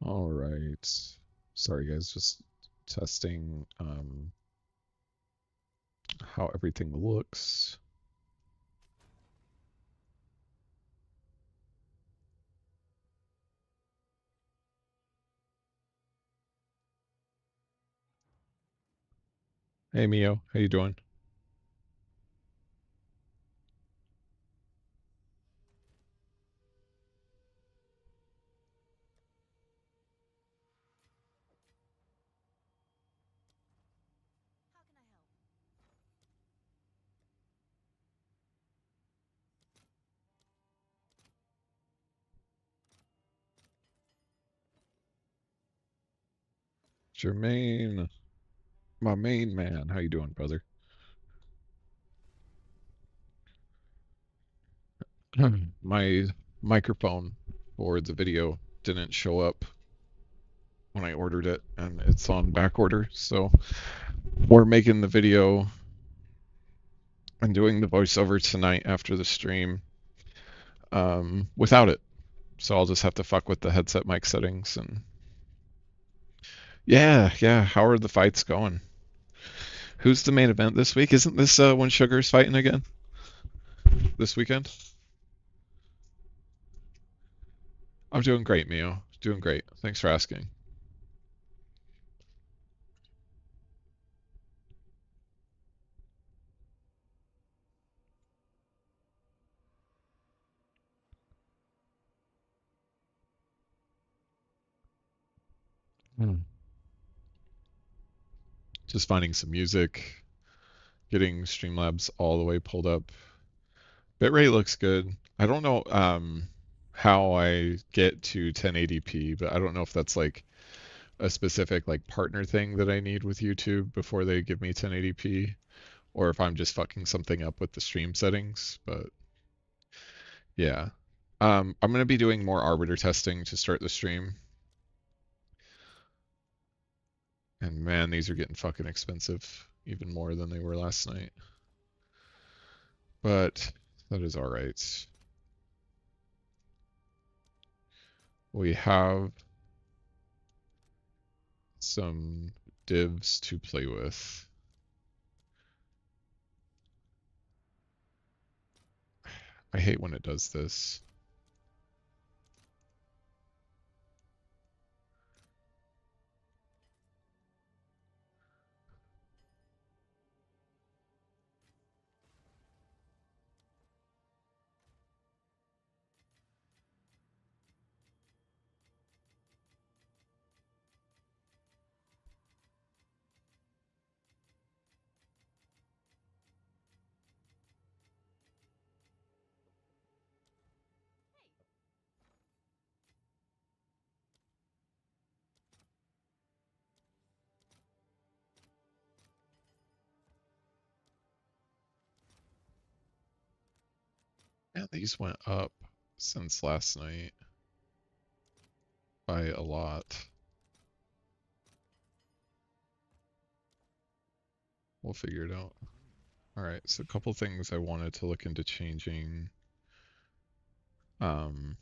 All right. Sorry, guys, just testing how everything looks. Hey, Mio, how you doing? Jermaine, my main man, how you doing, brother? My microphone for the video didn't show up when I ordered it, and it's on back order, so we're making the video and doing the voiceover tonight after the stream without it. So I'll just have to fuck with the headset mic settings and yeah. How are the fights going? Who's the main event this week? Isn't this when Sugar's fighting again this weekend? I'm doing great, Mio. Doing great. Thanks for asking. Hmm. Just finding some music, getting Streamlabs all the way pulled up. Bitrate looks good. I don't know how I get to 1080p, but I don't know if that's like a specific like partner thing that I need with YouTube before they give me 1080p, or if I'm just fucking something up with the stream settings. But yeah, I'm gonna be doing more Arbiter testing to start the stream. And man, these are getting fucking expensive, even more than they were last night. But that is all right. We have some divs to play with. I hate when it does this. Man, these went up since last night by a lot. We'll figure it out. All right, so a couple things I wanted to look into changing. Um,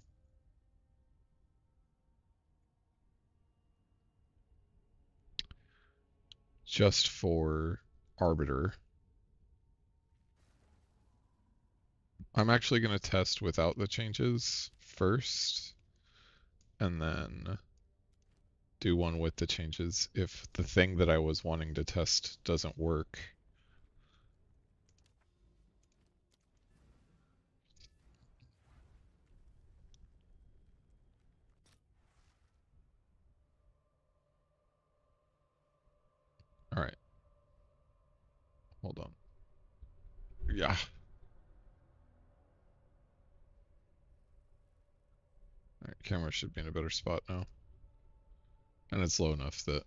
just for Arbiter. I'm actually going to test without the changes first, and then do one with the changes if the thing that I was wanting to test doesn't work. All right, hold on. Yeah. All right, camera should be in a better spot now. And it's low enough that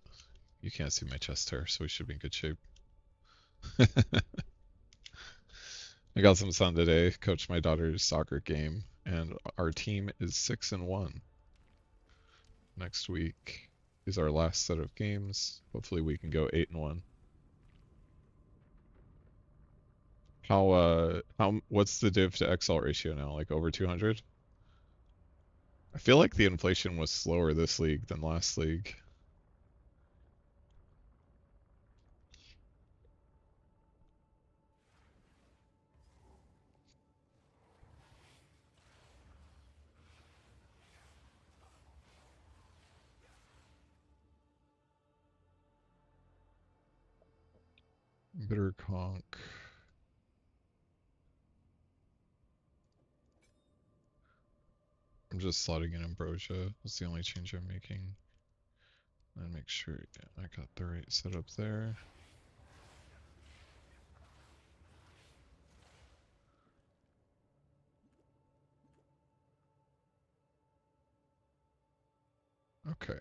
you can't see my chest hair, so we should be in good shape. I got some sun today, coached my daughter's soccer game, and our team is 6-1. Next week is our last set of games. Hopefully we can go 8-1. What's the div to XL ratio now? Like over 200? I feel like the inflation was slower this league than last league. Bitter conch. I'm just slotting in ambrosia. That's the only change I'm making. And make sure I got the right setup there. Okay.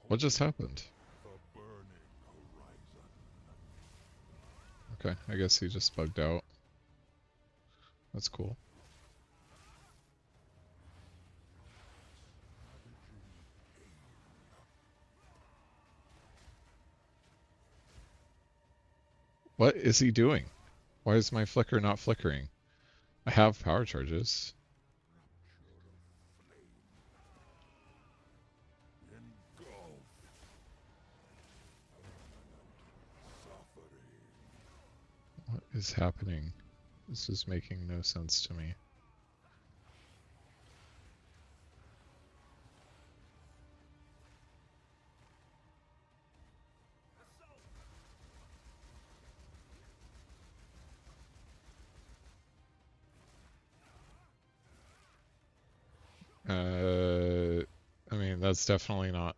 What just happened? Okay, I guess he just bugged out. That's cool. What is he doing? Why is my flicker not flickering? I have power charges. What is happening? This is making no sense to me. I mean, that's definitely not...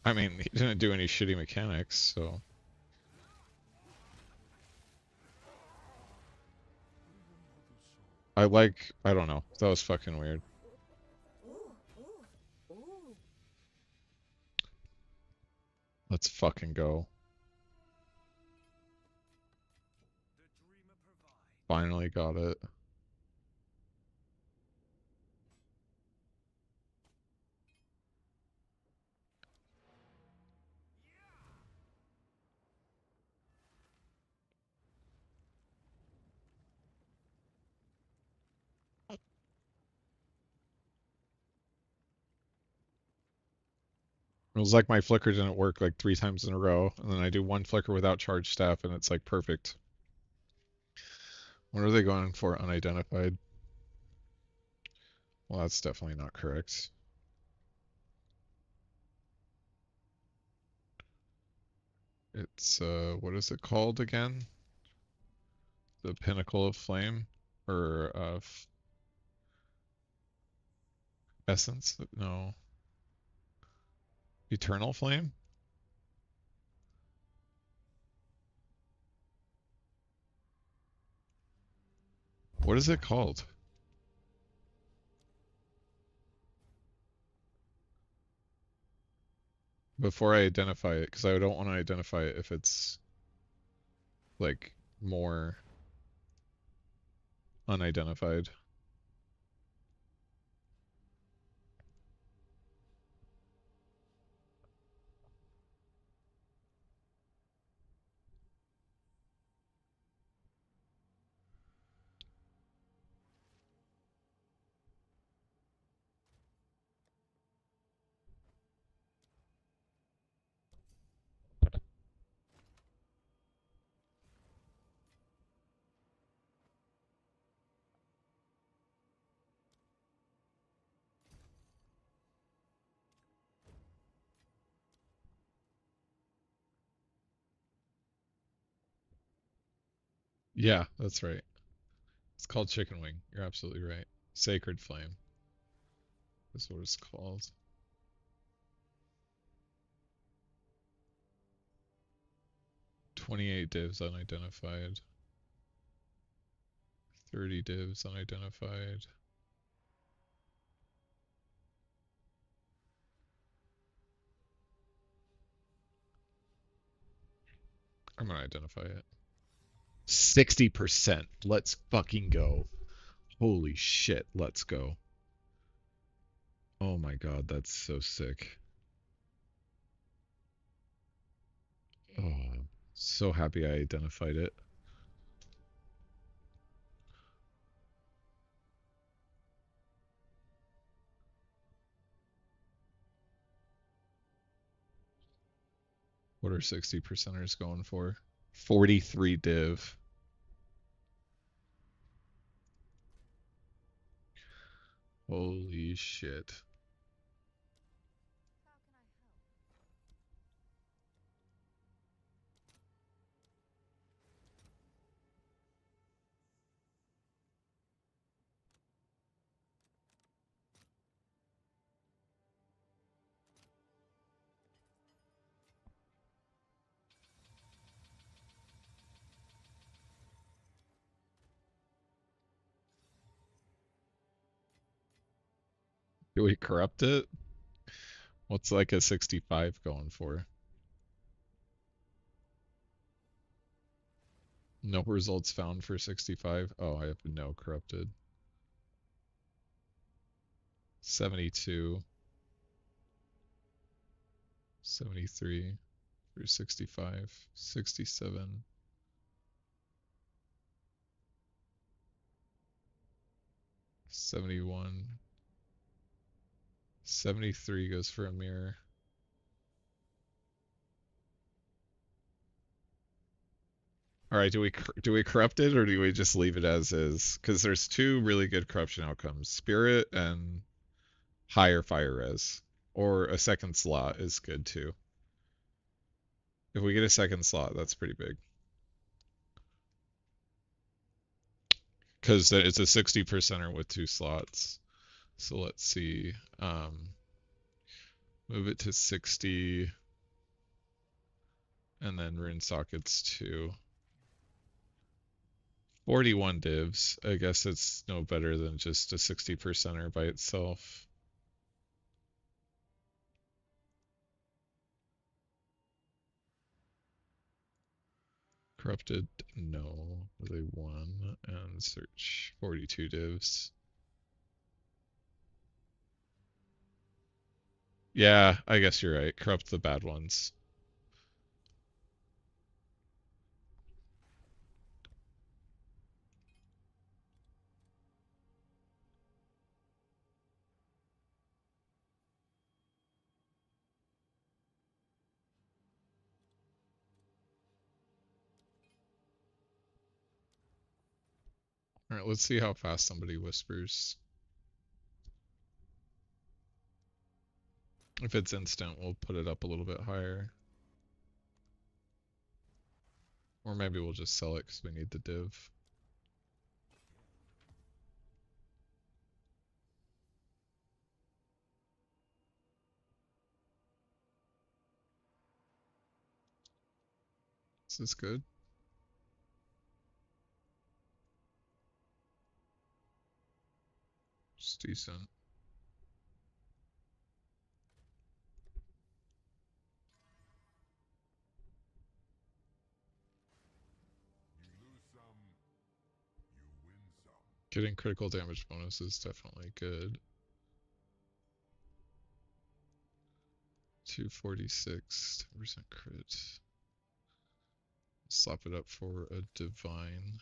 I mean, he didn't do any shitty mechanics, so... I don't know. That was fucking weird. Let's fucking go. Finally got it. It was like my flicker didn't work like 3 times in a row, and then I do one flicker without charge staff, and it's like perfect. What are they going for? Unidentified? Well, that's definitely not correct. It's, what is it called again? The Pinnacle of Flame? Or, Essence? No. Eternal Flame? What is it called? Before I identify it, because I don't want to identify it if it's, like, more unidentified. Yeah, that's right. It's called Chicken Wing. You're absolutely right. Sacred Flame is what it's called. 28 divs unidentified. 30 divs unidentified. I'm gonna identify it. 60%. Let's fucking go. Holy shit, let's go. Oh my god, that's so sick. Oh, so happy I identified it. What are 60%ers going for? 43 div. Holy shit. Do we corrupt it? What's like a 65 going for? No results found for 65. Oh, I have no corrupted. 72. 73 for 65. 67. 71. 73 goes for a mirror. All right, do we corrupt it or do we just leave it as is? Because there's two really good corruption outcomes: spirit and higher fire res, or a second slot is good too. If we get a second slot, that's pretty big. Because it's a 60%er with two slots. So let's see. Move it to 60, and then rune sockets to 41 divs. I guess it's no better than just a 60%er by itself. Corrupted, no. They won. And search 42 divs. Yeah, I guess you're right. Corrupt the bad ones. Alright, let's see how fast somebody whispers. If it's instant, we'll put it up a little bit higher. Or maybe we'll just sell it because we need the div. Is this good? It's decent. Getting critical damage bonus is definitely good. 246, 10% crit. Slap it up for a divine.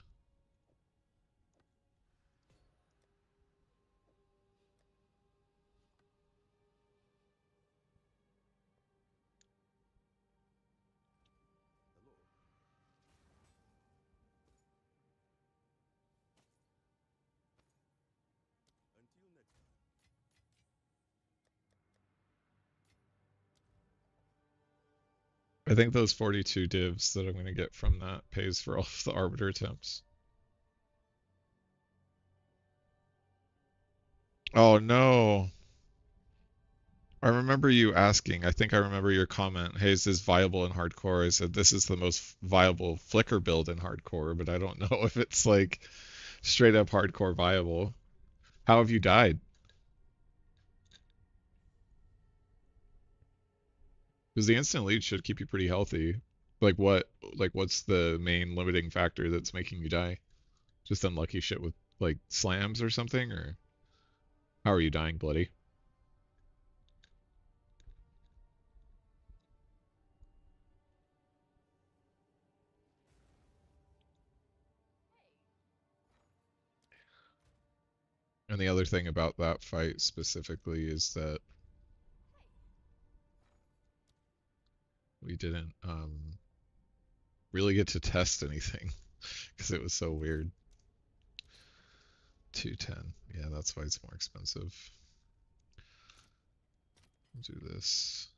I think those 42 divs that I'm going to get from that pays for all of the Arbiter attempts. Oh no. I remember you asking, I think I remember your comment, hey, is this viable in hardcore? I said, this is the most viable flicker build in hardcore, but I don't know if it's like straight up hardcore viable. How have you died? Because the instant lead should keep you pretty healthy, what's the main limiting factor that's making you die? Just unlucky shit with like slams or something, or how are you dying, bloody? And the other thing about that fight specifically is that we didn't really get to test anything because it was so weird. 210. Yeah, that's why it's more expensive. We'll do this.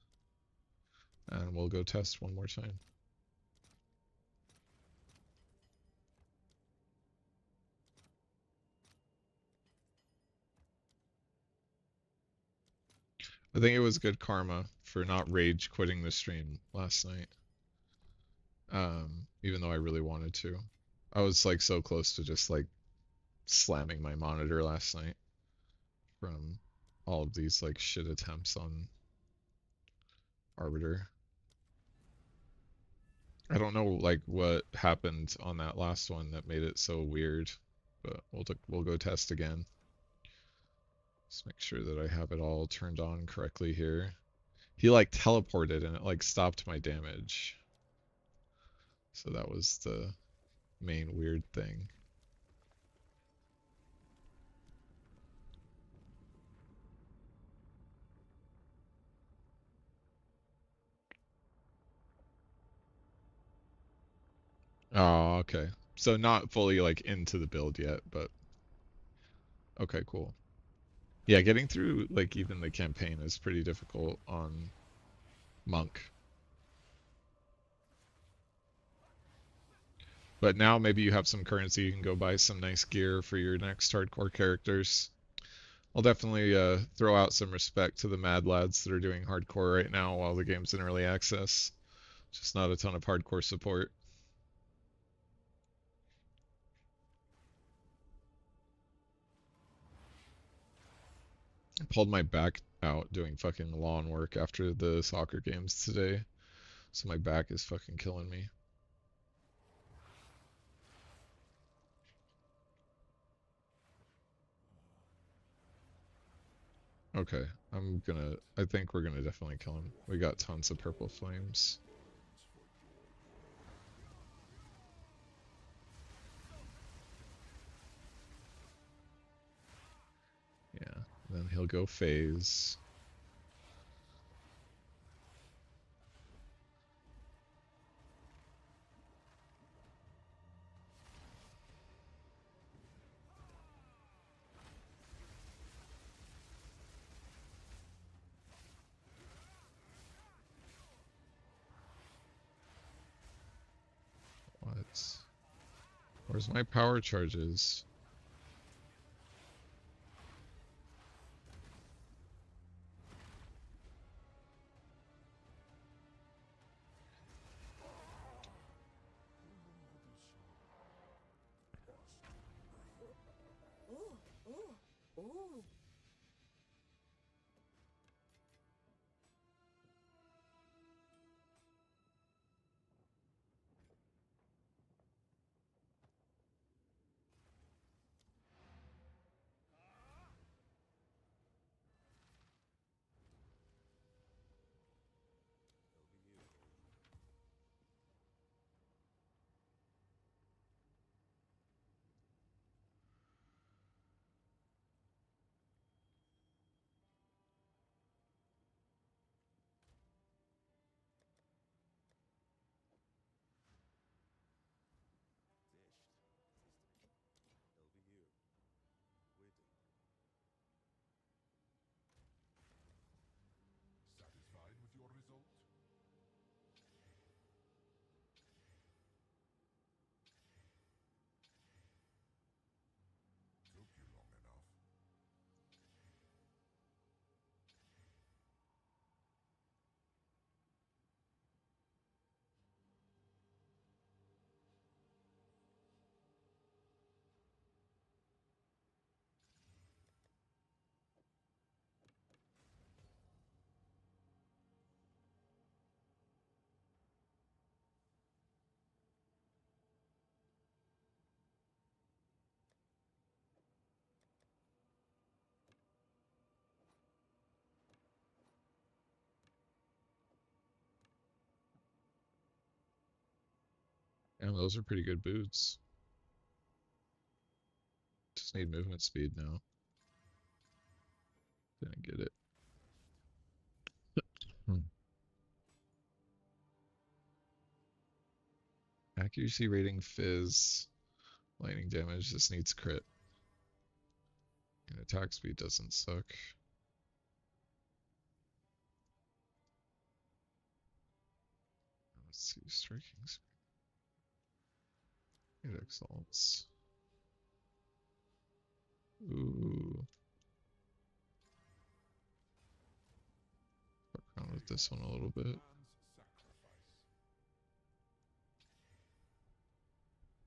And we'll go test one more time. I think it was good karma for not rage quitting the stream last night. Even though I really wanted to. I was like so close to just like slamming my monitor last night from all of these like shit attempts on Arbiter. I don't know like what happened on that last one that made it so weird, but we'll go test again. Let's make sure that I have it all turned on correctly here. He like teleported and it like stopped my damage. So that was the main weird thing. Oh, okay. So not fully like into the build yet, but okay, cool. Yeah, getting through like even the campaign is pretty difficult on Monk. But now maybe you have some currency, you can go buy some nice gear for your next hardcore characters. I'll definitely throw out some respect to the mad lads that are doing hardcore right now while the game's in early access. Just not a ton of hardcore support. I pulled my back out doing fucking lawn work after the soccer games today. So my back is fucking killing me. Okay, I think we're gonna definitely kill him. We got tons of purple flames. Yeah, then he'll go phase. What? Where's my power charges? Damn, those are pretty good boots. Just need movement speed now. Didn't get it. Accuracy rating, fizz, lightning damage. This needs crit. And attack speed doesn't suck. Let's see, striking speed. It exalts. Ooh. Fuck around with this one a little bit.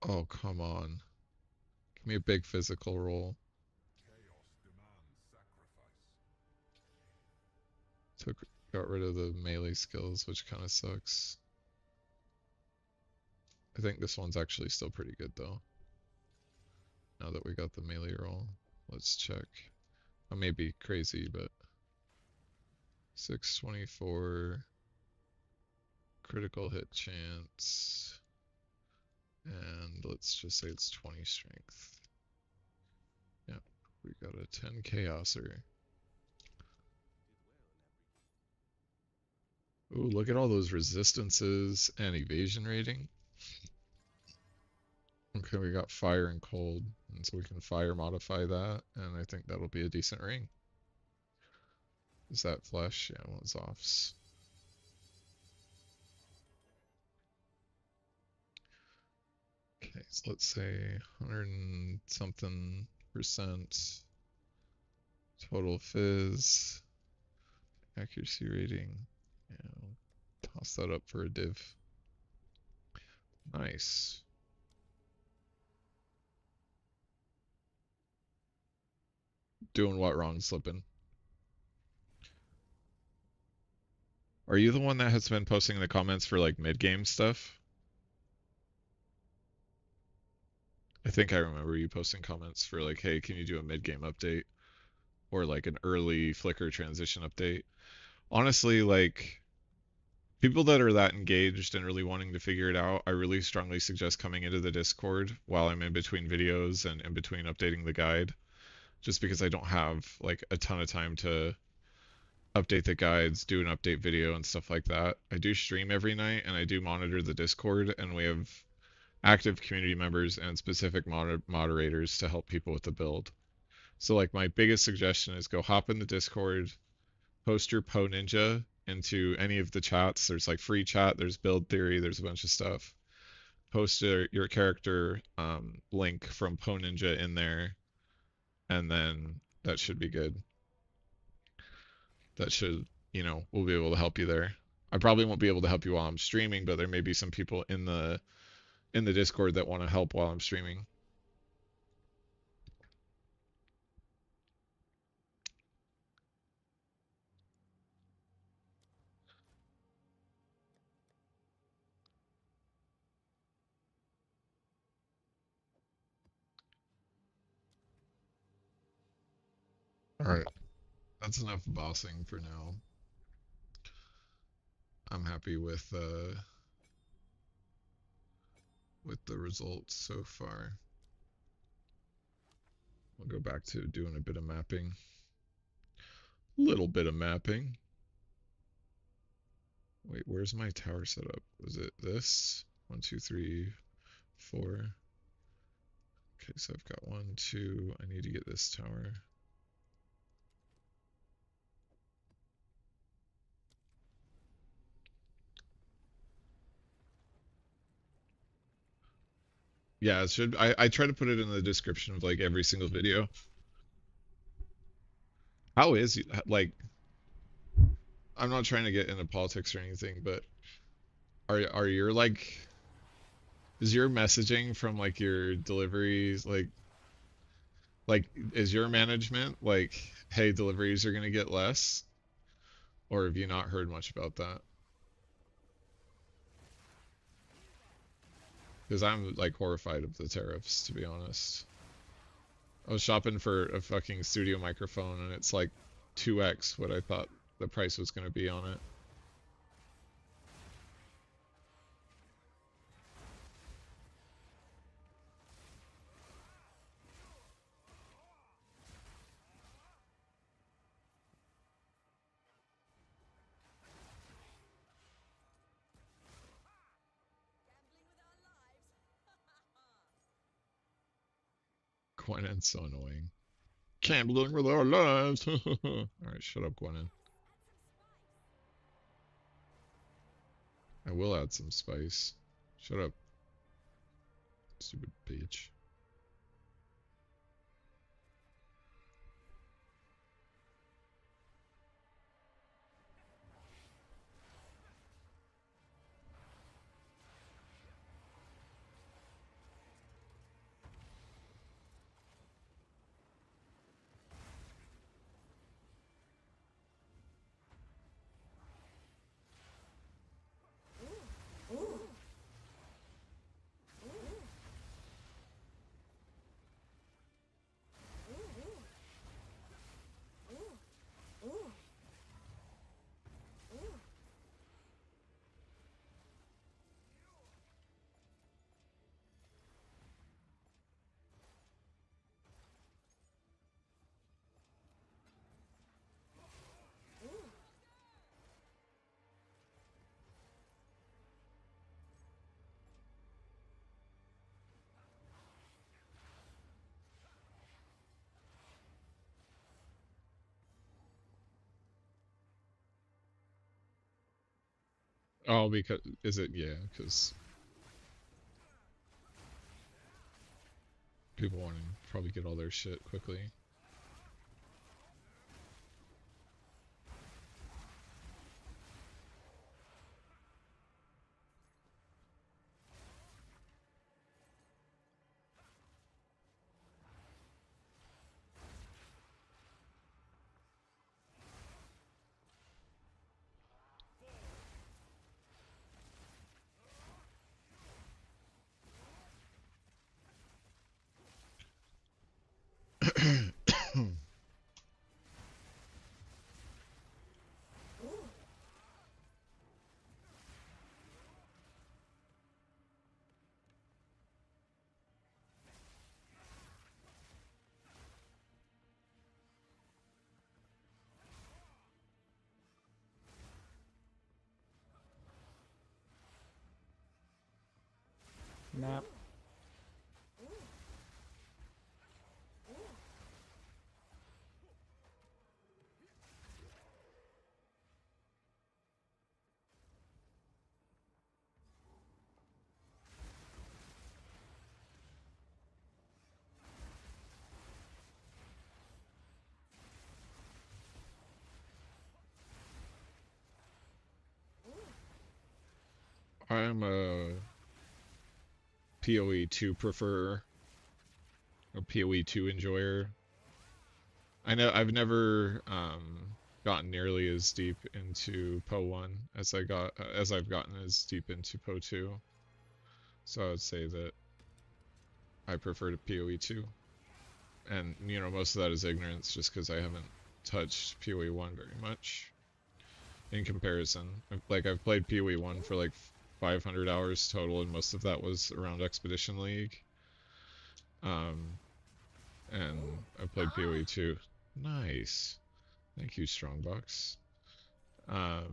Oh, come on. Give me a big physical roll. Got rid of the melee skills, which kind of sucks. I think this one's actually still pretty good though. Now that we got the melee roll, let's check. I may be crazy, but 624 critical hit chance, and let's just say it's 20 strength. Yep, we got a 10 chaoser. Ooh, look at all those resistances and evasion rating. Okay, we got fire and cold, and so we can fire modify that, and I think that'll be a decent ring. Is that flesh? Yeah, one's offs. Okay, so let's say 100 and something percent total fizz, accuracy rating. Yeah, toss that up for a div. Nice. Doing what wrong, slipping? Are you the one that has been posting in the comments for like mid-game stuff? I think I remember you posting comments for like, hey, can you do a mid-game update? Or like an early Flickr transition update. Honestly, like, people that are that engaged and really wanting to figure it out, I really strongly suggest coming into the Discord while I'm in between videos and in between updating the guide. Just because I don't have like a ton of time to update the guides, do an update video and stuff like that. I do stream every night and I do monitor the Discord, and we have active community members and specific moderators to help people with the build. So like my biggest suggestion is go hop in the Discord, post your PoE Ninja into any of the chats. There's like free chat, there's build theory, there's a bunch of stuff. Post your character link from PoE Ninja in there, and then that should be good. That should, we'll be able to help you there. I probably won't be able to help you while I'm streaming, but there may be some people in the Discord that want to help while I'm streaming. All right, that's enough bossing for now. I'm happy with the results so far. We'll go back to doing a bit of mapping. Little bit of mapping. Wait, where's my tower setup? Was it this? 1, 2, 3, 4. Okay, so I've got 1, 2. I need to get this tower. Yeah, it should. I try to put it in the description of like every single video. How is like? I'm not trying to get into politics or anything, but are your like? Is your messaging from like your deliveries like is your management like, hey, deliveries are gonna get less, or have you not heard much about that? Because I'm like horrified of the tariffs, to be honest. I was shopping for a fucking studio microphone and it's like 2x what I thought the price was going to be on it. Gwynen's so annoying. Can't be living with our lives. Alright, shut up, Gwenin. I will add some spice. Shut up, stupid bitch. Oh, because is it? Yeah, because people want to probably get all their shit quickly. Nap. I'm a PoE 2 prefer, a PoE 2 enjoyer. I know I've never gotten nearly as deep into PoE 1 as I've gotten as deep into PoE 2. So I would say that I prefer to PoE 2. And you know, most of that is ignorance just because I haven't touched PoE 1 very much in comparison. I've played PoE 1 for like 500 hours total, and most of that was around Expedition League. And I played PoE 2. Nice. Thank you, Strongbox. Damn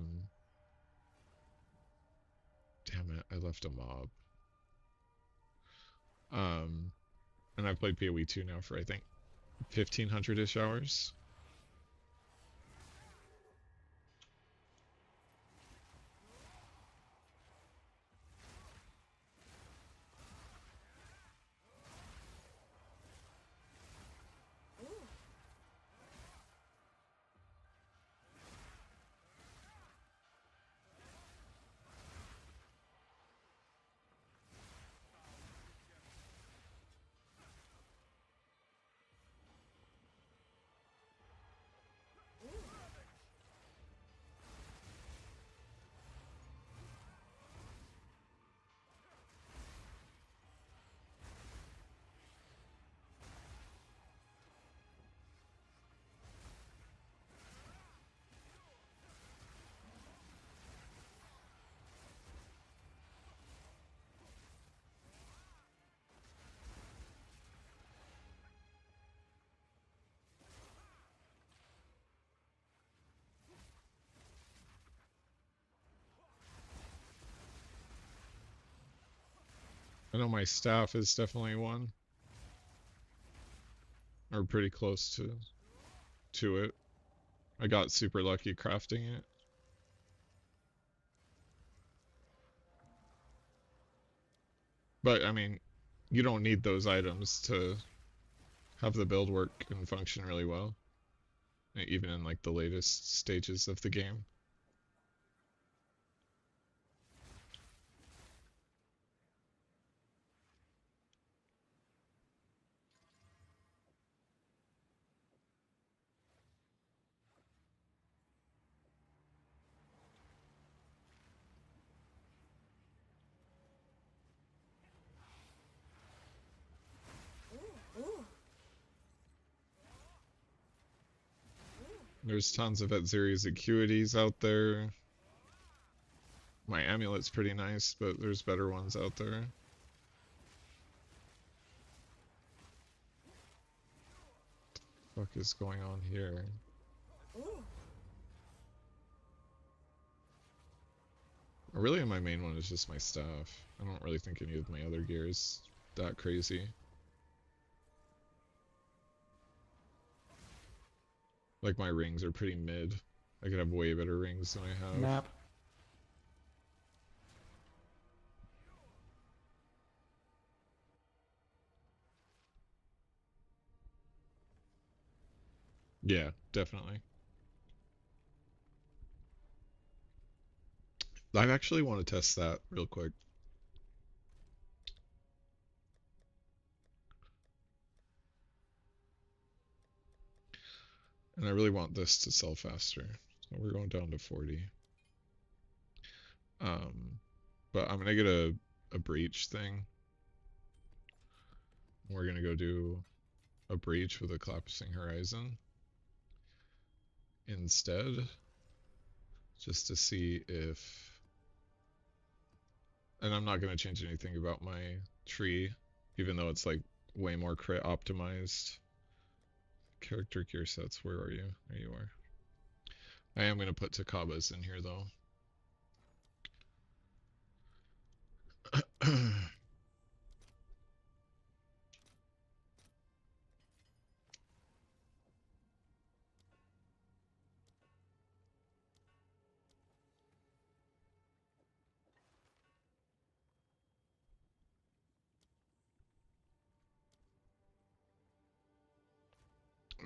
it, I left a mob. And I've played PoE 2 now for I think 1500-ish hours. I know my staff is definitely one. or pretty close to it. I got super lucky crafting it. But I mean, you don't need those items to have the build work and function really well, even in like the latest stages of the game. There's tons of Atziri's Acuities out there. My amulet's pretty nice, but there's better ones out there. What the fuck is going on here? Really, my main one is just my staff. I don't really think any of my other gear is that crazy. Like my rings are pretty mid. I could have way better rings than I have. Nap. Yeah, definitely. I actually want to test that real quick. And I really want this to sell faster. So we're going down to 40. But I'm gonna get a breach thing. We're gonna go do a breach with a collapsing horizon instead, just to see if. And I'm not gonna change anything about my tree, even though it's like way more crit optimized. Character gear sets, where are you? There you are. I am gonna put Takaba's in here though.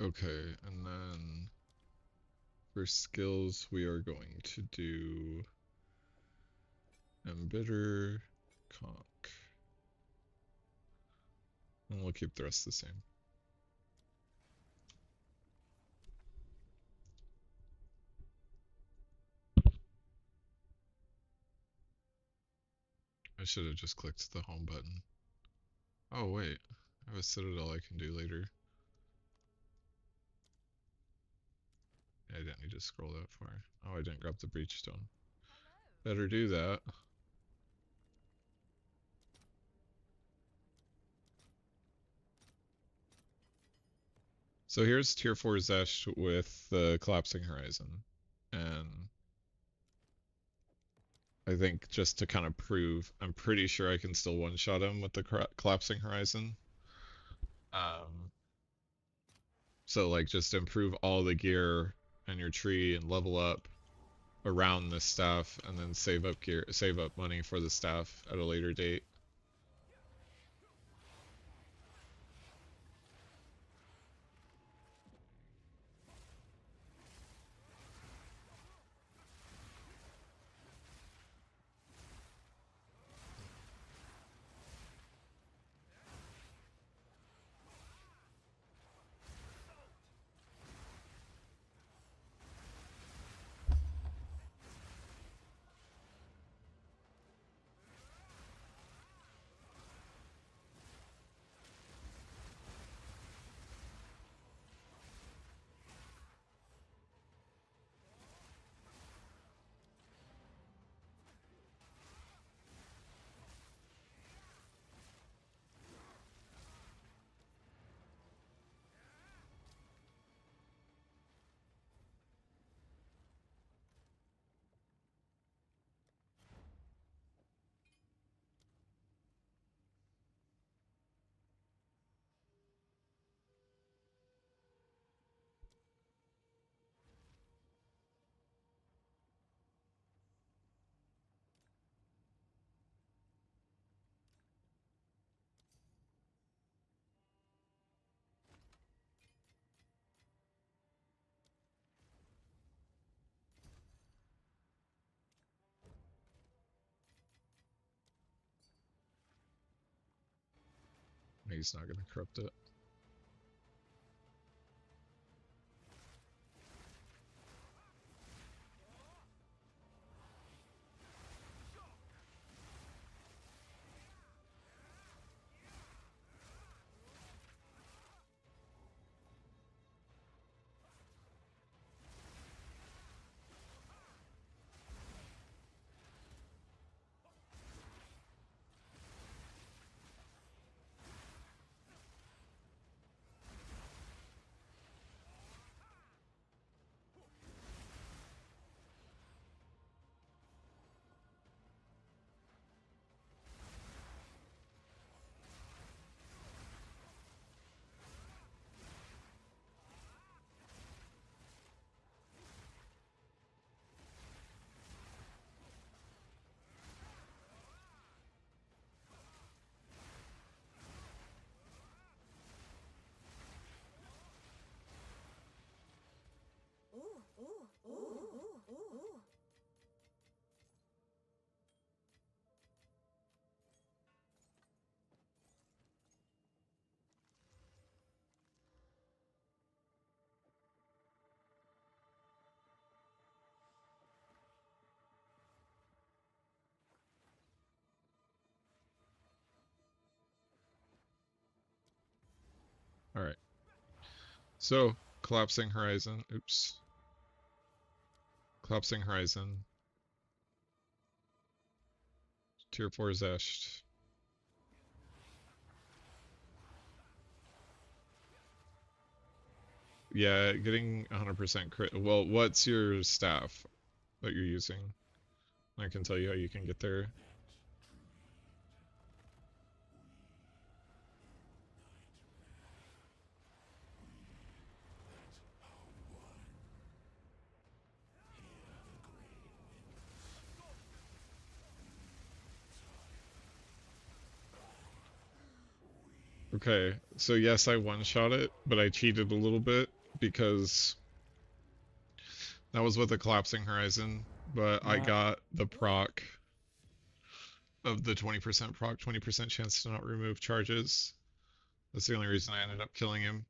Okay, and then for skills, we are going to do Embitter, Conk, and we'll keep the rest the same. I should have just clicked the home button. Oh wait, I have a Citadel I can do later. I didn't need to scroll that far. Oh, I didn't grab the Breachstone. Better do that. So here's tier 4 Zesh with the Collapsing Horizon. And I think just to kind of prove, I'm pretty sure I can still one-shot him with the Collapsing Horizon. So like just improve all the gear in your tree and level up around the staff and then save up money for the staff at a later date. He's not gonna corrupt it. All right. So collapsing horizon. Oops. Collapsing horizon. Tier 4 Zesht. Yeah, getting 100% crit. Well, what's your staff that you're using? I can tell you how you can get there. Okay, so yes, I one-shot it, but I cheated a little bit because that was with a collapsing horizon, but I Nap. got the proc of the 20% proc, 20% chance to not remove charges. That's the only reason I ended up killing him.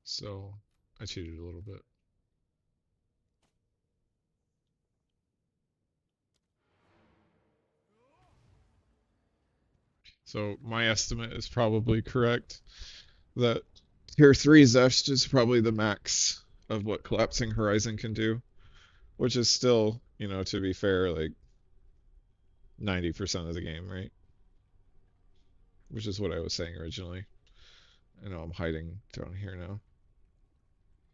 So I cheated a little bit. So my estimate is probably correct that tier 3 Zest is probably the max of what collapsing horizon can do, which is still, you know, to be fair, like 90% of the game, right? Which is what I was saying originally. I know I'm hiding down here now.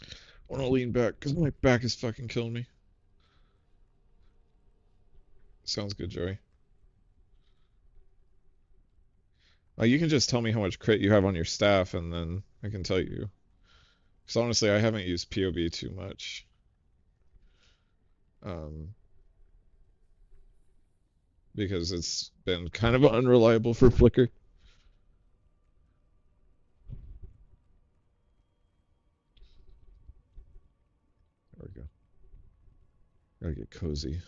I want to lean back because my back is fucking killing me. Sounds good, Joey. You can just tell me how much crit you have on your staff, and then I can tell you. Because honestly, I haven't used PoE too much. Um, because it's been kind of unreliable for Flicker. There we go. Gotta get cozy.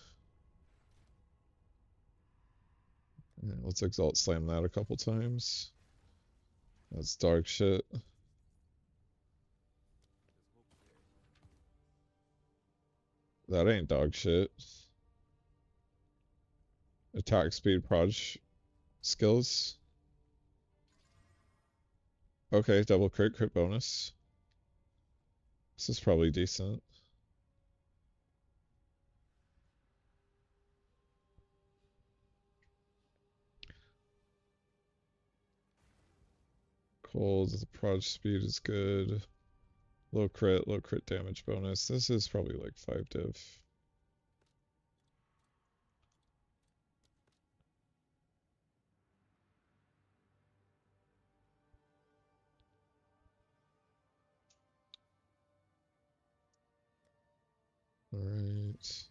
Yeah, let's Exalt Slam that a couple times. That's dog shit. That ain't dog shit. Attack speed proj skills. Okay, double crit bonus. This is probably decent. Cold, the proj speed is good. Low crit damage bonus. This is probably like 5 div. Alright.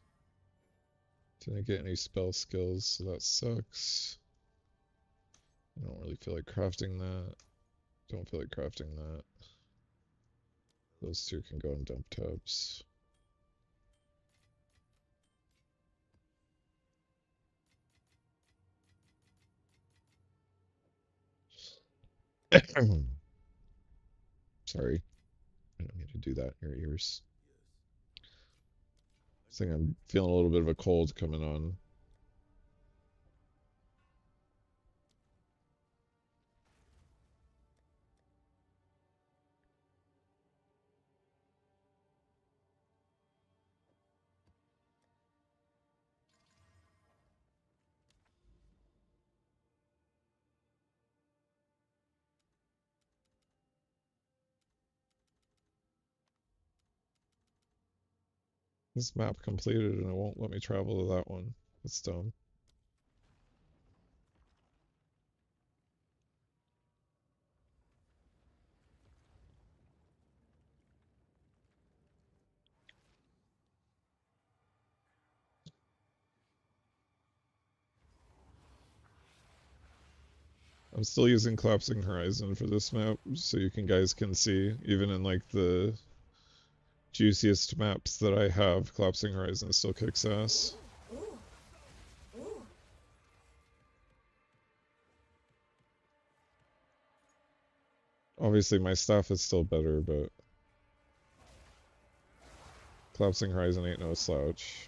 Didn't get any spell skills, so that sucks. I don't really feel like crafting that. Don't feel like crafting that. Those two can go in dump tabs. Sorry, I don't mean to do that in your ears. I think I'm feeling a little bit of a cold coming on. This map completed and it won't let me travel to that one. That's dumb. I'm still using Collapsing Horizon for this map, so you guys can see, even in like the juiciest maps that I have, Collapsing Horizon still kicks ass. Obviously my stuff is still better, but Collapsing Horizon ain't no slouch.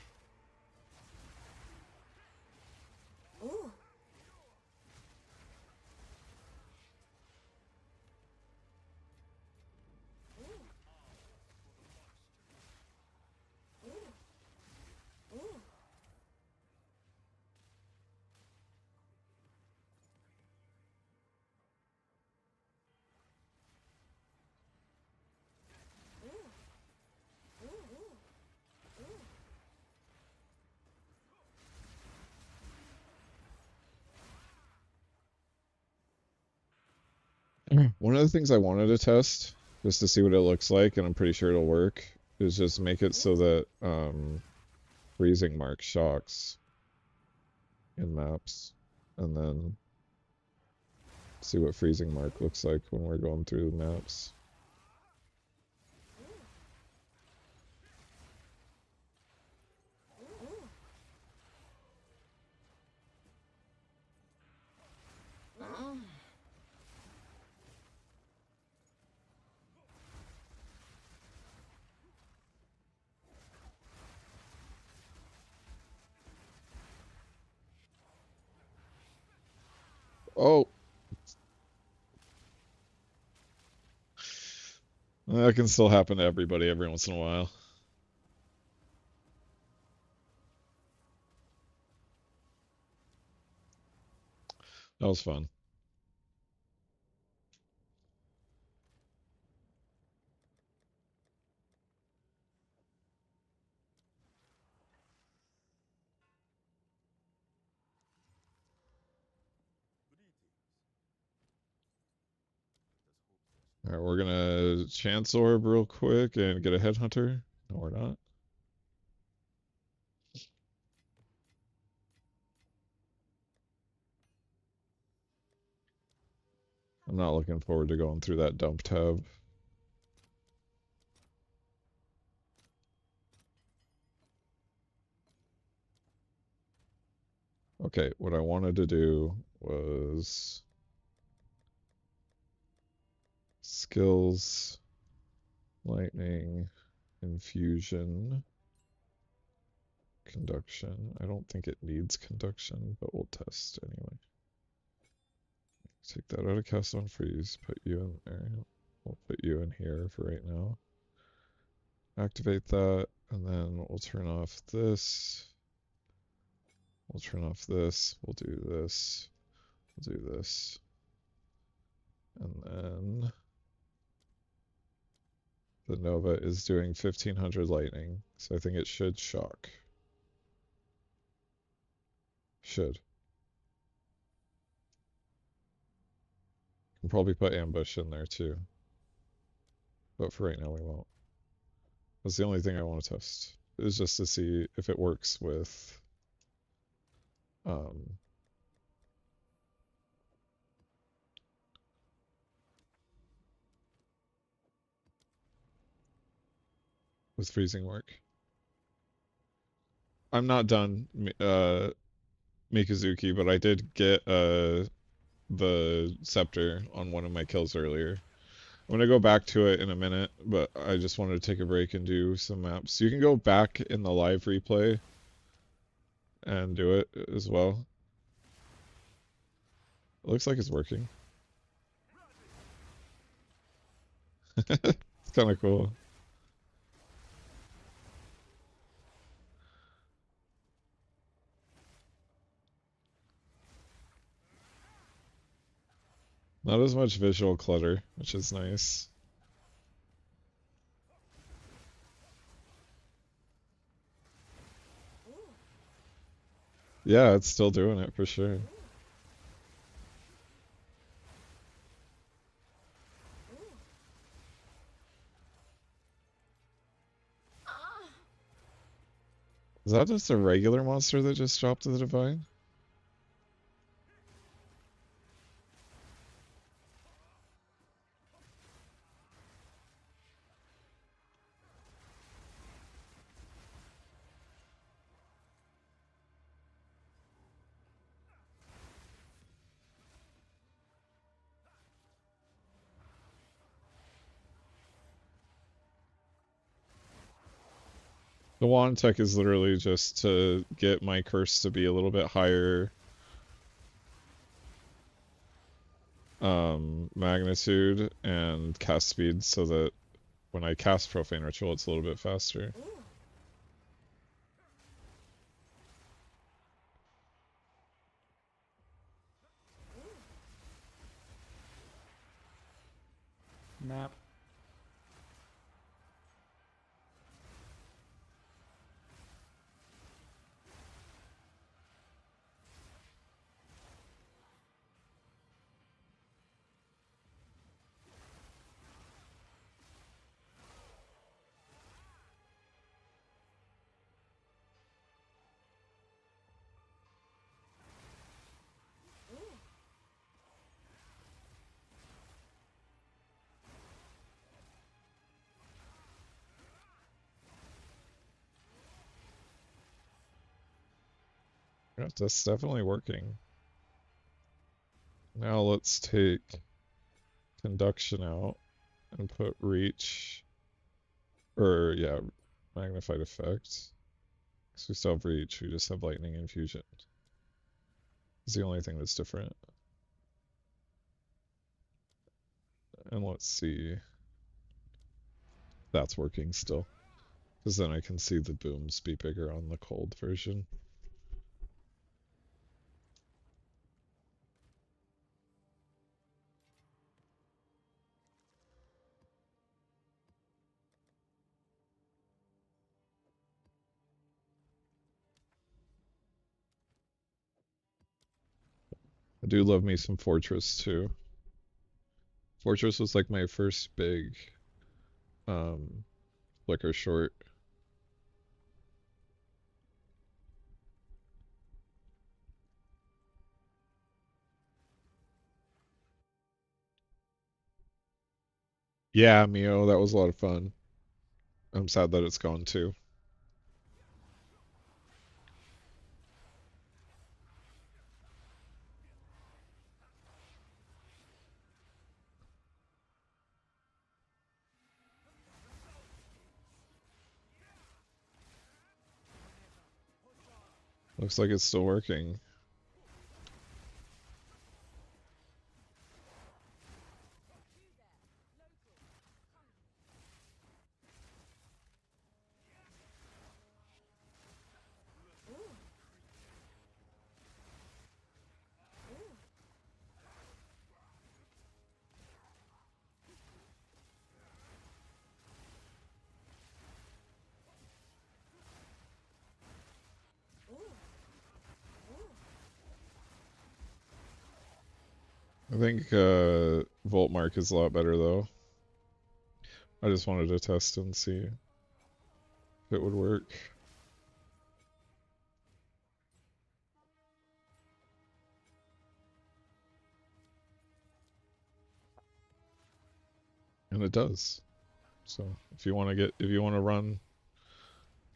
One of the things I wanted to test, just to see what it looks like, and I'm pretty sure it'll work, is just make it so that freezing mark shocks in maps, and then see what freezing mark looks like when we're going through the maps. Oh, that can still happen to everybody every once in a while. That was fun. All right, we're gonna chance orb real quick and get a headhunter. No, we're not. I'm not looking forward to going through that dump tab. Okay, what I wanted to do was skills, lightning, infusion, conduction. I don't think it needs conduction, but we'll test anyway. Take that out of cast on freeze, put you in there. We'll put you in here for right now. Activate that, and then we'll turn off this. We'll turn off this. We'll do this. We'll do this. And then the Nova is doing 1500 lightning, so I think it should shock. Should. Can probably put ambush in there too. But for right now we won't. That's the only thing I want to test. Is just to see if it works um with freezing mark. I'm not done Mikazuki, but I did get a the scepter on one of my kills earlier. I'm gonna go back to it in a minute, but I just wanted to take a break and do some maps. You can go back in the live replay and do it as well. It looks like it's working. It's kind of cool. Not as much visual clutter, which is nice. Yeah, it's still doing it for sure. Is that just a regular monster that just dropped to the Divine? The wand tech is literally just to get my curse to be a little bit higher magnitude and cast speed so that when I cast Profane Ritual it's a little bit faster. Nap. Yeah, that's definitely working. Now let's take conduction out and put reach, or yeah, magnified effect. Because we still have reach, we just have lightning infusion. It's the only thing that's different. And let's see. That's working still. Because then I can see the booms be bigger on the cold version. I do love me some Fortress too. Fortress was like my first big flicker short. Yeah, Mio, that was a lot of fun. I'm sad that it's gone too. Looks like it's still working. I think Volt Mark is a lot better though. I just wanted to test and see if it would work. And it does. So if you want to run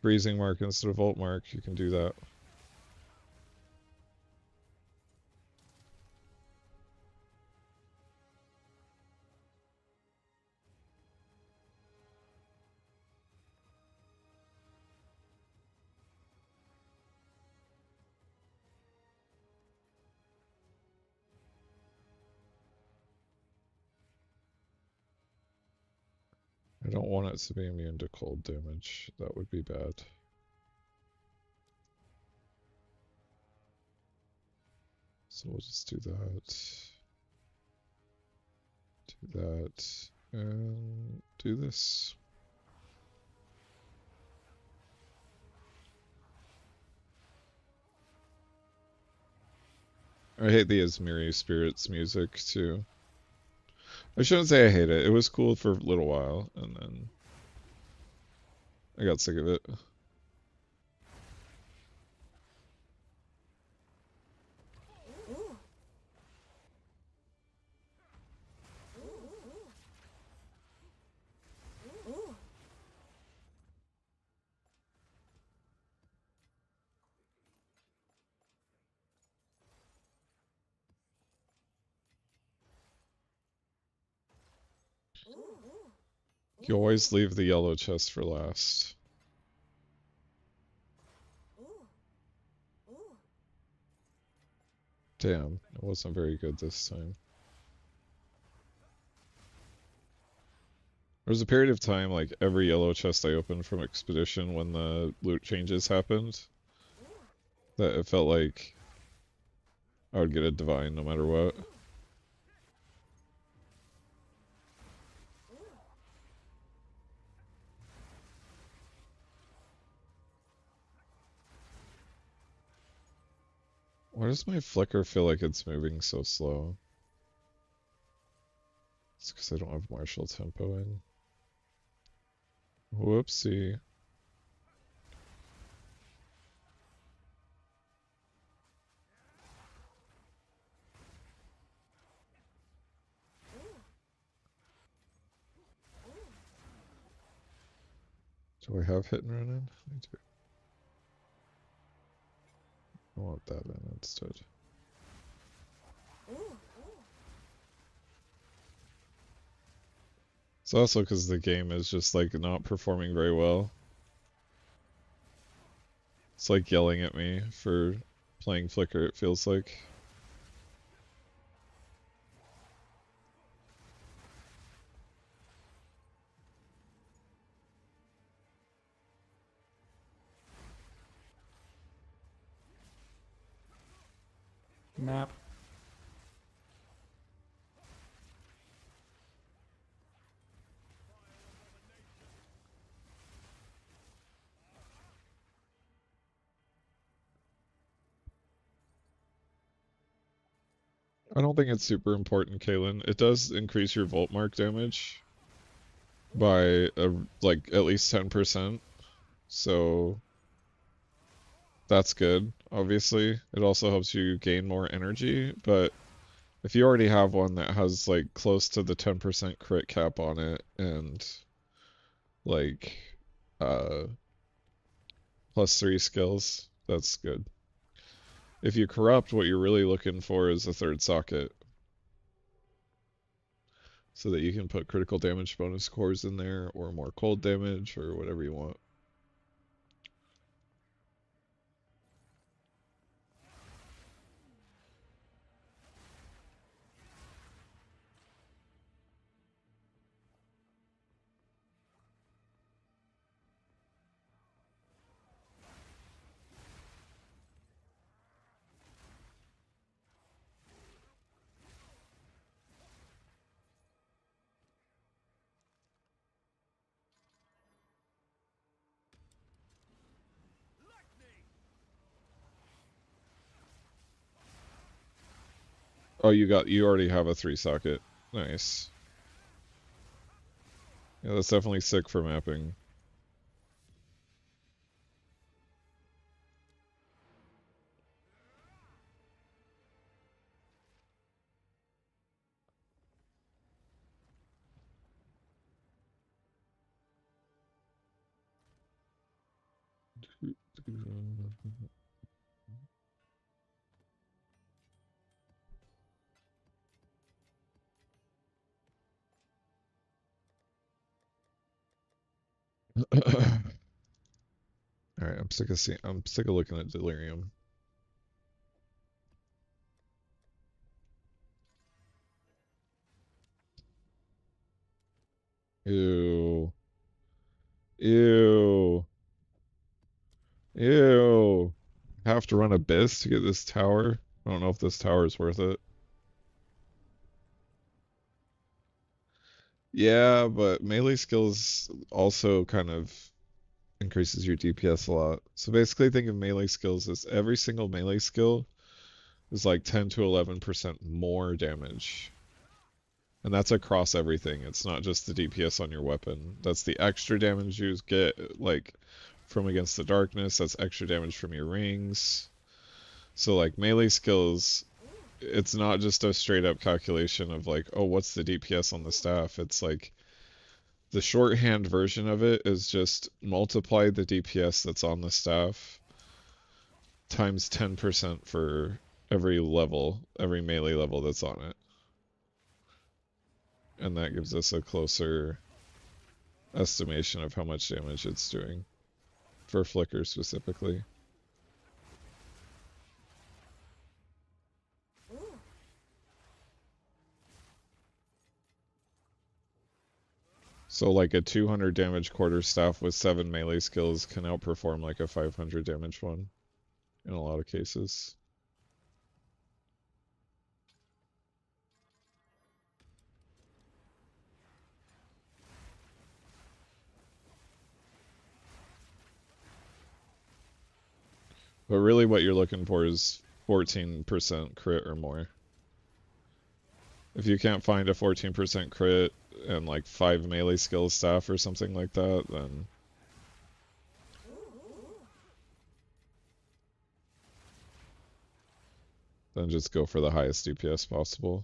Freezing Mark instead of Volt Mark, you can do that. I don't want it to be immune to cold damage. That would be bad. So we'll just do that. Do that. And do this. I hate the Asmiri Spirits music too. I shouldn't say I hate it. It was cool for a little while, and then I got sick of it. You always leave the yellow chest for last. Damn, it wasn't very good this time. There was a period of time, like, every yellow chest I opened from Expedition when the loot changes happened, that it felt like I would get a divine no matter what. Why does my flicker feel like it's moving so slow? It's because I don't have martial tempo in. Whoopsie. Do I have hit and run in? I do. I want that in instead. It's also because the game is just like not performing very well. It's like yelling at me for playing Flicker, it feels like. Nap. I don't think it's super important, Kalen. It does increase your Volt Mark damage by like at least 10%. So that's good, obviously. It also helps you gain more energy, but if you already have one that has like close to the 10% crit cap on it and like uh +3 skills, that's good. If you corrupt, what you're really looking for is a third socket so that you can put critical damage bonus cores in there or more cold damage or whatever you want. Oh, you already have a 3 socket. Nice. Yeah, that's definitely sick for mapping. Alright, I'm sick of looking at Delirium. Ew. Ew. Ew. Have to run Abyss to get this tower. I don't know if this tower is worth it. Yeah, but melee skills also kind of increases your DPS a lot. So basically think of melee skills as every single melee skill is like 10 to 11% more damage. And that's across everything. It's not just the DPS on your weapon. That's the extra damage you get like from against the darkness. That's extra damage from your rings. So like melee skills, it's not just a straight up calculation of like, oh, what's the DPS on the staff? It's like the shorthand version of it is just multiply the DPS that's on the staff times 10% for every level, every melee level that's on it. And that gives us a closer estimation of how much damage it's doing for Flicker specifically. So like a 200 damage quarterstaff with 7 melee skills can outperform like a 500 damage one in a lot of cases. But really what you're looking for is 14% crit or more. If you can't find a 14% crit and like 5 melee skill staff or something like that, then just go for the highest DPS possible.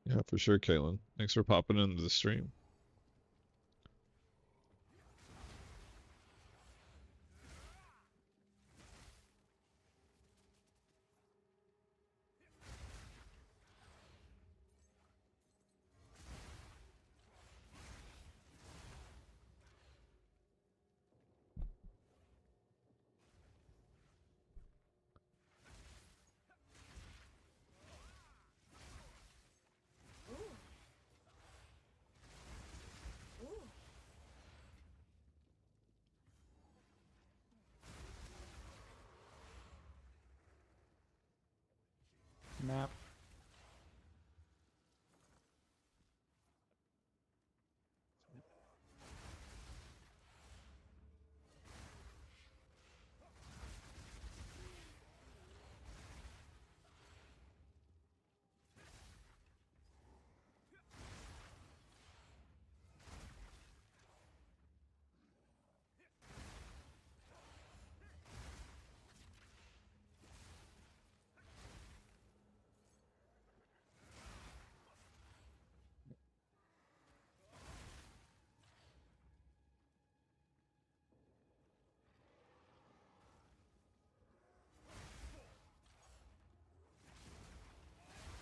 Yeah, for sure, Caitlin. Thanks for popping into the stream. Map.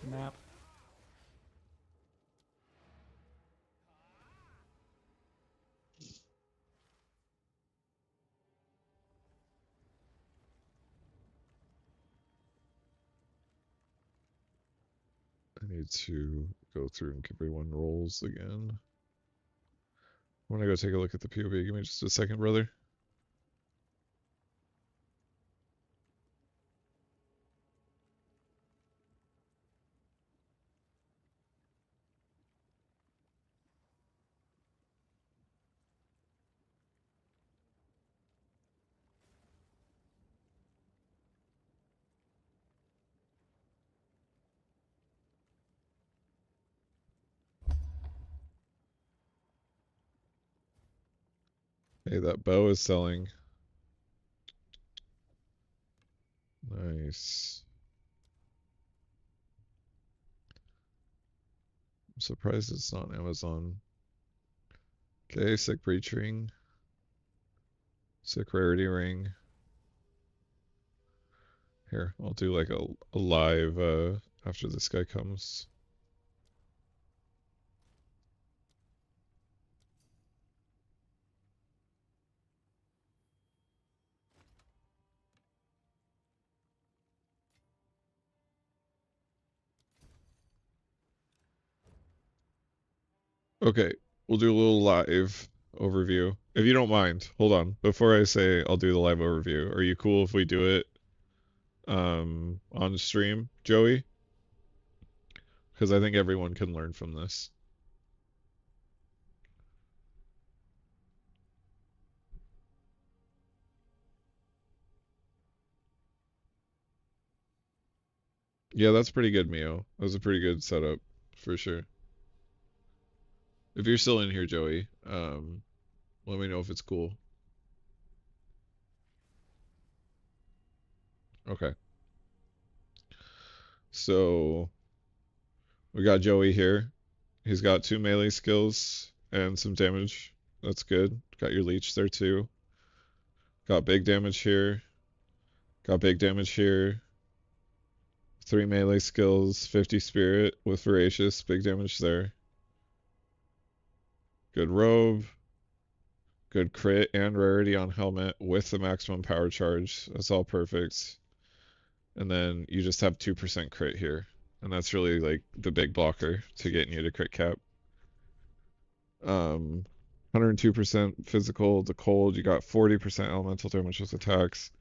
Map. I need to go through and give everyone rolls again. I want to go take a look at the POV. Give me just a second, brother. Hey, that bow is selling. Nice. I'm surprised it's not on Amazon. Okay, sick breach ring. Sick rarity ring. Here, I'll do like a live after this guy comes. Okay, we'll do a little live overview. If you don't mind, hold on. Before I say I'll do the live overview, are you cool if we do it on stream, Joey? Because I think everyone can learn from this. Yeah, that's pretty good, Mio. That was a pretty good setup for sure. If you're still in here, Joey, let me know if it's cool. Okay. So we got Joey here. He's got 2 melee skills and some damage. That's good. Got your leech there too. Got big damage here. Got big damage here. 3 melee skills, 50 spirit with voracious, big damage there. Good robe. Good crit and rarity on helmet with the maximum power charge. That's all perfect. And then you just have 2% crit here. And that's really like the big blocker to getting you to crit cap. 102% physical, the cold, you got 40% elemental damage with attacks.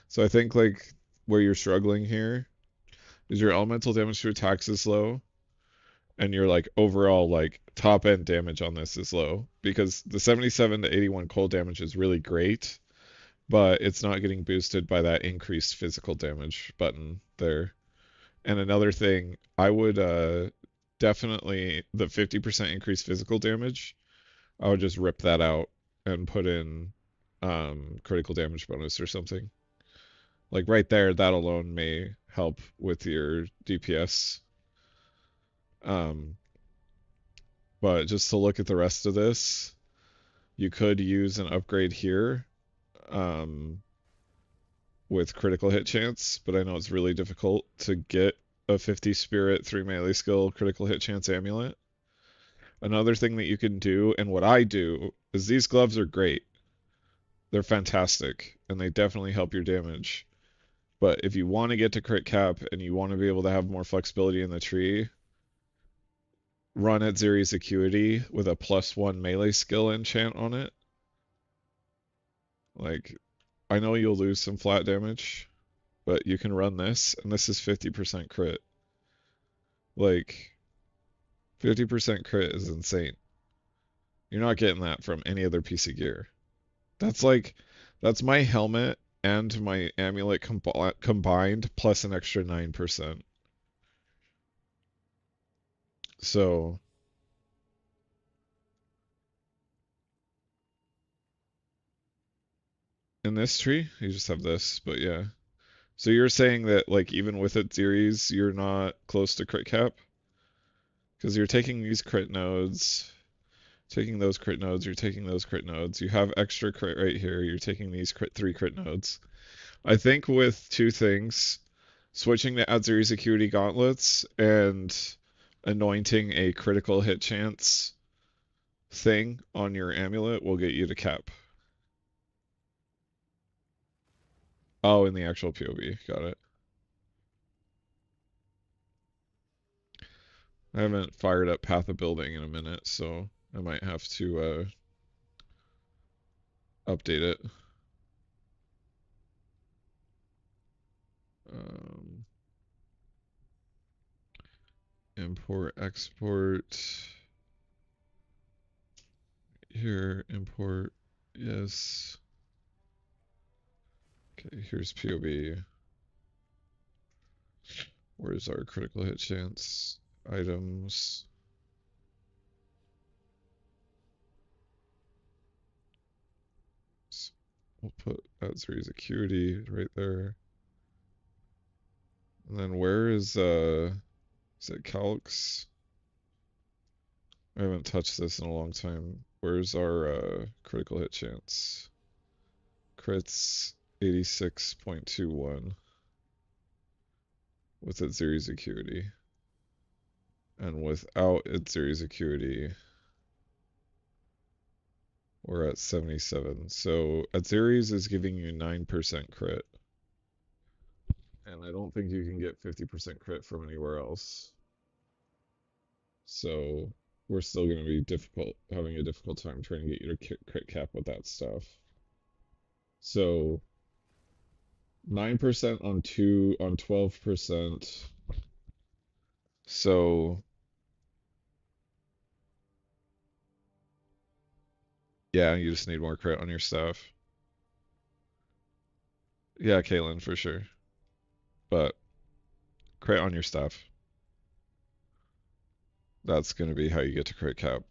So I think like where you're struggling here is your elemental damage to attacks is low, and your like overall like top end damage on this is low because the 77 to 81 cold damage is really great, but it's not getting boosted by that increased physical damage button there. And another thing, I would definitely the 50% increased physical damage, I would just rip that out and put in critical damage bonus or something. Like right there, that alone may help with your DPS. Um, but just to look at the rest of this, you could use an upgrade here um, with critical hit chance, but I know it's really difficult to get a 50 spirit 3 melee skill critical hit chance amulet. Another thing that you can do, and what I do, is these gloves are great. They're fantastic, and they definitely help your damage. But if you want to get to crit cap and you want to be able to have more flexibility in the tree, run at Zeri's Acuity with a +1 melee skill enchant on it. Like, I know you'll lose some flat damage, but you can run this, and this is 50% crit. Like, 50% crit is insane. You're not getting that from any other piece of gear. That's like, that's my helmet and my amulet combined plus an extra 9%. So, in this tree, you just have this, but yeah. So you're saying that, like, even with it series, you're not close to crit cap? Because you're taking these crit nodes, taking those crit nodes, you're taking those crit nodes. You have extra crit right here. You're taking these 3 crit nodes. I think with 2 things, switching to Adziri's Acuity Gauntlets and anointing a critical hit chance thing on your amulet will get you to cap. Oh, in the actual POB. Got it. I haven't fired up Path of Building in a minute, so I might have to update it. Um, import, export. Here, import. Yes. Okay, here's POB. Where's our critical hit chance? Items. We'll put Adziri's Acuity right there. And then where is it Calx? I haven't touched this in a long time. Where's our critical hit chance? Crits 86.21 with its series acuity. And without its series acuity, we're at 77. So Atziri's is giving you 9% crit. And I don't think you can get 50% crit from anywhere else. So we're still going to be having a difficult time trying to get you to crit cap with that stuff. So 9% on 12%. So yeah, you just need more crit on your stuff. Yeah, Caitlyn, for sure. But crit on your stuff. That's going to be how you get to crit cap.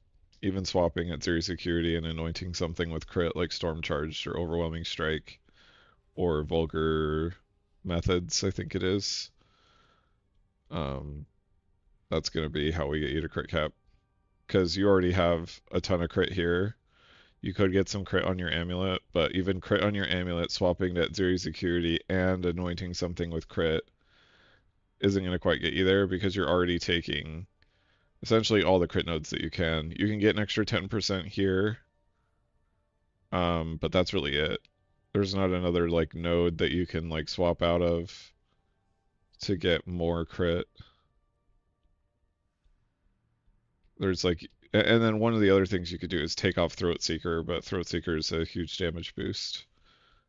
Even swapping at series security and anointing something with crit like Storm Charged or Overwhelming Strike or Vulgar Methods, I think it is. That's going to be how we get you to crit cap. Because you already have a ton of crit here. You could get some crit on your amulet, but even crit on your amulet, swapping that series security and anointing something with crit isn't going to quite get you there because you're already taking essentially all the crit nodes that you can. You can get an extra 10% here, but that's really it. There's not another like node that you can like swap out of to get more crit. There's like, and then one of the other things you could do is take off Throat Seeker, but Throat Seeker is a huge damage boost.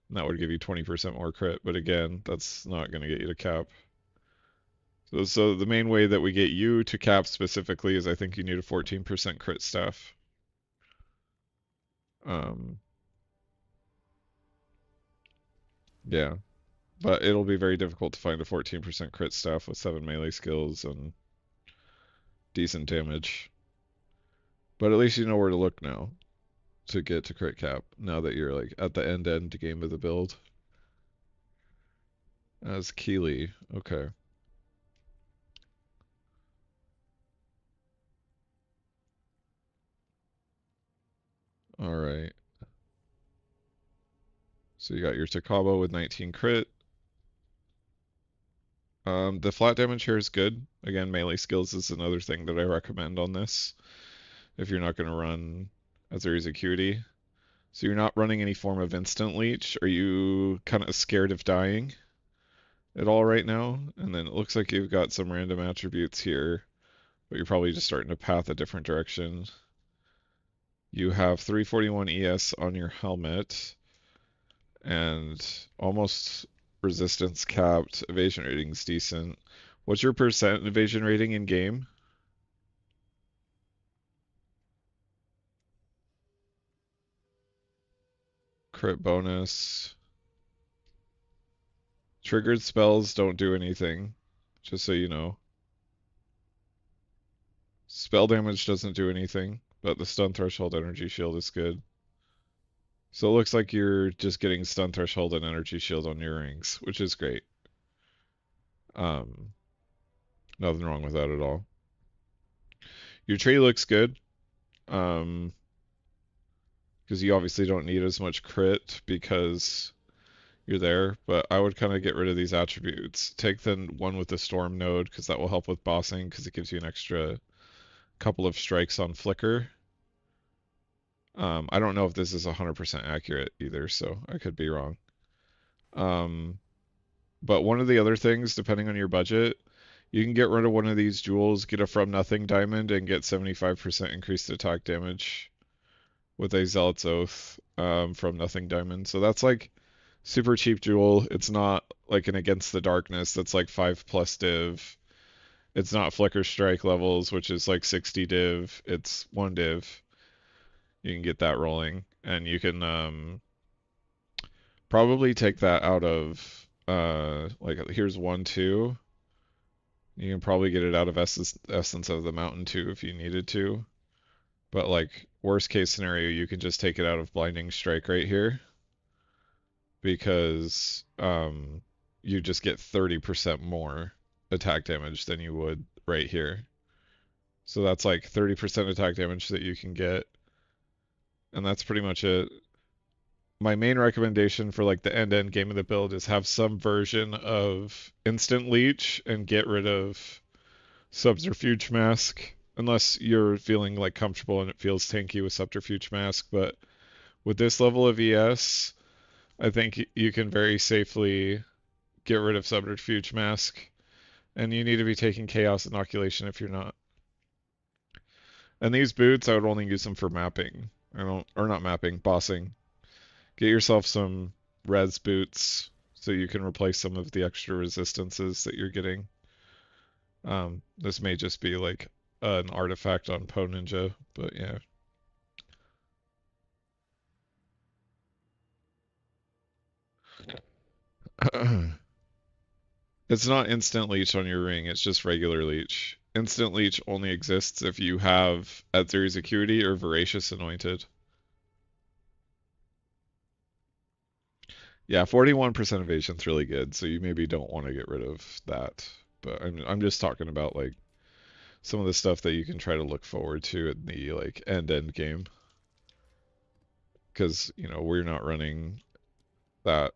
And that would give you 20% more crit, but again, that's not going to get you to cap. So the main way that we get you to cap specifically is I think you need a 14% crit staff. Yeah, but it'll be very difficult to find a 14% crit staff with 7 melee skills and decent damage. But at least you know where to look now to get to crit cap, now that you're like at the end game of the build. As Keely, okay. Alright. So you got your Takabo with 19 crit. The flat damage here is good. Again, melee skills is another thing that I recommend on this if you're not going to run Azuri's Acuity. So you're not running any form of instant leech. Are you kind of scared of dying at all right now? And then it looks like you've got some random attributes here, but you're probably just starting to path a different direction. You have 341 ES on your helmet and almost resistance capped. Evasion rating's decent. What's your percent evasion rating in game? Crit bonus. Triggered spells don't do anything, just so you know. Spell damage doesn't do anything, but the stun threshold energy shield is good. So it looks like you're just getting stun threshold and energy shield on your rings, which is great. Nothing wrong with that at all. Your tree looks good. Because you obviously don't need as much crit because you're there, but I would kind of get rid of these attributes. Take the one with the storm node because that will help with bossing because it gives you an extra couple of strikes on flicker. I don't know if this is 100% accurate either, so I could be wrong. But one of the other things, depending on your budget, you can get rid of one of these jewels, get a from nothing diamond, and get 75% increased attack damage with a Zealot's Oath from nothing diamond. So that's like super cheap jewel. It's not like an Against the Darkness that's like 5+ div. It's not Flicker Strike levels, which is like 60 div. It's 1 div. You can get that rolling, and you can probably take that out of like here's 1-2. You can probably get it out of Essence of the Mountain too if you needed to. But like worst case scenario, you can just take it out of Blinding Strike right here because you just get 30% more attack damage than you would right here. So that's like 30% attack damage that you can get and that's pretty much it. My main recommendation for like the end-to-end game of the build is have some version of instant leech and get rid of subterfuge mask, unless you're feeling like comfortable and it feels tanky with subterfuge mask. But with this level of ES, I think you can very safely get rid of subterfuge mask, and you need to be taking chaos inoculation if you're not. And these boots, I would only use them for mapping. I don't, or not mapping, bossing. Get yourself some res boots so you can replace some of the extra resistances that you're getting. This may just be like an artifact on Po Ninja, but yeah. It's not instant leech on your ring, it's just regular leech. Instant leech only exists if you have Edzer's Acuity or Voracious Anointed. Yeah, 41% evasion's really good, so you maybe don't want to get rid of that. But I'm just talking about like some of the stuff that you can try to look forward to in the like end game, because you know we're not running that.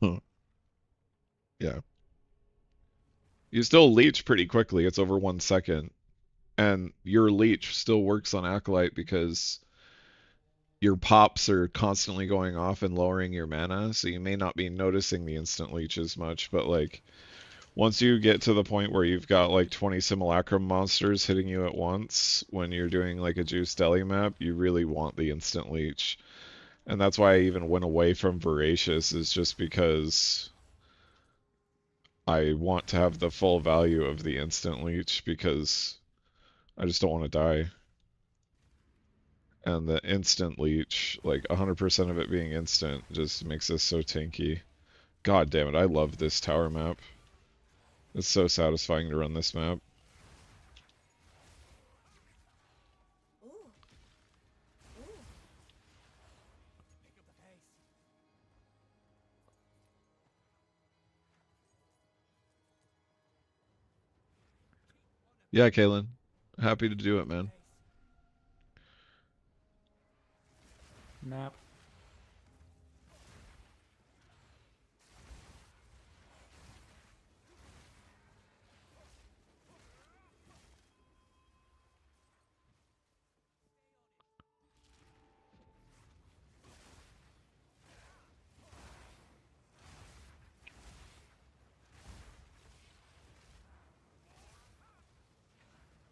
Huh. Yeah, you still leech pretty quickly. It's over 1 second, and your leech still works on Acolyte because your pops are constantly going off and lowering your mana, so you may not be noticing the instant leech as much, but like once you get to the point where you've got like 20 simulacrum monsters hitting you at once when you're doing like a juice deli map, you really want the instant leech. And that's why I even went away from Voracious, is just because I want to have the full value of the instant leech because I just don't want to die. And the instant leech, like 100% of it being instant, just makes this so tanky. God damn it, I love this tower map. It's so satisfying to run this map. Yeah, Kaylin. Happy to do it, man. Map.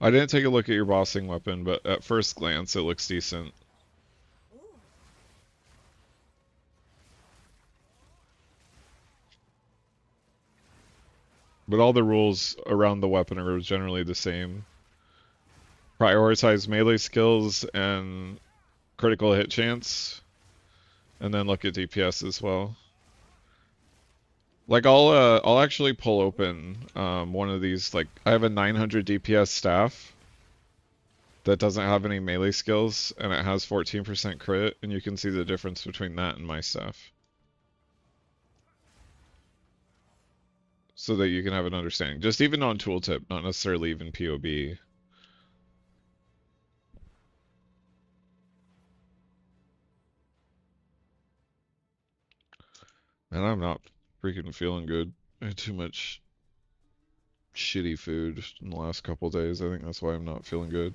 I didn't take a look at your bossing weapon, but at first glance it looks decent. But all the rules around the weapon are generally the same. Prioritize melee skills and critical hit chance, and then look at DPS as well. Like I'll actually pull open one of these. Like I have a 900 DPS staff that doesn't have any melee skills, and it has 14% crit, and you can see the difference between that and my staff, so that you can have an understanding. Just even on tooltip, not necessarily even POB. And I'm not freaking feeling good. I had too much shitty food in the last couple days. I think that's why I'm not feeling good.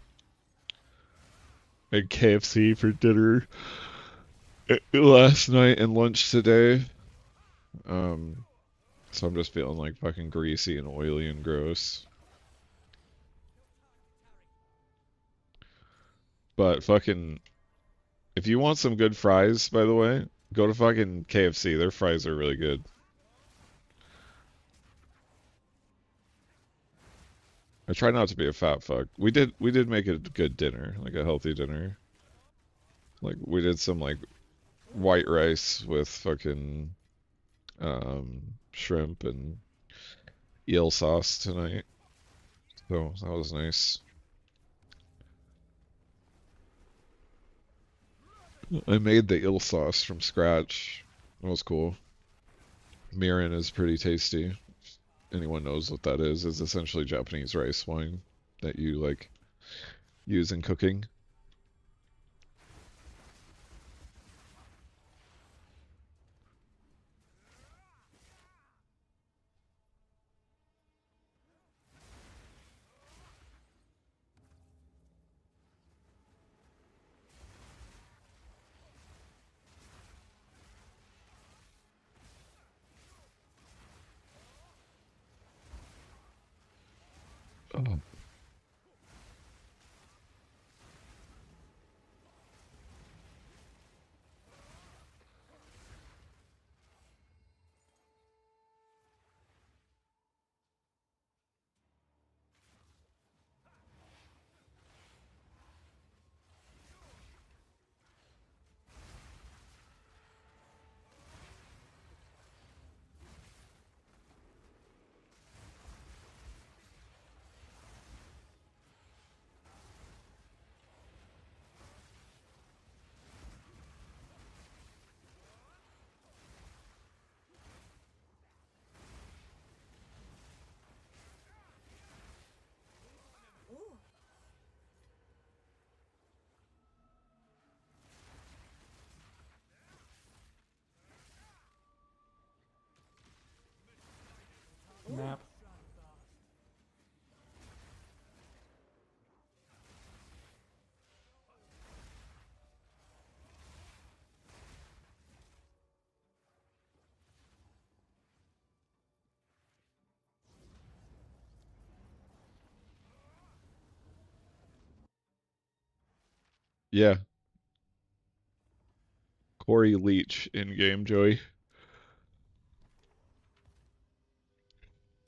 I had KFC for dinner last night and lunch today. So I'm just feeling like fucking greasy and oily and gross. But fucking, if you want some good fries, by the way, go to fucking KFC. Their fries are really good. I try not to be a fat fuck. We did make a good dinner, like a healthy dinner. Like we did some like white rice with fucking shrimp and eel sauce tonight. So that was nice. I made the eel sauce from scratch. It was cool. Mirin is pretty tasty. Anyone knows what that is? It's essentially Japanese rice wine that you like use in cooking. Oh. Map. Yeah, Corey Leach in game, Joey.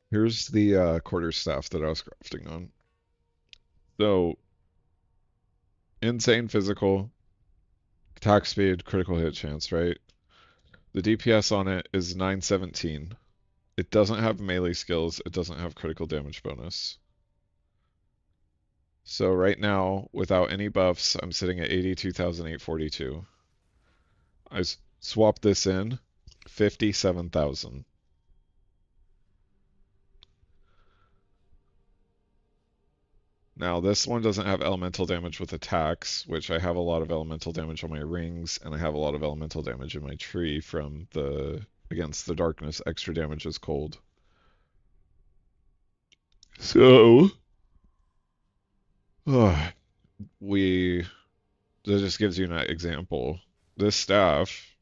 Here's the quarterstaff that I was crafting on. So, insane physical, attack speed, critical hit chance, right? The DPS on it is 917. It doesn't have melee skills, it doesn't have critical damage bonus. So right now, without any buffs, I'm sitting at 82,842. I swap this in, 57,000. Now, this one doesn't have elemental damage with attacks, which I have a lot of elemental damage on my rings, and I have a lot of elemental damage in my tree from the against the darkness. Extra damage is cold. So, we that just gives you an example. This staff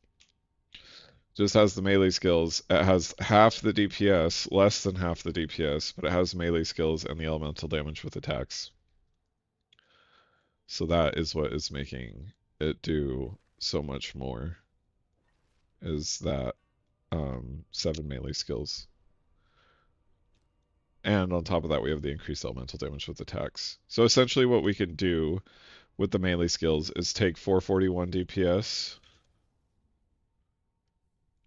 just has the melee skills. It has half the DPS, less than half the DPS, but it has melee skills and the elemental damage with attacks. So that is what is making it do so much more, is that 7 melee skills. And on top of that, we have the increased elemental damage with attacks. So essentially what we can do with the melee skills is take 441 DPS,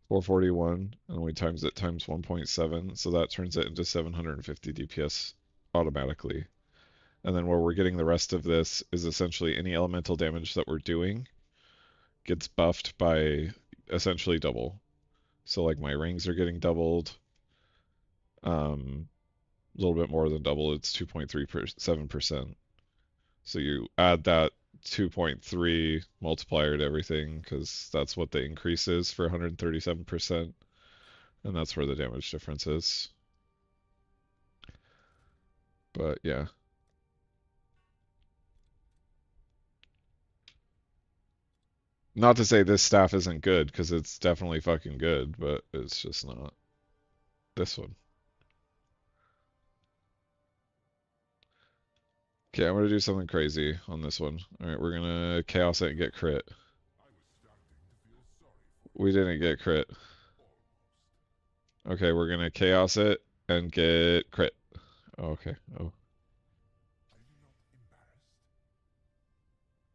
441, and we times it times 1.7, so that turns it into 750 DPS automatically. And then where we're getting the rest of this is essentially any elemental damage that we're doing gets buffed by essentially double. So like my rings are getting doubled, a little bit more than double. It's 2.37%. So you add that 2.3 multiplier to everything because that's what the increase is for 137%, and that's where the damage difference is. But yeah. Not to say this staff isn't good, because it's definitely fucking good, but it's just not this one. Okay, I'm gonna do something crazy on this one. Alright, we're gonna chaos it and get crit. We didn't get crit. Okay, we're gonna chaos it and get crit. Oh, okay. Oh,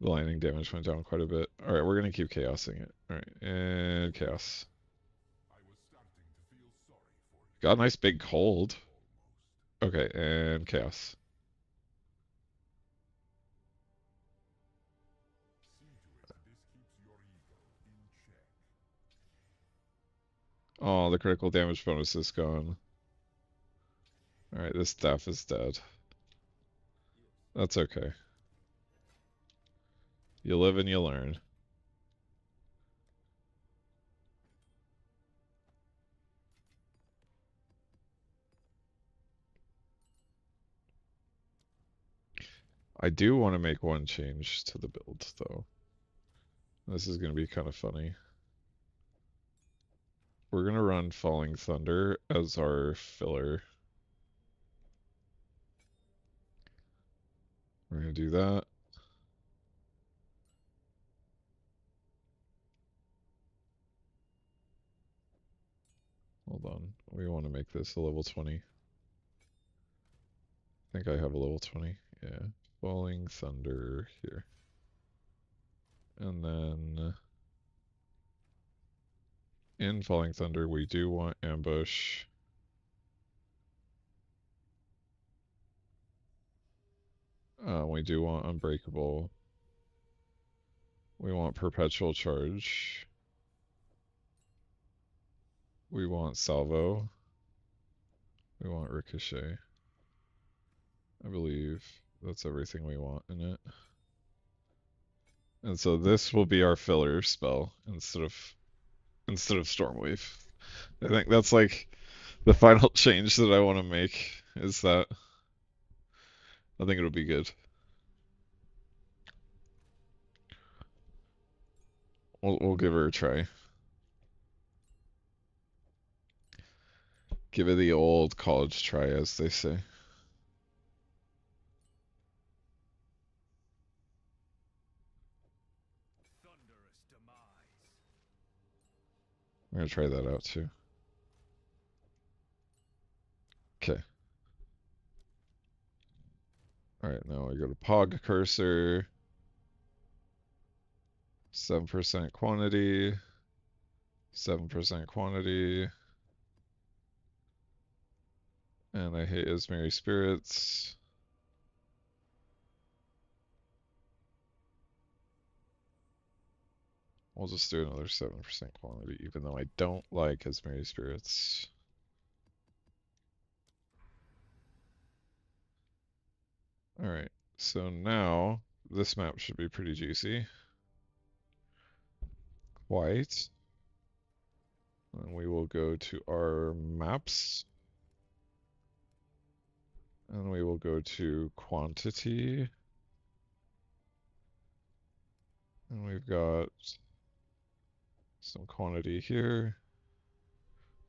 the lightning damage went down quite a bit. Alright, we're gonna keep chaosing it. Alright, and chaos. Got a nice big cold. Okay, and chaos. Oh, the critical damage bonus is gone. Alright, this staff is dead. That's okay. You live and you learn. I do want to make one change to the build, though. This is going to be kind of funny. We're going to run Falling Thunder as our filler. We're going to do that. Hold on. We want to make this a level 20. I think I have a level 20. Yeah. Falling Thunder here. And then in Falling Thunder, we do want Ambush. We do want Unbreakable. We want Perpetual Charge. We want Salvo. We want Ricochet. I believe that's everything we want in it. And so this will be our filler spell instead of Stormwave. I think that's like the final change that I want to make is that I think it'll be good. We'll give her a try. Give it the old college try, as they say. We're gonna try that out too. Okay. Alright, now we go to Pog Cursor. 7% quantity. 7% quantity. And I hate Ismary Spirits. We'll just do another 7% quantity, even though I don't like Ismary Spirits. Alright, so now this map should be pretty juicy. White. And we will go to our maps. And we will go to quantity. And we've got some quantity here.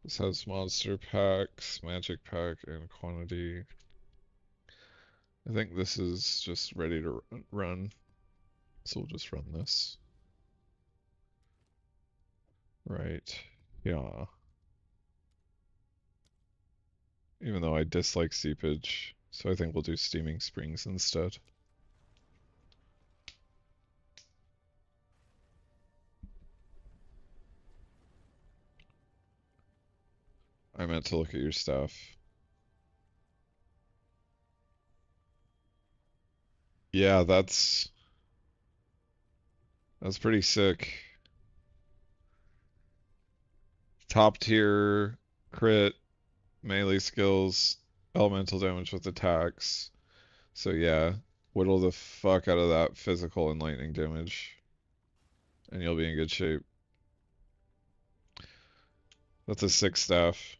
This has monster packs, magic pack, and quantity. I think this is just ready to run. So we'll just run this. Right. Yeah. Even though I dislike seepage, so I think we'll do steaming springs instead. I meant to look at your stuff. Yeah, that's pretty sick. Top tier crit, melee skills, elemental damage with attacks. So yeah, whittle the fuck out of that physical and lightning damage, and you'll be in good shape. That's a 6 staff.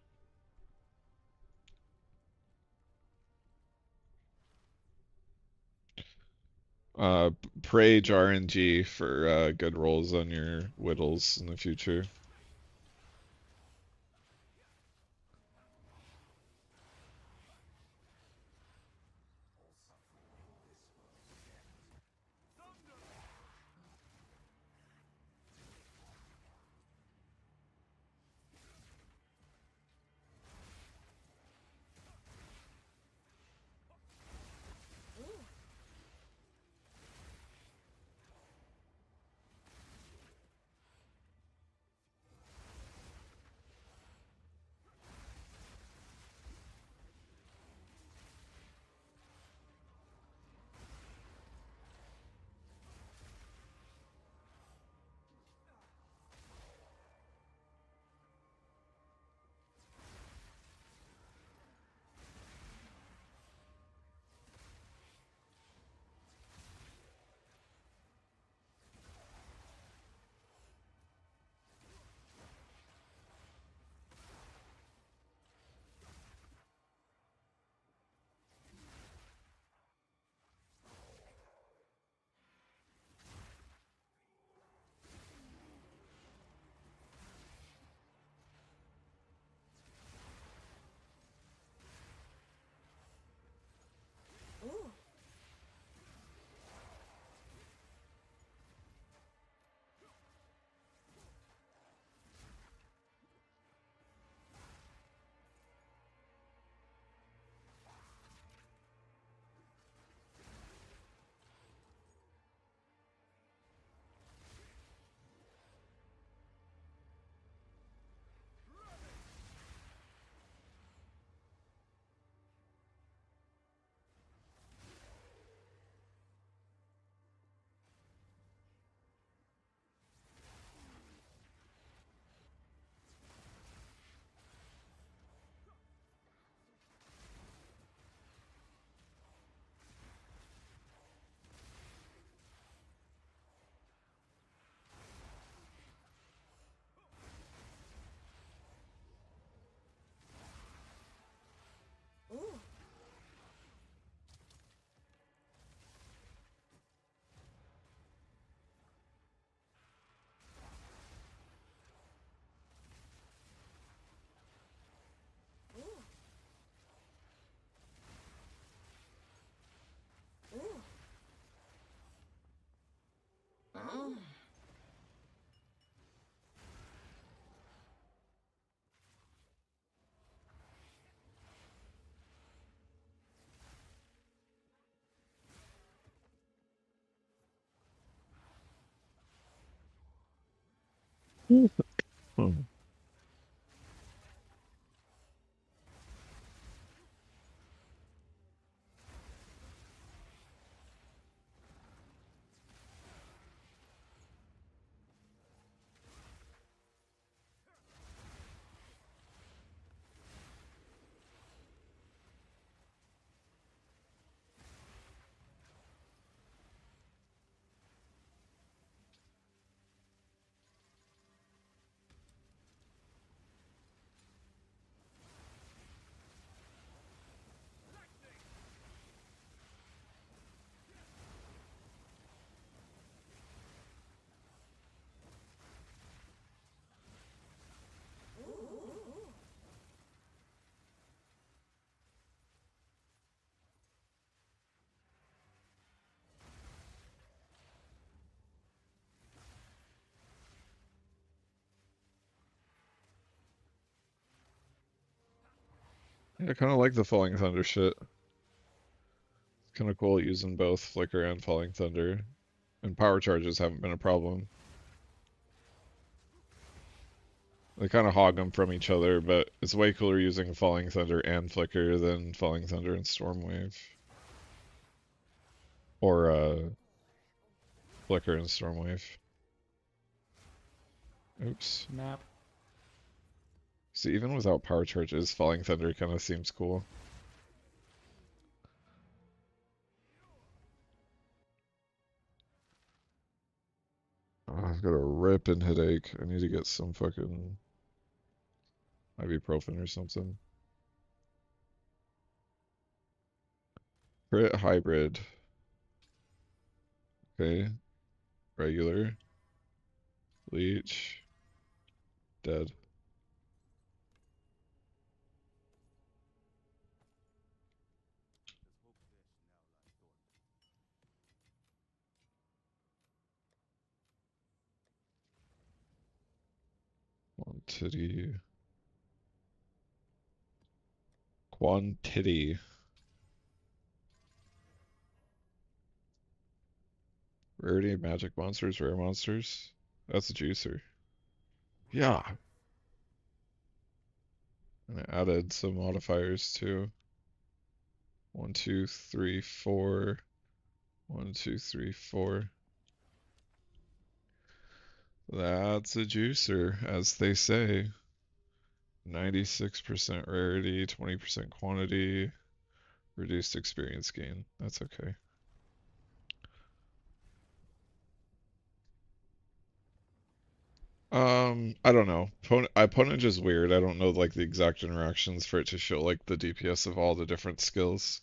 Prage RNG for good rolls on your whittles in the future. Hmm. Yeah, I kind of like the Falling Thunder shit. Kind of cool using both Flicker and Falling Thunder. And power charges haven't been a problem. They kind of hog them from each other, but it's way cooler using Falling Thunder and Flicker than Falling Thunder and Stormwave. Or Flicker and Stormwave. Oops. Map. See, even without power charges, Falling Thunder kind of seems cool. Oh, I've got a ripping headache. I need to get some fucking ibuprofen or something. Crit hybrid. Okay. Regular. Leech. Dead. Quantity. Quantity. Rarity, magic monsters, rare monsters. That's a juicer. Yeah. And I added some modifiers too. 1, 2, 3, 4. 1, 2, 3, 4. That's a juicer, as they say. 96% rarity, 20% quantity, reduced experience gain. That's okay. I don't know. Ponage is weird. I don't know like the exact interactions for it to show like the DPS of all the different skills.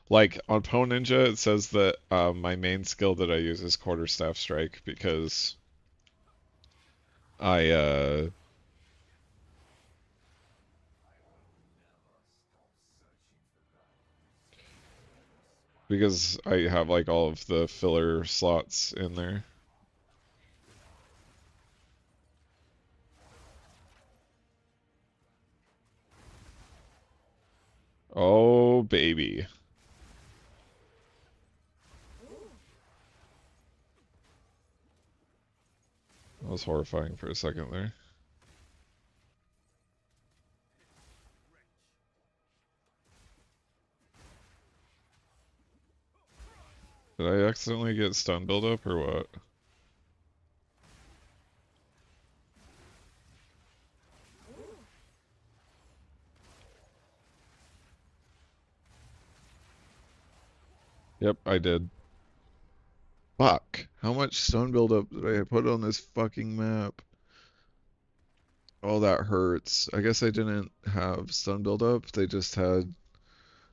Like on Po Ninja, it says that my main skill that I use is Quarterstaff Strike I uh, because I have like all of the filler slots in there. Oh baby, that was horrifying for a second there. Did I accidentally get stun buildup or what? Yep, I did. Fuck. How much stun buildup did I put on this fucking map? Oh, that hurts. I guess I didn't have stun buildup. They just had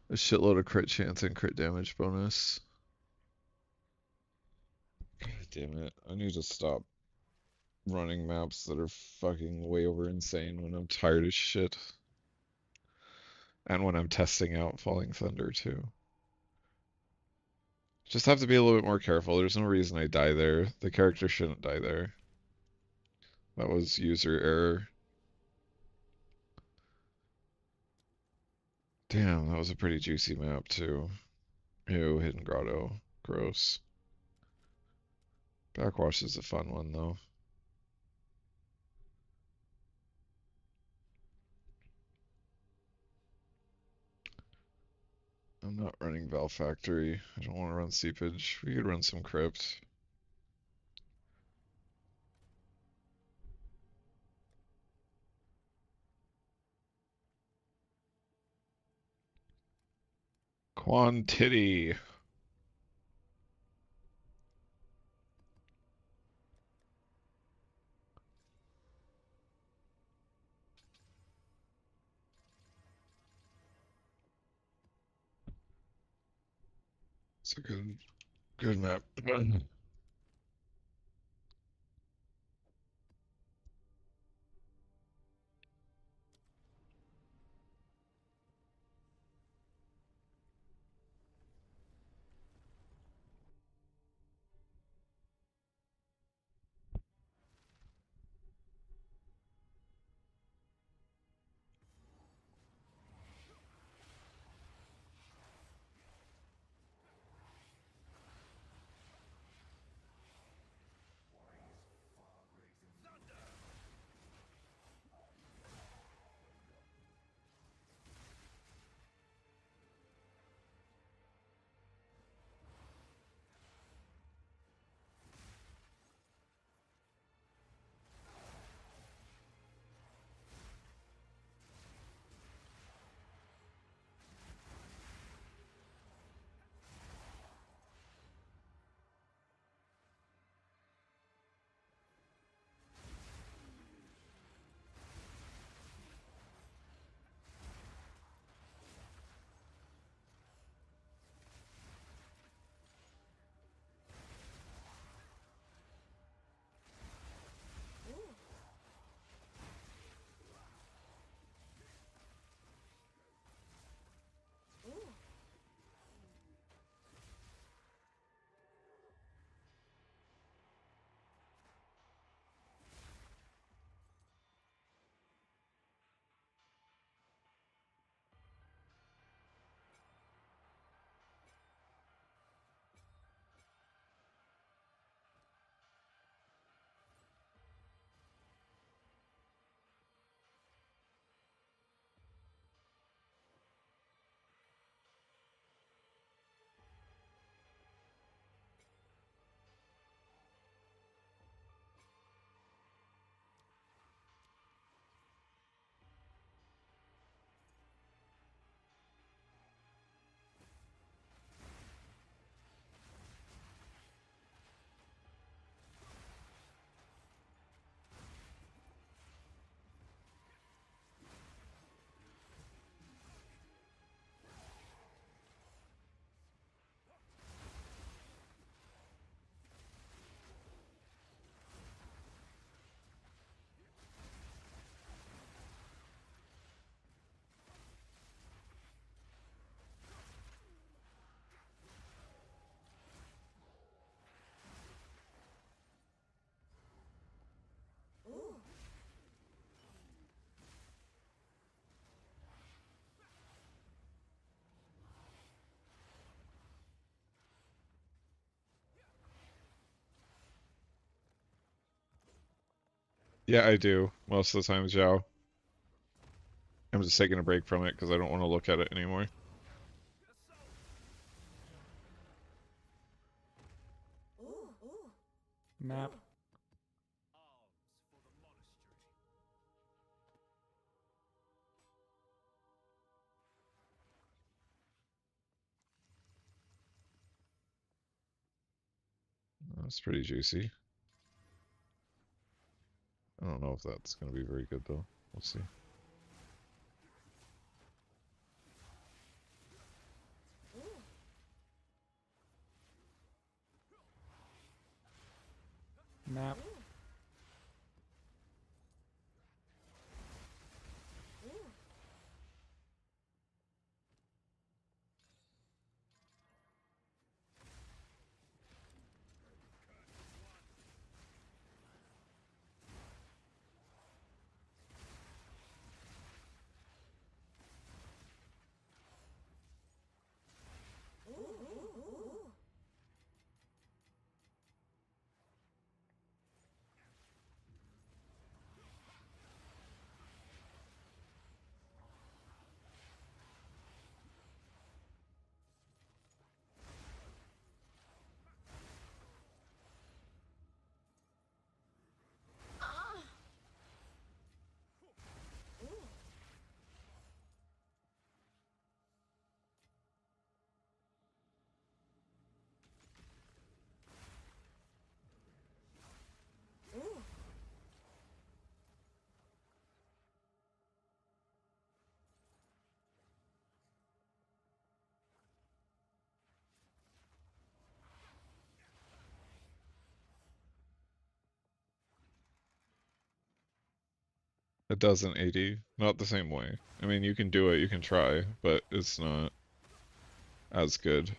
a shitload of crit chance and crit damage bonus. God damn it. I need to stop running maps that are fucking way over insane when I'm tired as shit. And when I'm testing out Falling Thunder too. Just have to be a little bit more careful. There's no reason I die there. The character shouldn't die there. That was user error. Damn, that was a pretty juicy map too. Ew, Hidden Grotto. Gross. Backwash is a fun one though. I'm not running Val Factory. I don't want to run Seepage. We could run some Crypt. Quantity. It's a good map. Yeah, I do. Most of the time, Zhao. I'm just taking a break from it because I don't want to look at it anymore. Map. That's pretty juicy. I don't know if that's going to be very good, though. We'll see. Map. It doesn't 80. Not the same way. I mean, you can do it, you can try, but it's not as good.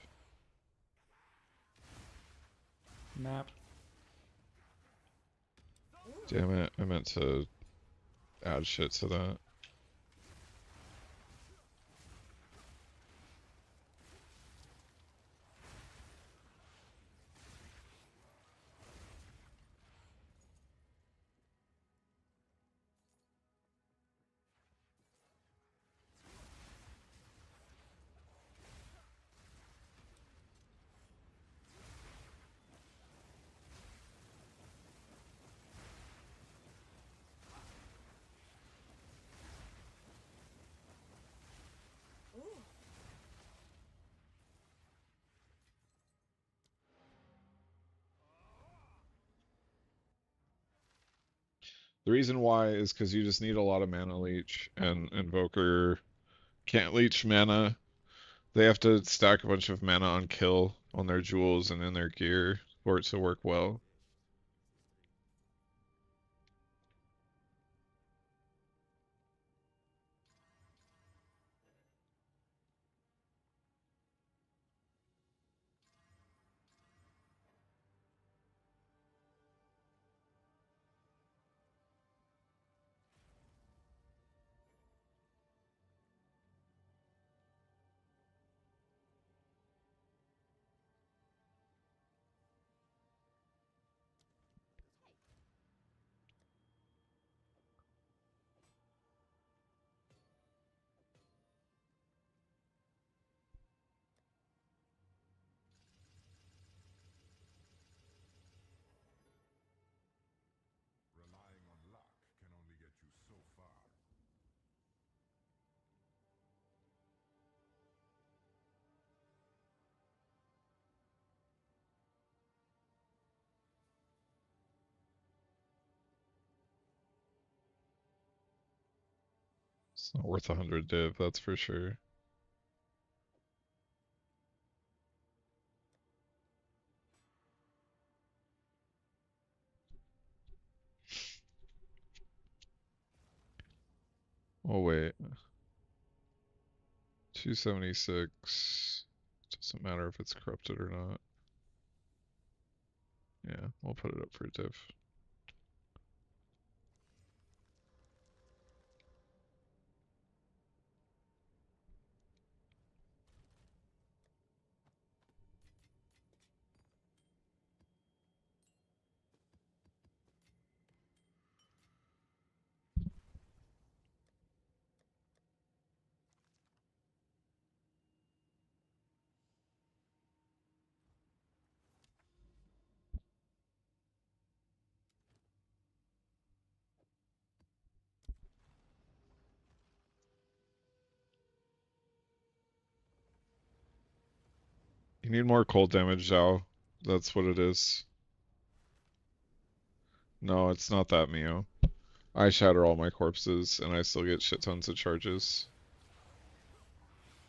Map. Damn it, I meant to add shit to that. The reason why is because you just need a lot of mana leech, and Invoker can't leech mana. They have to stack a bunch of mana on kill on their jewels and in their gear for it to work well. Relying on luck can only get you so far. It's not worth 100 div, that's for sure. Oh wait. 276. Doesn't matter if it's corrupted or not. Yeah, we'll put it up for div. You need more cold damage, Zhao. That's what it is. No, it's not that, Mio. I shatter all my corpses, and I still get shit tons of charges.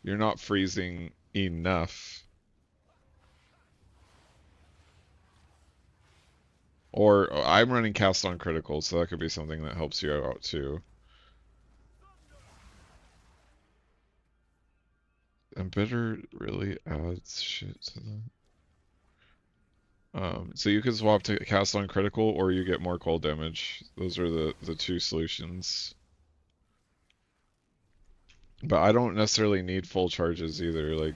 You're not freezing enough. Or I'm running cast on critical, so that could be something that helps you out too. Embitter really adds shit to that. So you can swap to cast on critical, or you get more cold damage. Those are the two solutions. But I don't necessarily need full charges either. Like,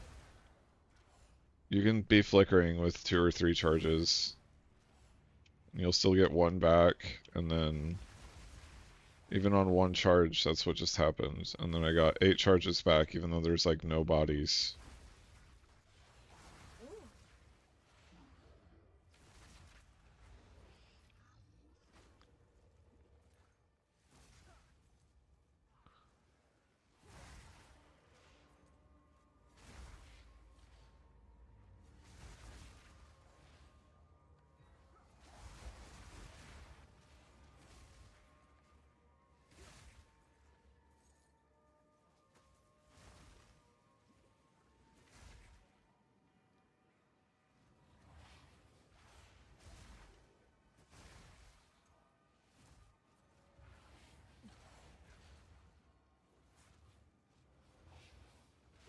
you can be flickering with 2 or 3 charges. You'll still get 1 back, and then even on 1 charge, that's what just happened. And then I got 8 charges back, even though there's like no bodies.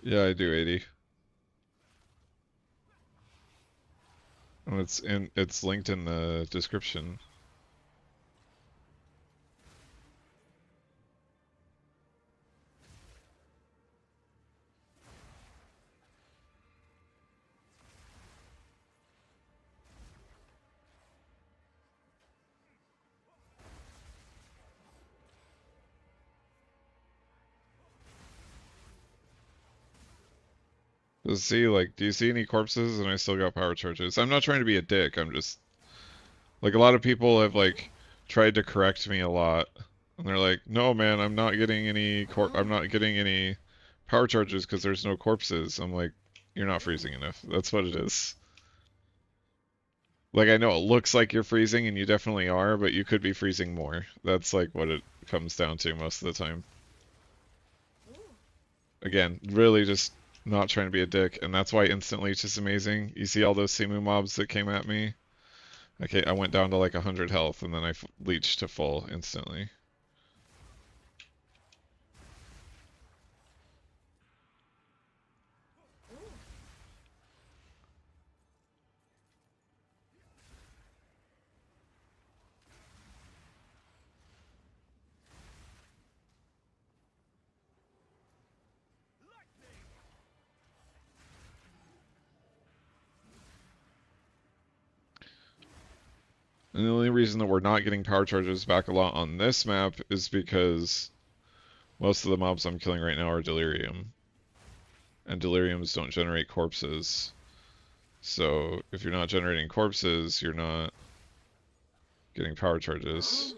Yeah, I do 80. And it's linked in the description. Just see, like, do you see any corpses? And I still got power charges. I'm not trying to be a dick. I'm just like a lot of people have like tried to correct me a lot, and they're like, "No, man, I'm not getting any I'm not getting any power charges because there's no corpses." I'm like, "You're not freezing enough. That's what it is." Like I know it looks like you're freezing, and you definitely are, but you could be freezing more. That's like what it comes down to most of the time. Again, really just not trying to be a dick, and that's why instant leech is amazing. You see all those Simu mobs that came at me? Okay, I went down to like 100 health, and then I leached to full instantly. And the only reason that we're not getting power charges back a lot on this map is because most of the mobs I'm killing right now are delirium. And deliriums don't generate corpses. So if you're not generating corpses, you're not getting power charges.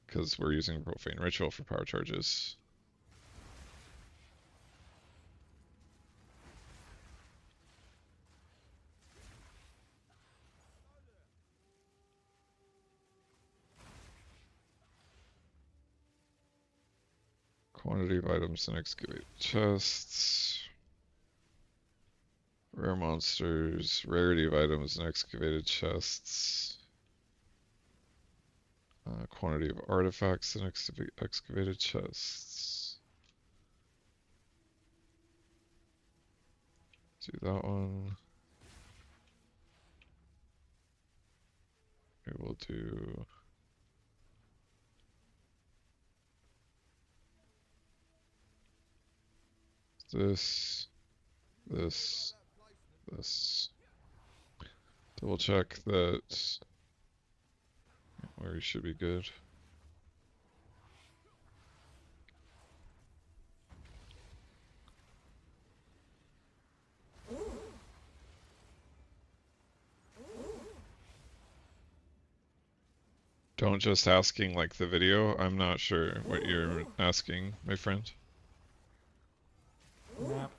Because we're using Profane Ritual for power charges. Quantity of items and excavate chests. Rare monsters, rarity of items and excavated chests. Quantity of artifacts and excavated chests. Do that one. We will do this, this, this. Double check that where you should be good. Don't just asking like the video. I'm not sure what you're asking, my friend. Map.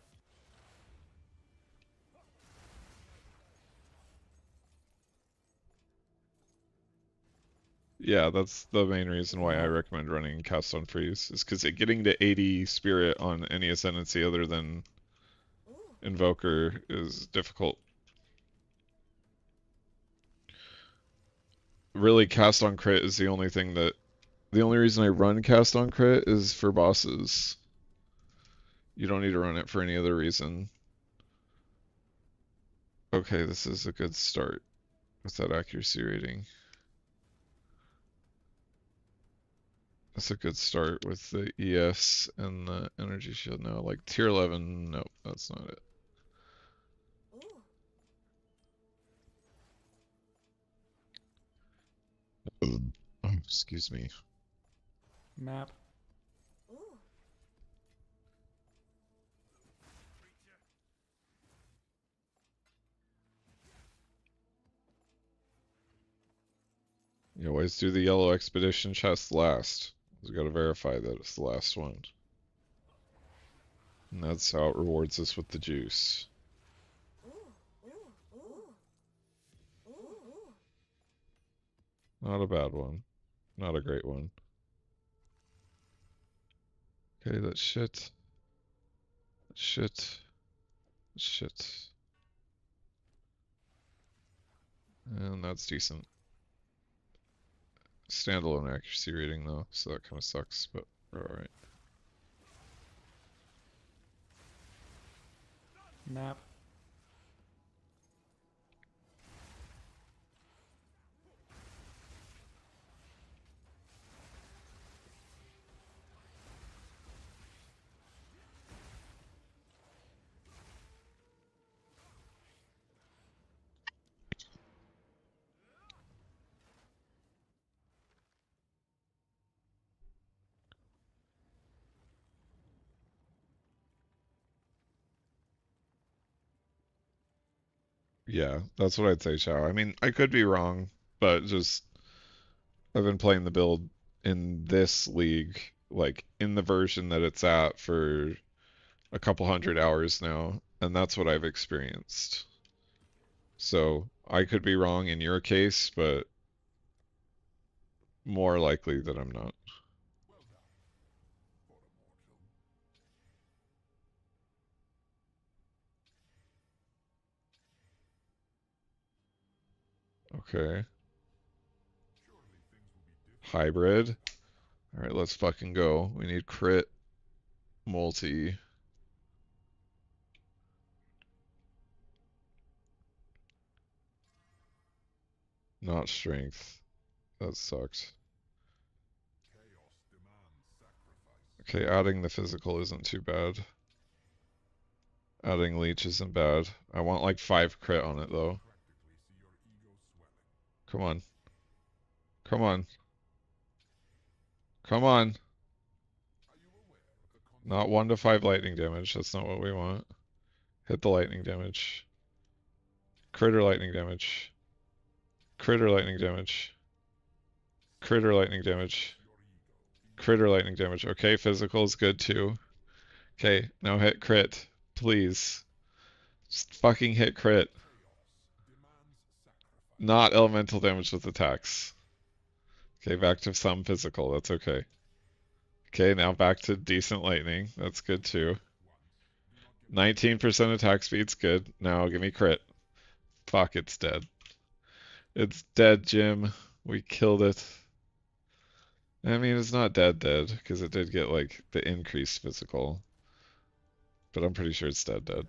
Yeah, that's the main reason why I recommend running Cast on Freeze, is because getting to 80 Spirit on any Ascendancy other than Invoker is difficult. Really, Cast on Crit is the only thing that... The only reason I run Cast on Crit is for bosses. You don't need to run it for any other reason. Okay, this is a good start with that accuracy rating. That's a good start with the ES and the energy shield now. Like tier 11, nope, that's not it. Excuse me. Map. You always do the yellow expedition chest last. We gotta verify that it's the last one. And that's how it rewards us with the juice. Not a bad one. Not a great one. Okay, that's shit. That's shit. That's shit. And that's decent. Standalone accuracy rating though, so that kind of sucks, but Alright. Map. Yeah, that's what I'd say, Chow. I mean, I could be wrong, but just I've been playing the build in this league, like in the version that it's at for a couple hundred hours now, and that's what I've experienced. So I could be wrong in your case, but more likely that I'm not. Okay. Hybrid. Alright, let's fucking go. We need crit, multi. Not strength. That sucks. Okay, adding the physical isn't too bad. Adding leech isn't bad. I want like 5 crit on it though. Come on. Come on. Come on. Not 1 to 5 lightning damage. That's not what we want. Hit the lightning damage. Critter lightning damage. Critter lightning damage. Critter lightning damage. Critter lightning damage. Okay, physical is good too. Okay, now hit crit. Please. Just fucking hit crit. Not elemental damage with attacks. Okay, back to some physical. That's okay. Okay, now back to decent lightning. That's good too. 19% attack speed's good. Now give me crit. Fuck, it's dead. It's dead, Jim. We killed it. I mean, it's not dead because it did get like the increased physical. But I'm pretty sure it's dead.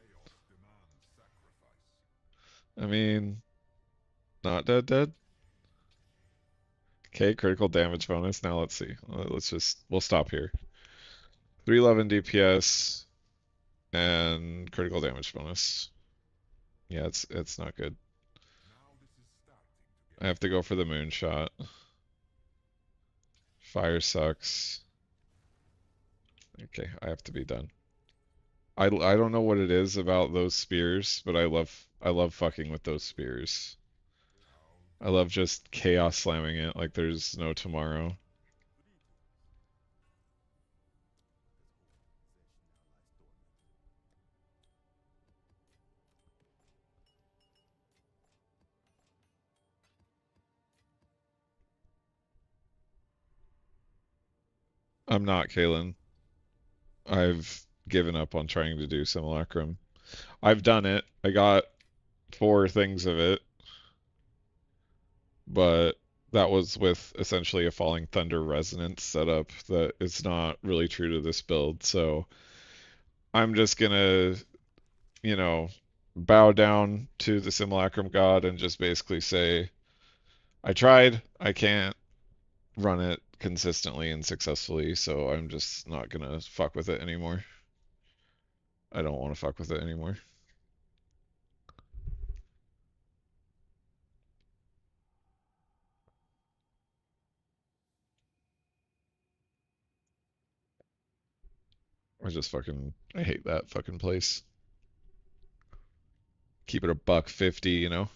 I mean, not dead. Okay, critical damage bonus. Now let's see. We'll stop here. 311 DPS and critical damage bonus. Yeah, it's not good. I have to go for the moonshot. Fire sucks. Okay, I have to be done. I don't know what it is about those spears, but I love fucking with those spears. I love just chaos slamming it like there's no tomorrow. I'm not, Kalen. I've given up on trying to do Simulacrum. I've done it. I got 4 things of it, but that was with essentially a Falling Thunder Resonance setup that is not really true to this build, so I'm just gonna, you know, bow down to the Simulacrum God and just basically say, I tried, I can't run it consistently and successfully, so I'm just not gonna fuck with it anymore. I don't want to fuck with it anymore. I hate that fucking place. Keep it a buck 50, you know?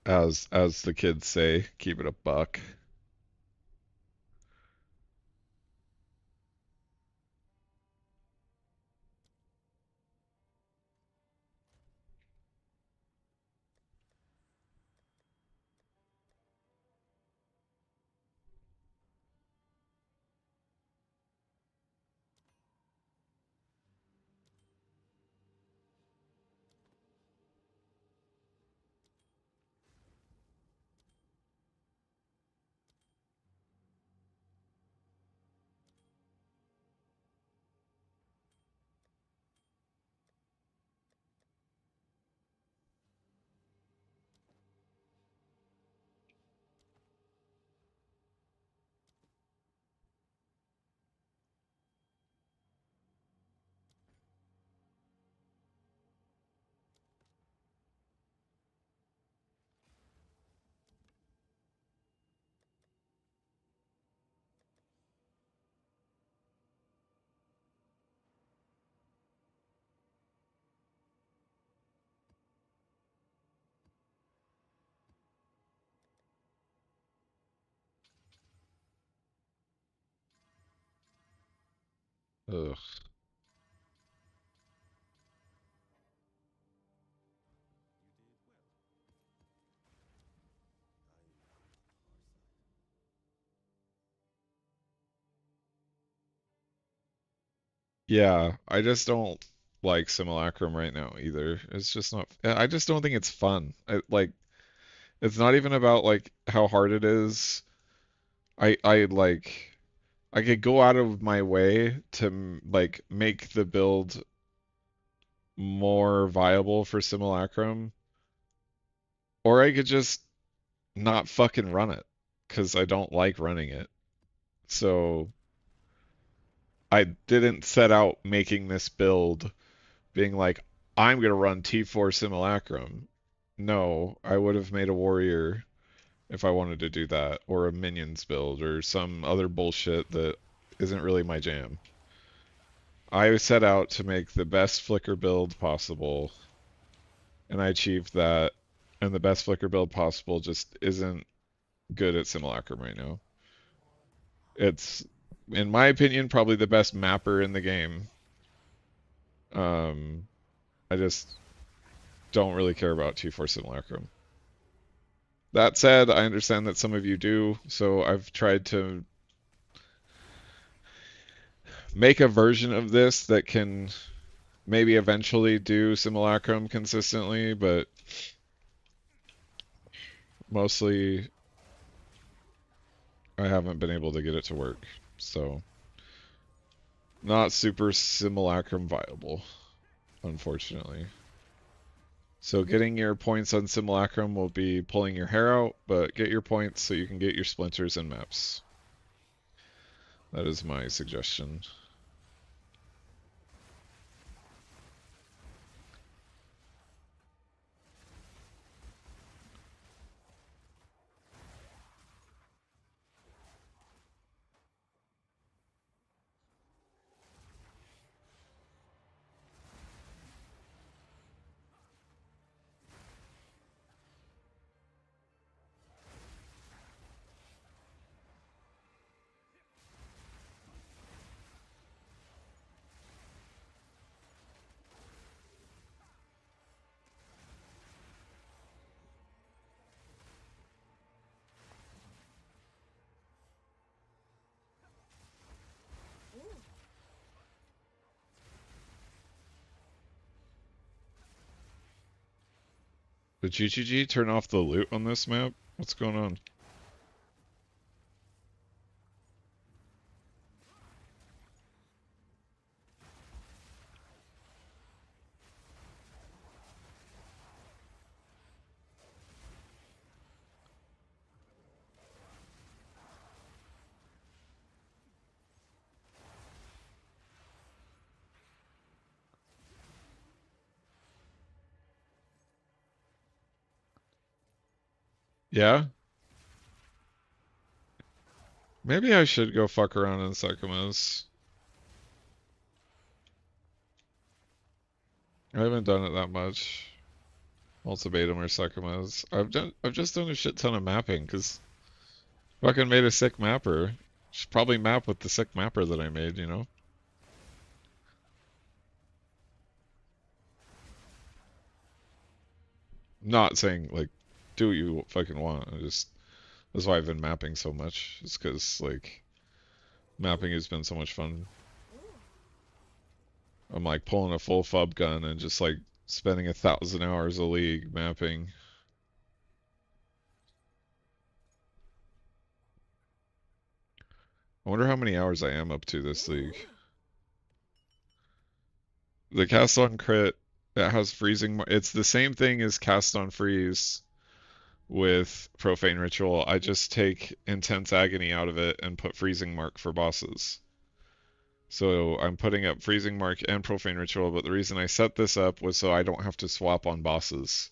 As the kids say, keep it a buck. Ugh. Yeah, I just don't like Simulacrum right now either. It's just not. I just don't think it's fun. It's not even about like how hard it is. I like I could go out of my way to like make the build more viable for Simulacrum, or I could just not fucking run it because I don't like running it. So I didn't set out making this build being like, I'm gonna run T4 Simulacrum. No, I would have made a warrior if I wanted to do that, or a minions build, or some other bullshit that isn't really my jam. I set out to make the best Flicker build possible, and I achieved that. And the best Flicker build possible just isn't good at Simulacrum right now. It's, in my opinion, probably the best mapper in the game. Um, I just don't really care about T4 Simulacrum. That said, I understand that some of you do, so I've tried to make a version of this that can maybe eventually do Simulacrum consistently, but mostly I haven't been able to get it to work. So, not super Simulacrum viable, unfortunately. So getting your points on Simulacrum will be pulling your hair out, but get your points so you can get your splinters and maps. That is my suggestion. Did GGG turn off the loot on this map? What's going on? Yeah? Maybe I should go fuck around in Sycamas. I haven't done it that much. Ultimatum or Sycamas. I've just done a shit ton of mapping because fucking made a sick mapper. Should probably map with the sick mapper that I made, you know? Not saying like do what you fucking want. I just that's why I've been mapping so much. It's because like mapping has been so much fun. I'm like pulling a full fub gun and just like spending 1,000 hours a league mapping. I wonder how many hours I am up to this league. The cast on crit, it has freezing. It's the same thing as cast on freeze with profane ritual. I just take intense agony out of it and put freezing mark for bosses. So I'm putting up freezing mark and profane ritual, but the reason I set this up was so I don't have to swap on bosses.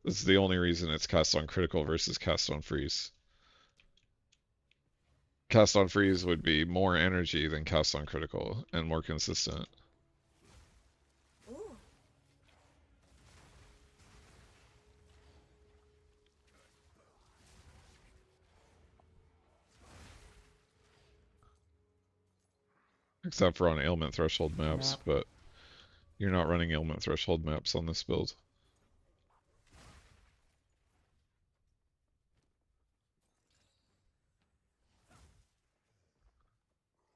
This is the only reason it's cast on critical versus cast on freeze. Cast on freeze would be more energy than cast on critical and more consistent. except for on ailment threshold maps, Map. but you're not running ailment threshold maps on this build.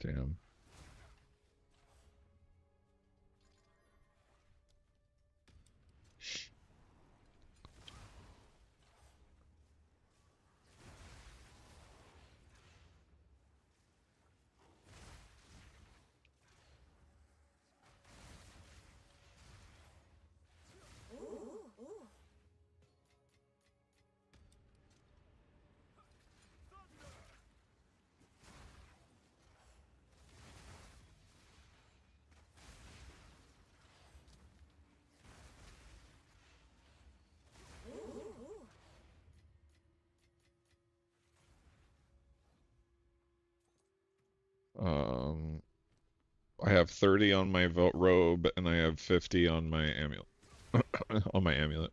Damn. Um, I have 30 on my robe, and I have 50 on my amulet. On my amulet.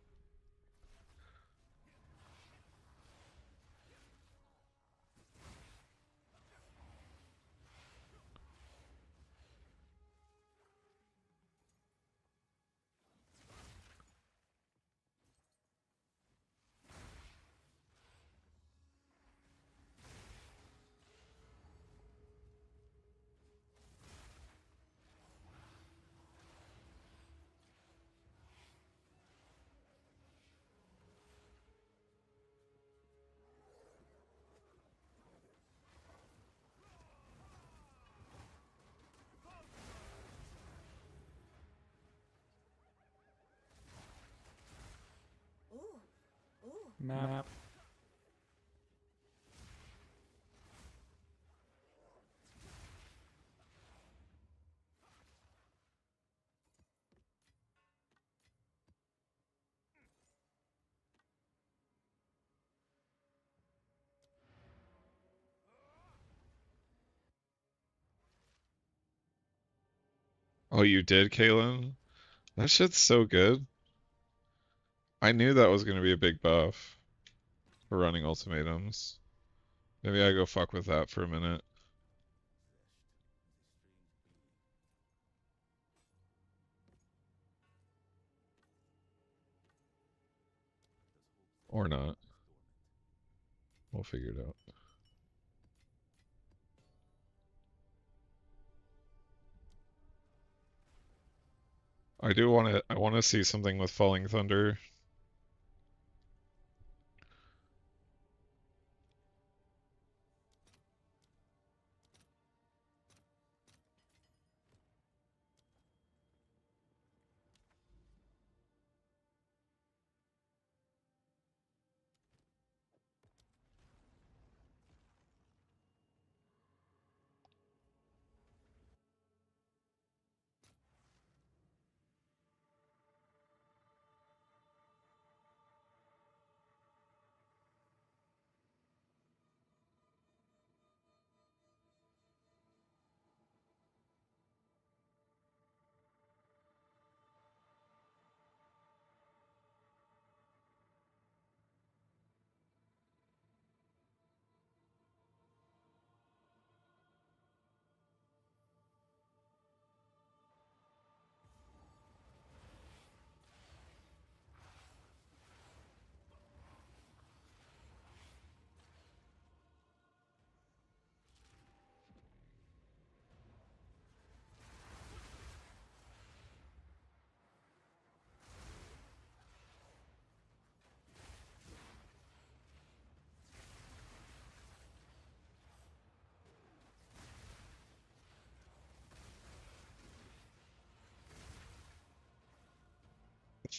Map. Oh, you did, Kalen? That shit's so good. I knew that was gonna be a big buff for running ultimatums. Maybe I go fuck with that for a minute. Or not. We'll figure it out. I wanna see something with Falling Thunder.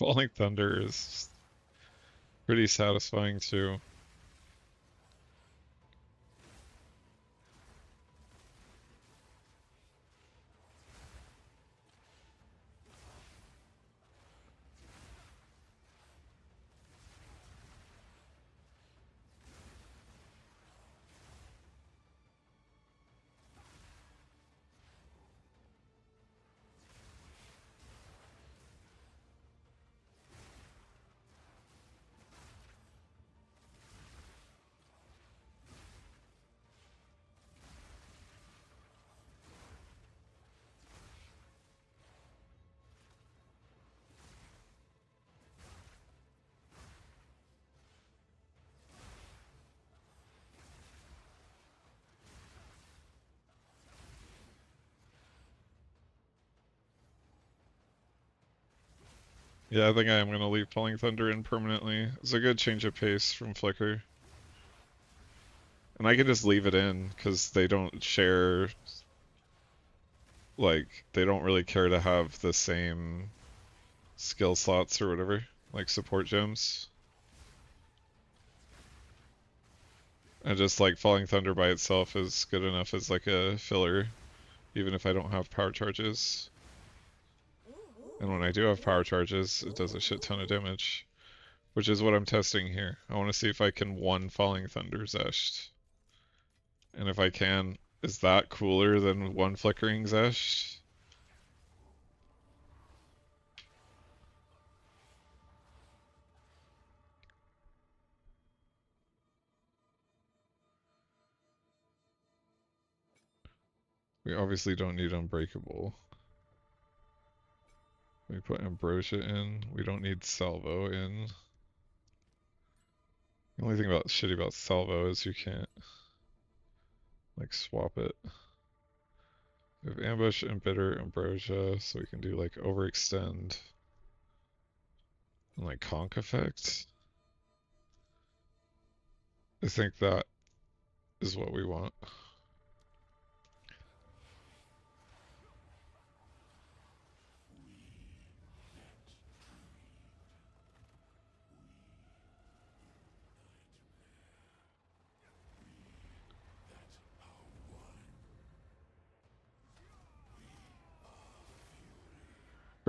Falling Thunder is pretty satisfying too. Yeah, I think I am gonna leave Falling Thunder in permanently. It's a good change of pace from Flicker. And I can just leave it in, because they don't share, like, they don't really care to have the same skill slots or whatever, like support gems. And just like Falling Thunder by itself is good enough as like a filler, even if I don't have power charges. And when I do have power charges, it does a shit ton of damage, which is what I'm testing here. I want to see if I can one Falling Thunder Zesht. And if I can, is that cooler than one Flickering Zesht? We obviously don't need Unbreakable. We put Ambrosia in. We don't need Salvo in. The only thing about shitty about Salvo is you can't like swap it. We have Ambush, Embitter, Ambrosia, so we can do like Overextend and like Conk Effect. I think that is what we want.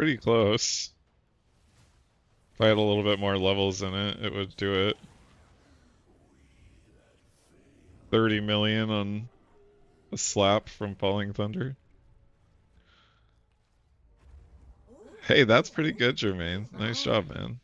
Pretty close. If I had a little bit more levels in it, it would do it. 30 million on a slap from Falling Thunder. Hey, that's pretty good, Jermaine. Nice job, man.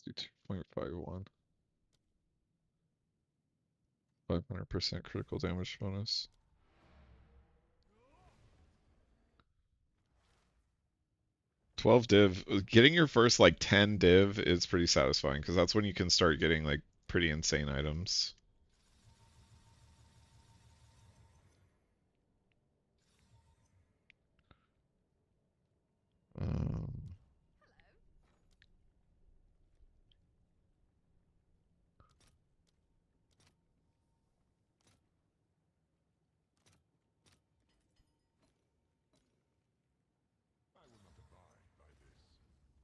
Do 2.51. 500% critical damage bonus. 12 div. Getting your first like 10 div is pretty satisfying because that's when you can start getting like pretty insane items. Um,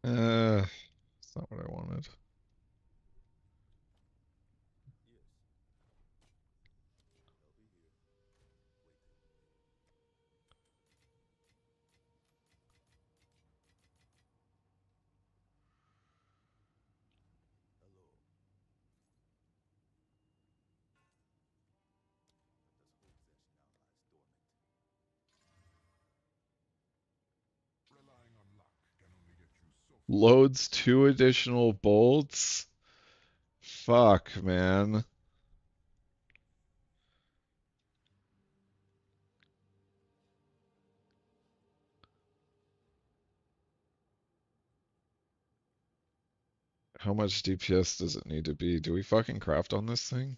it's not what I wanted. Relying on luck can only get you so far. Loads 2 additional bolts? Fuck, man. How much DPS does it need to be? Do we fucking craft on this thing?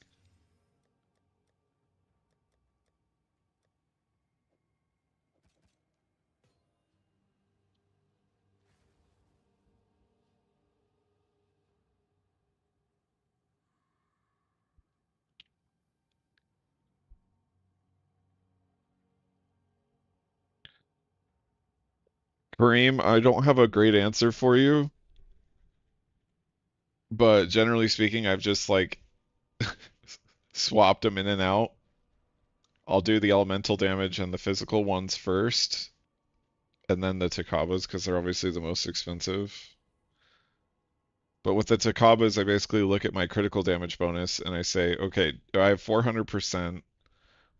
Kareem, I don't have a great answer for you, but generally speaking, I've just like swapped them in and out. I'll do the elemental damage and the physical ones first, and then the Takabas, because they're obviously the most expensive. But with the Takabas, I basically look at my critical damage bonus and I say, okay, I have 400%.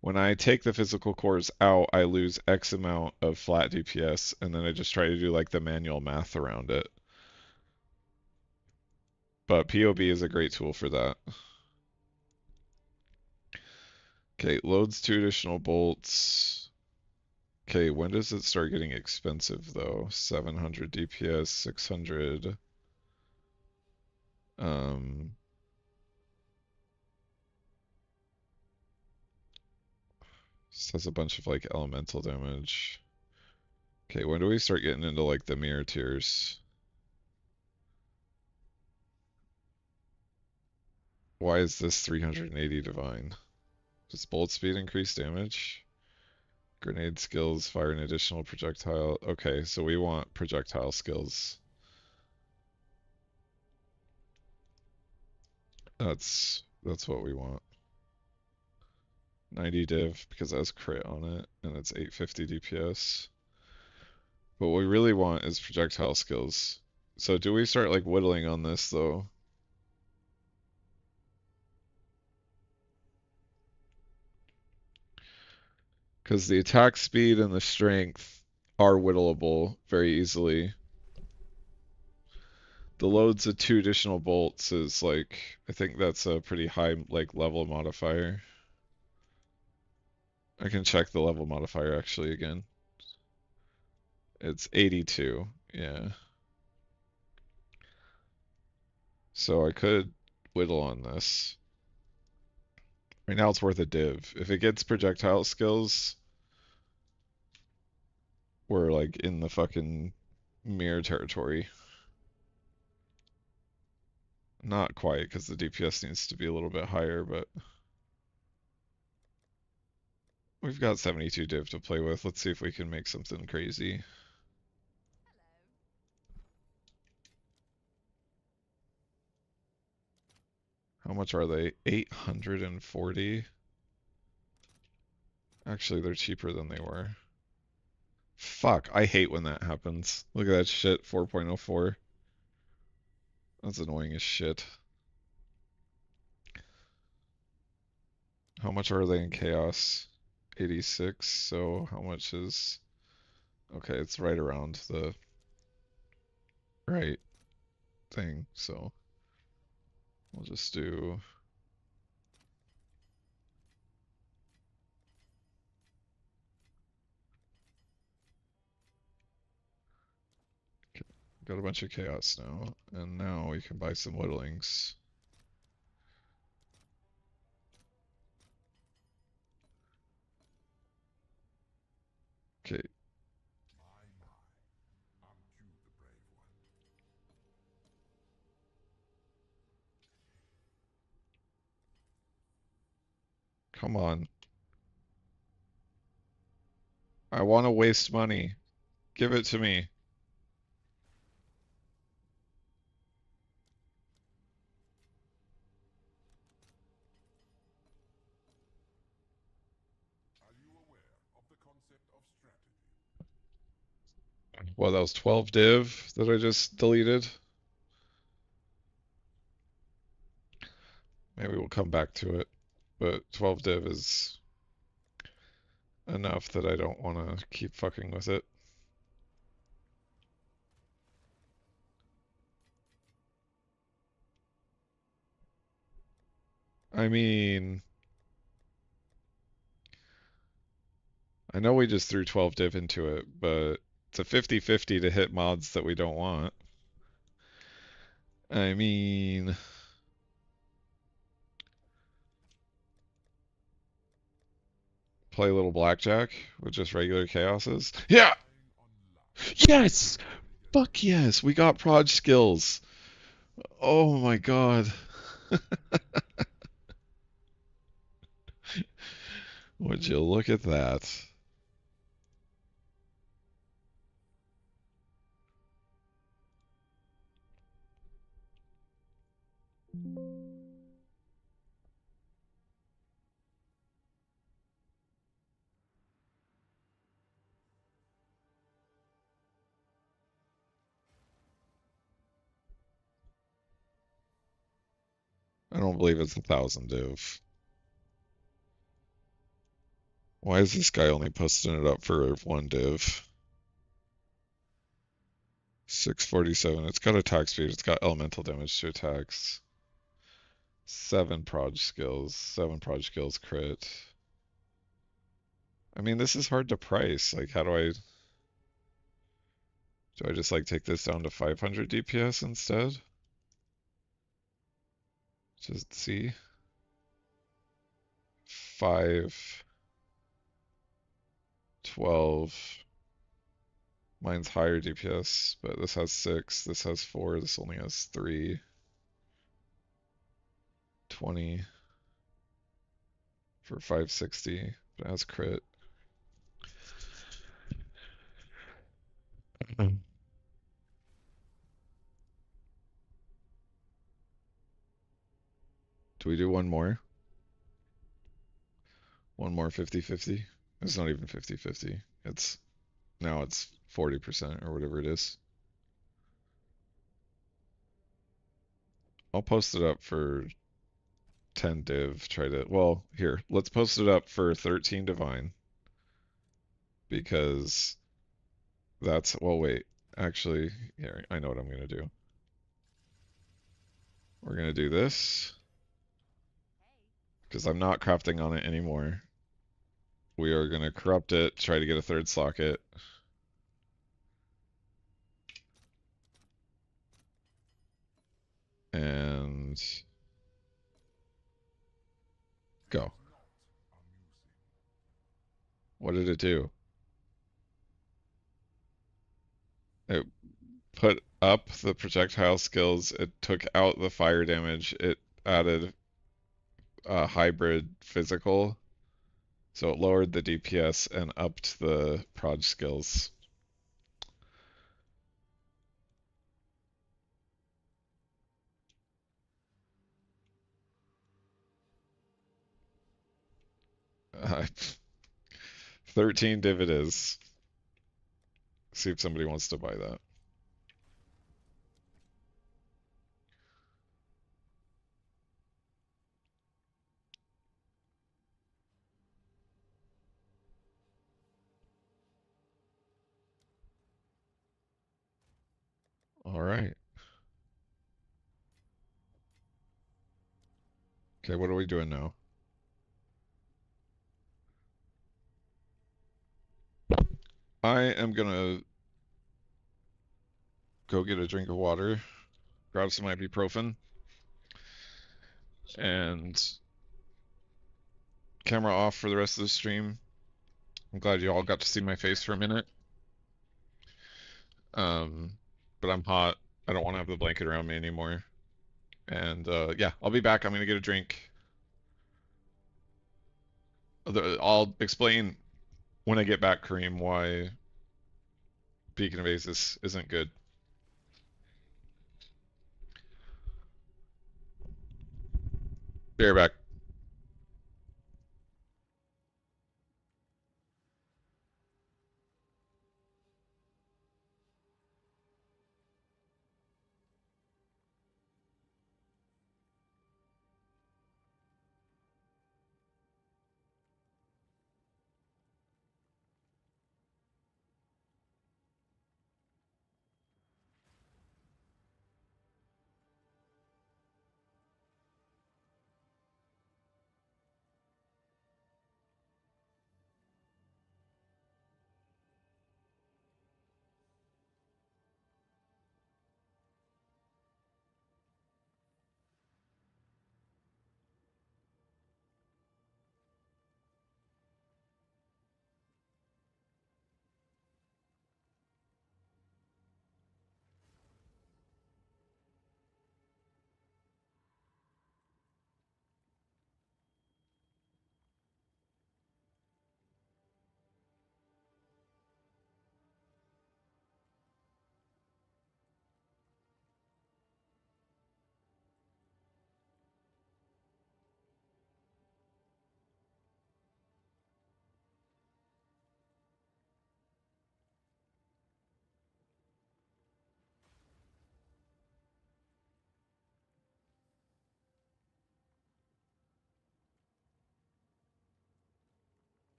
When I take the physical cores out, I lose X amount of flat DPS, and then I just try to do like the manual math around it. But POB is a great tool for that. Okay, loads 2 additional bolts. Okay, when does it start getting expensive though? 700 DPS, 600. Um, this has a bunch of like elemental damage. Okay, when do we start getting into like the mirror tiers? Why is this 380 divine? Does bolt speed increase damage? Grenade skills, fire an additional projectile. Okay, so we want projectile skills. That's what we want. 90 div because it has crit on it, and it's 850 DPS. But what we really want is projectile skills. So do we start like whittling on this though? Because the attack speed and the strength are whittleable very easily. The loads of 2 additional bolts is like, I think that's a pretty high like level modifier. I can check the level modifier actually again. It's 82, yeah. So I could whittle on this. Right now it's worth a div. If it gets projectile skills, we're like in the fucking mirror territory. Not quite, because the DPS needs to be a little bit higher, but we've got 72 div to play with. Let's see if we can make something crazy. How much are they? 840? Actually, they're cheaper than they were. Fuck, I hate when that happens. Look at that shit, 4.04. That's annoying as shit. How much are they in chaos? 86, so how much is... Okay, it's right around the right thing, so we'll just do... Got a bunch of chaos now, and now we can buy some whittlings. Okay, Aren't you the brave one? come on. I want to waste money. Give it to me. Are you aware of the concept of strategy? Well, that was 12 div that I just deleted. Maybe we'll come back to it, but 12 div is enough that I don't want to keep fucking with it. I mean, I know we just threw 12 div into it, but it's a 50-50 to hit mods that we don't want. I mean, play a little blackjack with just regular chaoses. Yeah! Relying on luck Yes! can only get Fuck yes! We got proj skills. Oh my god. Would you look at that? I don't believe it's 1,000 div. Why is this guy only posting it up for 1 div? 647. It's got attack speed. It's got elemental damage to attacks. 7 proj skills. 7 proj skills crit. I mean, this is hard to price. Like, how do I... Do I just, like, take this down to 500 DPS instead? Just see. 5... 12... Mine's higher DPS, but this has 6, this has 4, this only has 3. 20 for 560, but it has crit. Do we do one more? One more 50-50? It's not even 50-50. It's now it's 40% or whatever it is. I'll post it up for 10 div. Try to, well, here, let's post it up for 13 divine. Because that's, well, wait. Actually, here, I know what I'm going to do. We're going to do this. Because I'm not crafting on it anymore. We are going to corrupt it, try to get a 3rd socket. And go. What did it do? It put up the projectile skills. It took out the fire damage. It added a hybrid physical. So it lowered the DPS and upped the proj skills. Uh, 13 div it is. See if somebody wants to buy that. All right. Okay, what are we doing now? I am gonna go get a drink of water, grab some ibuprofen, and camera off for the rest of the stream. I'm glad you all got to see my face for a minute. But I'm hot. I don't want to have the blanket around me anymore. And yeah, I'll be back. I'm gonna get a drink. I'll explain when I get back, Kareem, why Beacon of Aces isn't good. Be right back.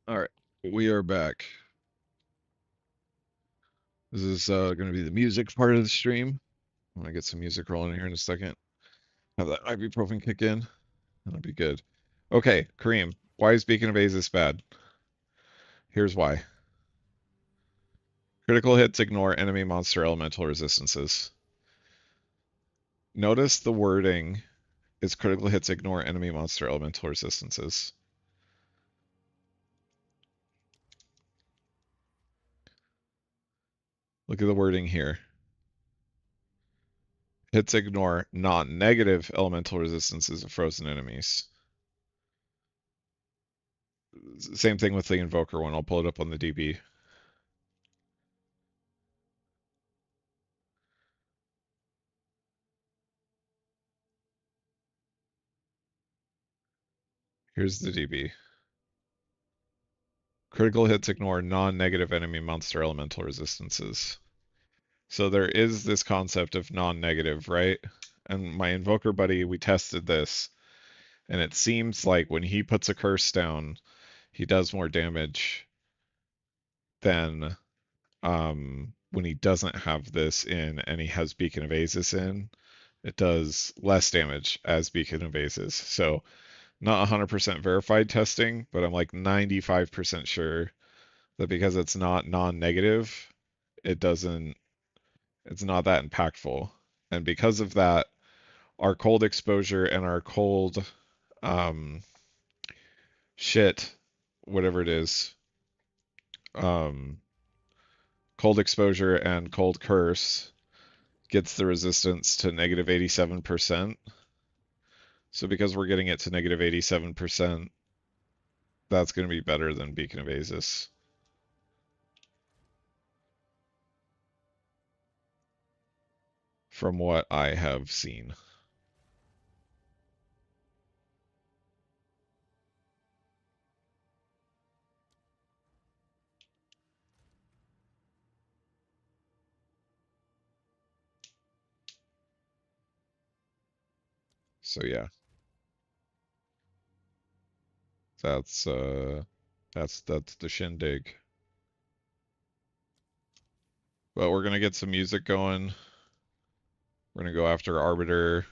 All right, we are back. This is going to be the music part of the stream. I'm going to get some music rolling here in a second. Have that ibuprofen kick in. That'll be good. Okay, Kareem, why is Beacon of Azus bad? Here's why. Critical hits ignore enemy monster elemental resistances. Notice the wording is critical hits ignore enemy monster elemental resistances. Look at the wording here. Hits ignore non-negative elemental resistances of frozen enemies. Same thing with the Invoker one. I'll pull it up on the DB. Here's the DB. Critical hits ignore non-negative enemy monster elemental resistances. So there is this concept of non-negative, right? And my Invoker buddy, we tested this, and it seems like when he puts a curse down, he does more damage than when he doesn't have this in and he has Beacon of Azus in. It does less damage as Beacon of Azus. So not 100% verified testing, but I'm like 95% sure that because it's not non-negative, it doesn't, it's not that impactful. And because of that, our cold exposure and our cold um, shit, whatever it is, um, cold exposure and cold curse gets the resistance to negative 87%. So because we're getting it to negative 87%, that's going to be better than Beacon of Azus. From what I have seen. So yeah, that's the shindig. But we're gonna get some music going. We're gonna go after Arbiter.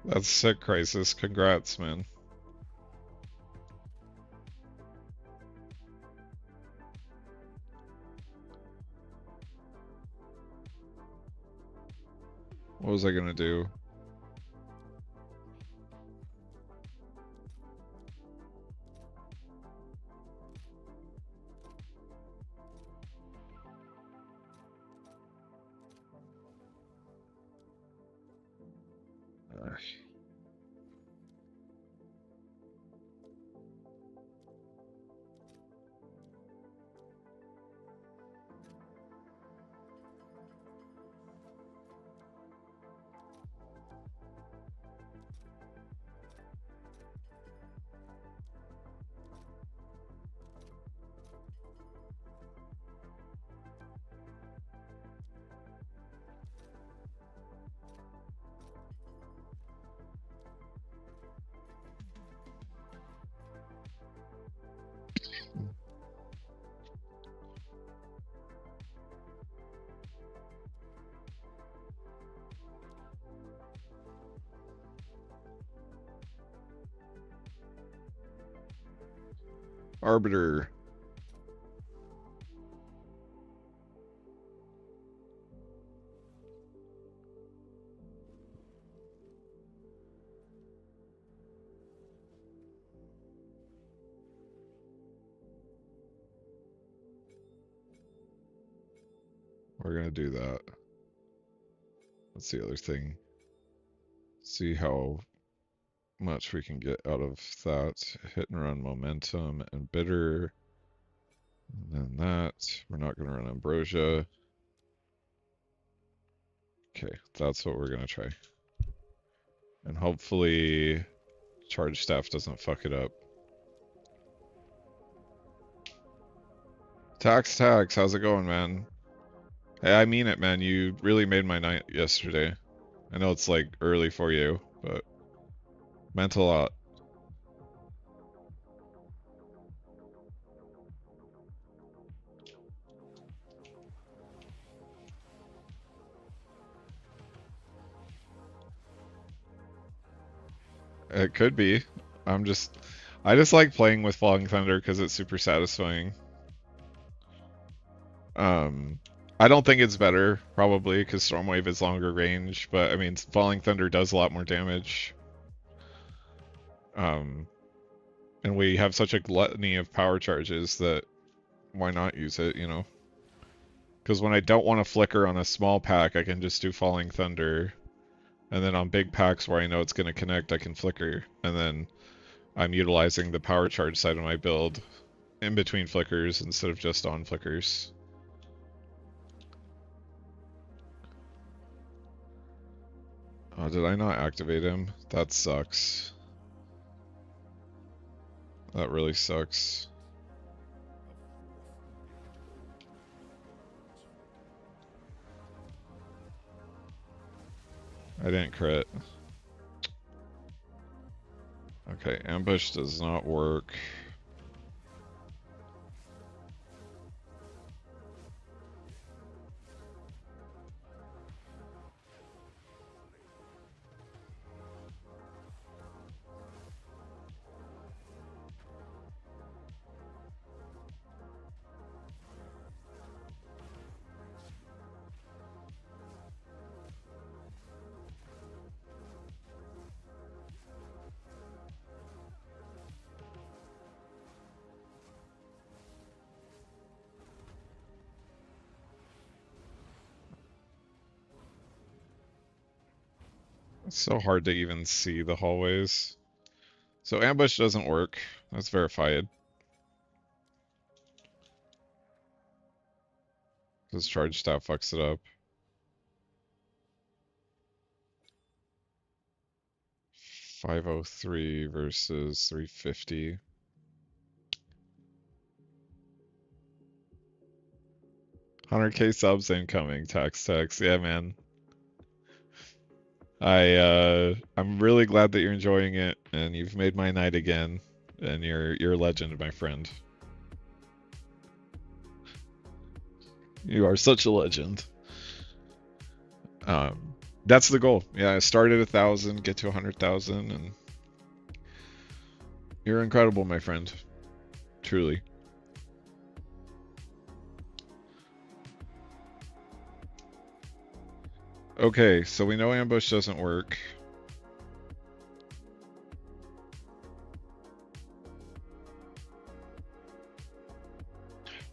That's sick, Crisis. Congrats, man. What was I gonna do? Arbiter. We're gonna do that. That's the other thing. See how much we can get out of that. Hit and run momentum and bitter. And then that. We're not going to run ambrosia. Okay, that's what we're going to try. And hopefully charge staff doesn't fuck it up. Tax, how's it going, man? Hey, I mean it, man. You really made my night yesterday. I know it's like early for you, but meant a lot. It could be. I just like playing with Falling Thunder because it's super satisfying. I don't think it's better, probably, because Stormwave is longer range, but I mean, Falling Thunder does a lot more damage. And we have such a gluttony of power charges that why not use it, you know? Because when I don't want to flicker on a small pack, I can just do Falling Thunder. And then on big packs where I know it's going to connect, I can flicker. And then I'm utilizing the power charge side of my build in between flickers instead of just on flickers. Oh, did I not activate him? That sucks. That really sucks. I didn't crit. Okay, ambush does not work. It's so hard to even see the hallways. So ambush doesn't work. That's verified. Because charge staff fucks it up. 503 versus 350. $100K subs incoming, tax. Yeah, man. I'm really glad that you're enjoying it, and you've made my night again. And you're a legend, my friend. You are such a legend. That's the goal. Yeah, I start at 1,000, get to 100,000, and you're incredible, my friend. Truly. Okay, so we know ambush doesn't work.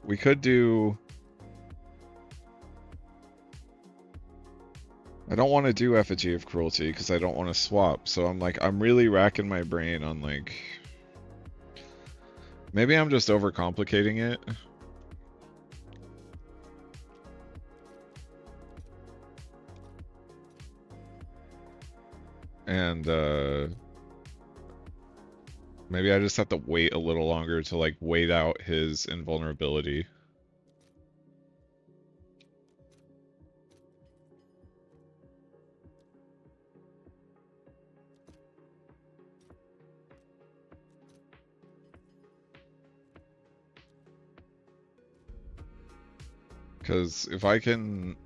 We could do... I don't want to do Effigy of Cruelty because I don't want to swap, so I'm really racking my brain on like... Maybe I'm just overcomplicating it. And maybe I just have to wait a little longer to like wait out his invulnerability. Because if I can...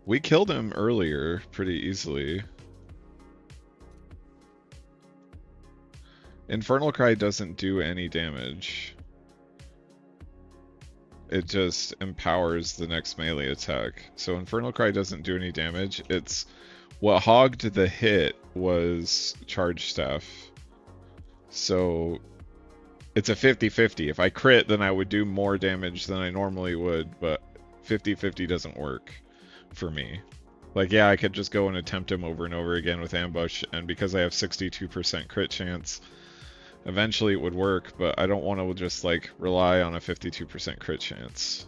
We killed him earlier pretty easily. Infernal Cry doesn't do any damage. It just empowers the next melee attack. So Infernal Cry doesn't do any damage. It's what hogged the hit was Charge Staff. So it's a 50-50. If I crit, then I would do more damage than I normally would, but 50-50 doesn't work for me. Like, yeah, I could just go and attempt him over and over again with ambush, and because I have 62% crit chance, eventually it would work, but I don't want to just, like, rely on a 52% crit chance.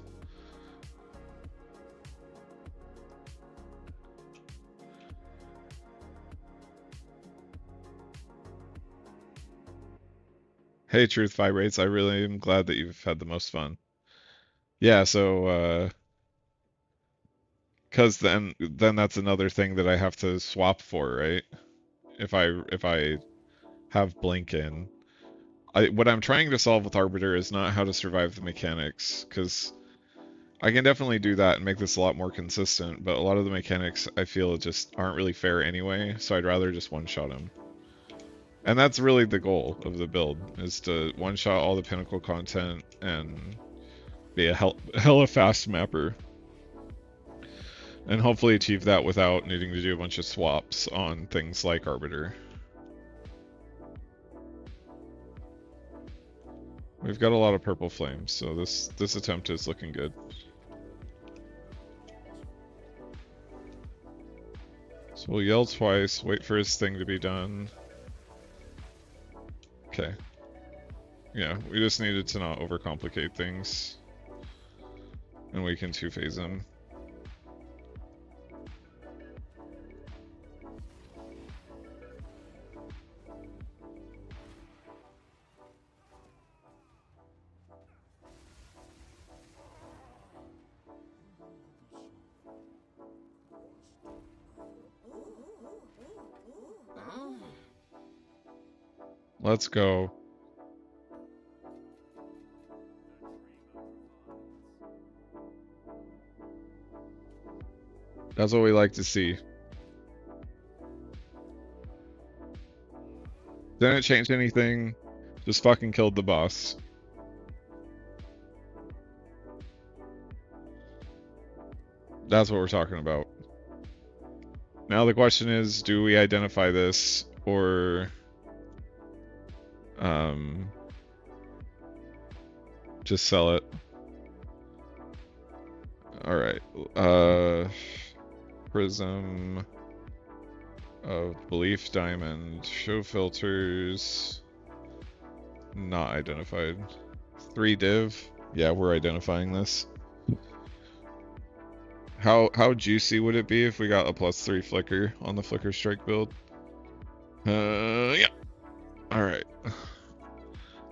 Hey, Truth Vibrates, I really am glad that you've had the most fun. Yeah, so, because then that's another thing that I have to swap for, right? If I have blink in. What I'm trying to solve with Arbiter is not how to survive the mechanics, because I can definitely do that and make this a lot more consistent, but a lot of the mechanics I feel just aren't really fair anyway, so I'd rather just one-shot him. And that's really the goal of the build, is to one-shot all the pinnacle content and be a hella fast mapper. And hopefully achieve that without needing to do a bunch of swaps on things like Arbiter. We've got a lot of purple flames, so this attempt is looking good. So we'll yell twice, wait for his thing to be done. Okay. Yeah, we just needed to not overcomplicate things. And we can two-phase him. Let's go. That's what we like to see. Didn't change anything. Just fucking killed the boss. That's what we're talking about. Now the question is, do we identify this or just sell it? Alright. Prism of Belief Diamond. Show filters. Not identified. 3 div. Yeah, we're identifying this. How juicy would it be if we got a +3 flicker on the Flicker Strike build? Yeah. Alright.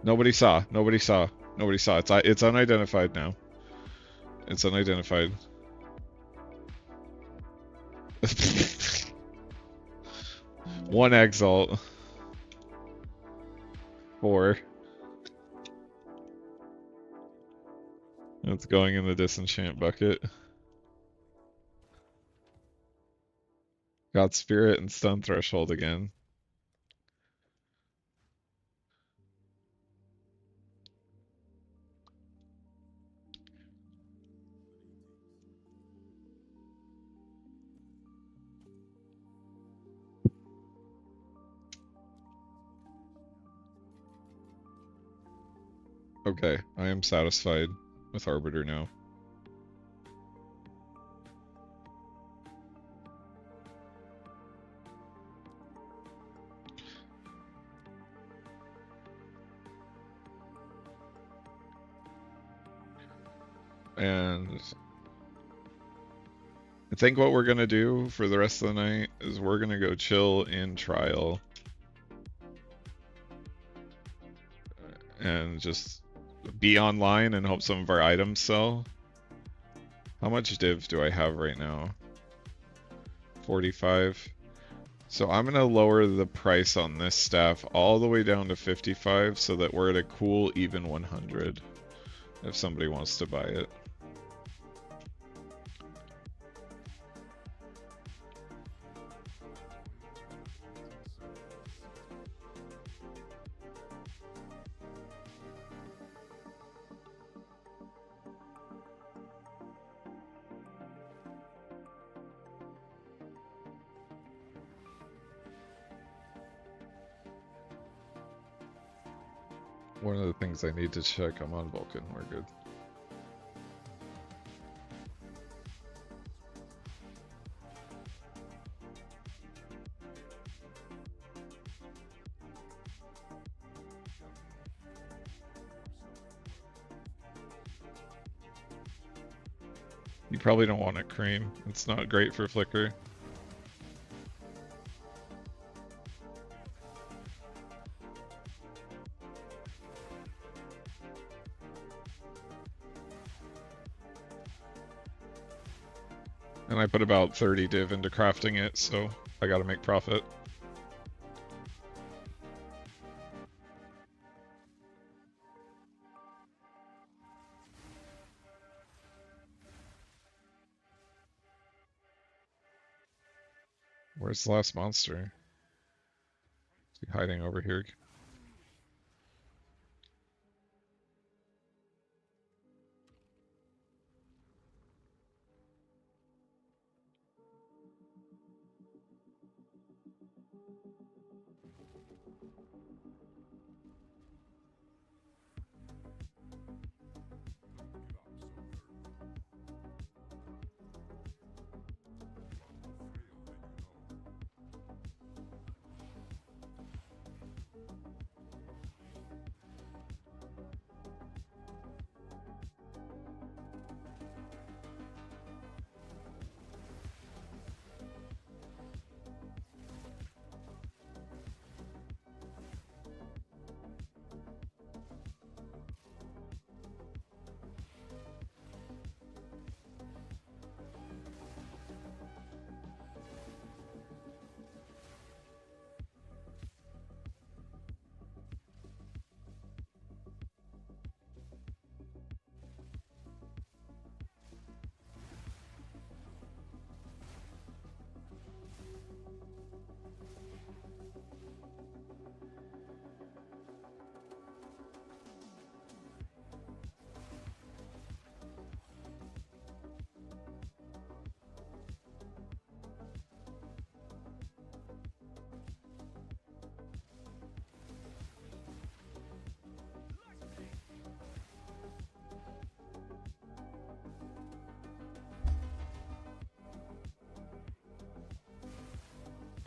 Nobody saw. Nobody saw. Nobody saw. It's unidentified now. It's unidentified. One exalt. 4. It's going in the disenchant bucket. Got spirit and stun threshold again. Okay, I am satisfied with Arbiter now. And I think what we're gonna do for the rest of the night is we're gonna go chill in trial. And just be online and hope some of our items sell. How much div do I have right now? 45. So I'm gonna lower the price on this staff all the way down to 55 so that we're at a cool even 100 if somebody wants to buy it. One of the things I need to check, I'm on Vulcan, we're good. You probably don't want it, Crane. It's not great for flicker. And I put about 30 div into crafting it, so I gotta make profit. Where's the last monster? Is he hiding over here?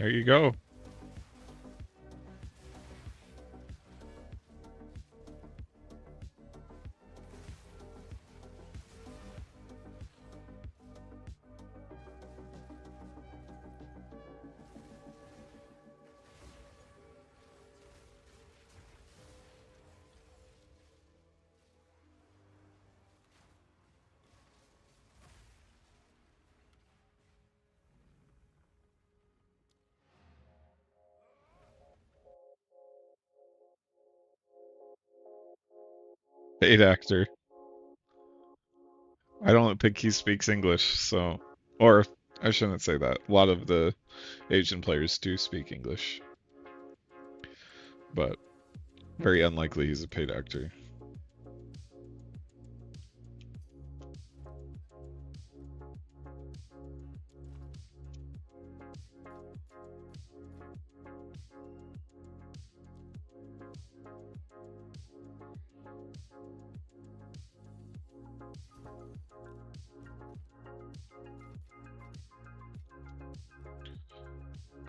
There you go. Paid actor. I don't think he speaks English, so. Or, I shouldn't say that. A lot of the Asian players do speak English. But very unlikely he's a paid actor.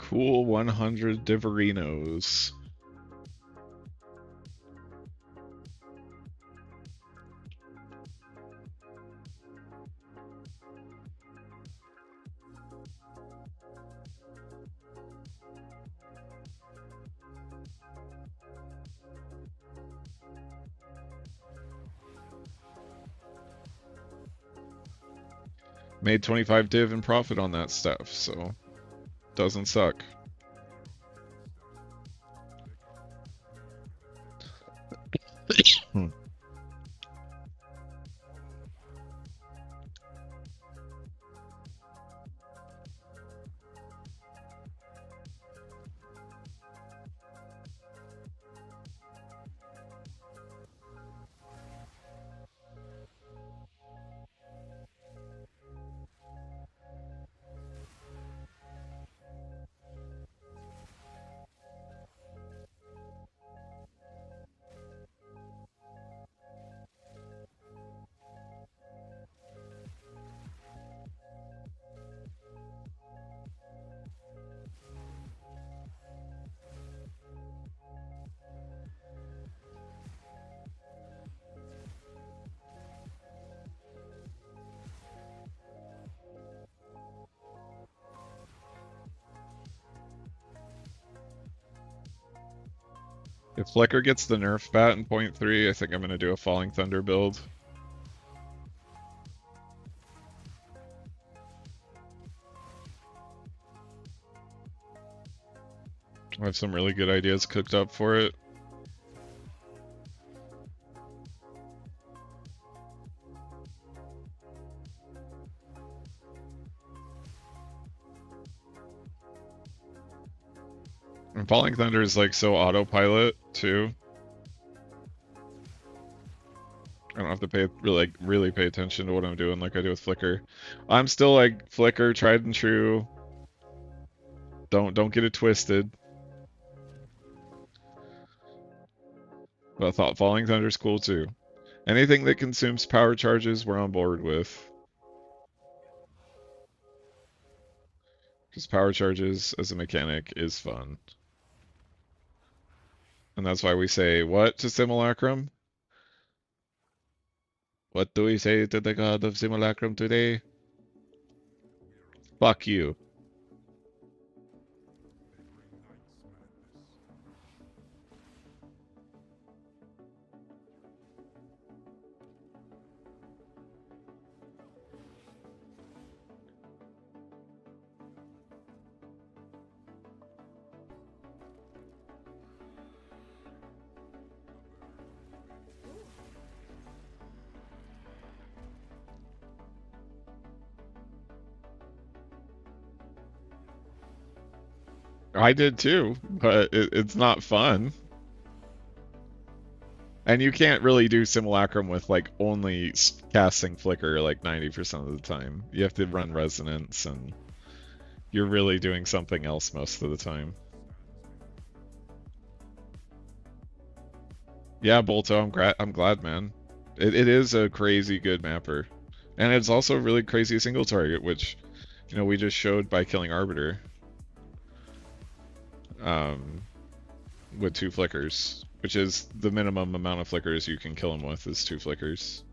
Cool 100 Diverinos. Made 25 div in profit on that stuff, so doesn't suck. Hmm. If Flicker gets the nerf bat in 0.3, I think I'm gonna do a Falling Thunder build. I have some really good ideas cooked up for it. And Falling Thunder is like so autopilot too. I don't have to pay really pay attention to what I'm doing like I do with Flicker. I'm still like Flicker, tried and true. Don't get it twisted. But I thought Falling Thunder's cool too. Anything that consumes power charges, we're on board with. Because power charges as a mechanic is fun. And that's why we say what to Simulacrum? What do we say to the god of Simulacrum today? Fuck you. I did too, but it's not fun. And you can't really do Simulacrum with like only casting Flicker like 90% of the time. You have to run Resonance, and you're really doing something else most of the time. Yeah, Bolto, I'm glad, man. It is a crazy good mapper. And it's also a really crazy single target, which, you know, we just showed by killing Arbiter. With 2 flickers, which is the minimum amount of flickers you can kill him with is 2 flickers.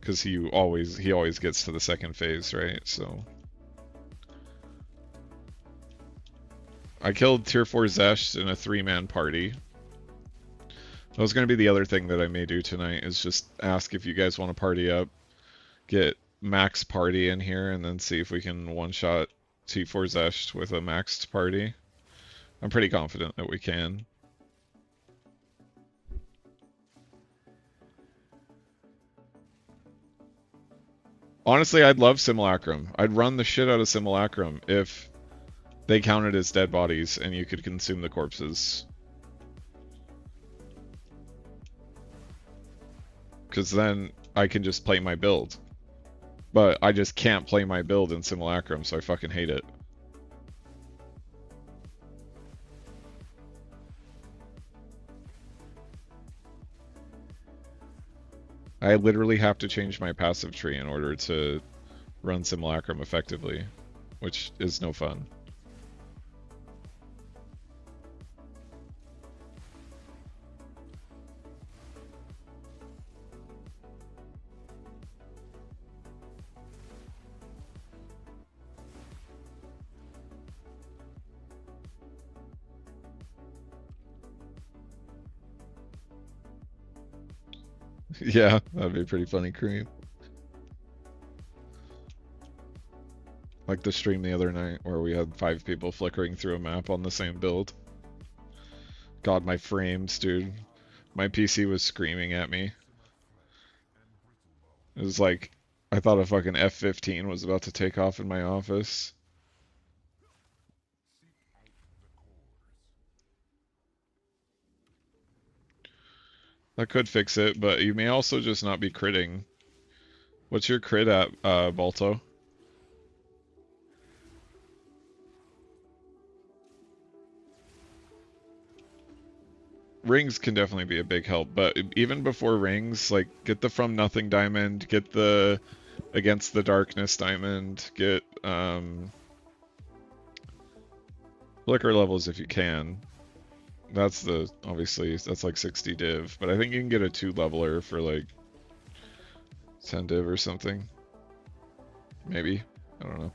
Because he always gets to the second phase, right? So I killed tier 4 Zesh in a 3-man party. That was going to be the other thing that I may do tonight, is just ask if you guys want to party up, get max party in here, and then see if we can one-shot T4 Zesh with a maxed party. I'm pretty confident that we can. Honestly, I'd love Simulacrum. I'd run the shit out of Simulacrum if they counted as dead bodies and you could consume the corpses. Because then I can just play my build. But I just can't play my build in Simulacrum, so I fucking hate it. I literally have to change my passive tree in order to run Simulacrum effectively, which is no fun. Yeah, that'd be pretty funny, Cream. Like the stream the other night where we had 5 people flickering through a map on the same build. God, my frames, dude. My PC was screaming at me. It was like, I thought a fucking F-15 was about to take off in my office. That could fix it, but you may also just not be critting. What's your crit at, Balto? Rings can definitely be a big help, but even before rings, like, get the From Nothing diamond, get the Against the Darkness diamond, get, flicker levels if you can. That's the, obviously, that's like 60 div, but I think you can get a 2-leveler for like 10 div or something. Maybe. I don't know.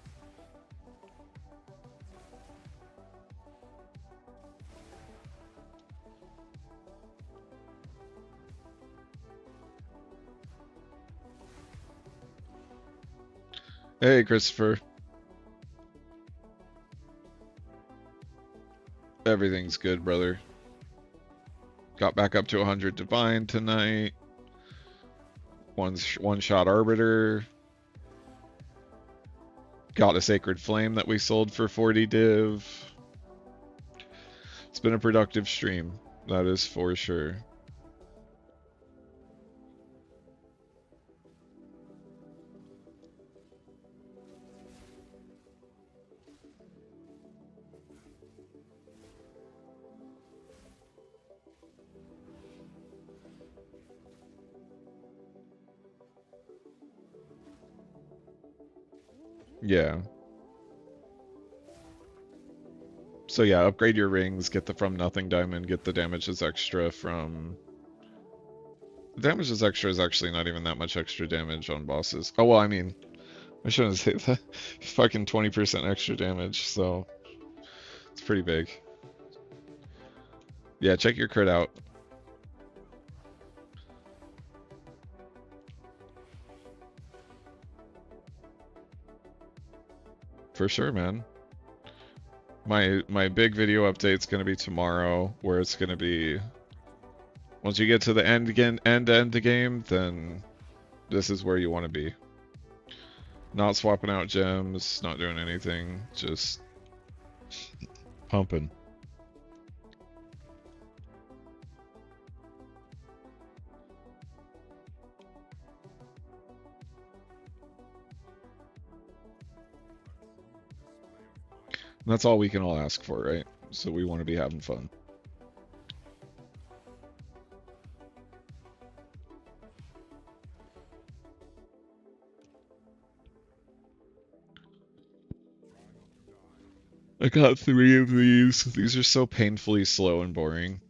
Hey, Christopher. Everything's good, brother. Got back up to 100 Divine tonight. One shot Arbiter. Got a Sacred Flame that we sold for 40 div. It's been a productive stream. That is for sure. Yeah. So yeah, upgrade your rings, get the From Nothing Diamond, get the Damages Extra from... Damages Extra is actually not even that much extra damage on bosses. Oh, well, I mean, I shouldn't say that. Fucking 20% extra damage, so... It's pretty big. Yeah, check your crit out. For sure, man. My big video update's gonna be tomorrow, where it's gonna be... Once you get to the end again, end the game, then this is where you want to be. Not swapping out gems, not doing anything, just pumping. And that's all we can all ask for, right? So we want to be having fun. I got 3 of these. These are so painfully slow and boring.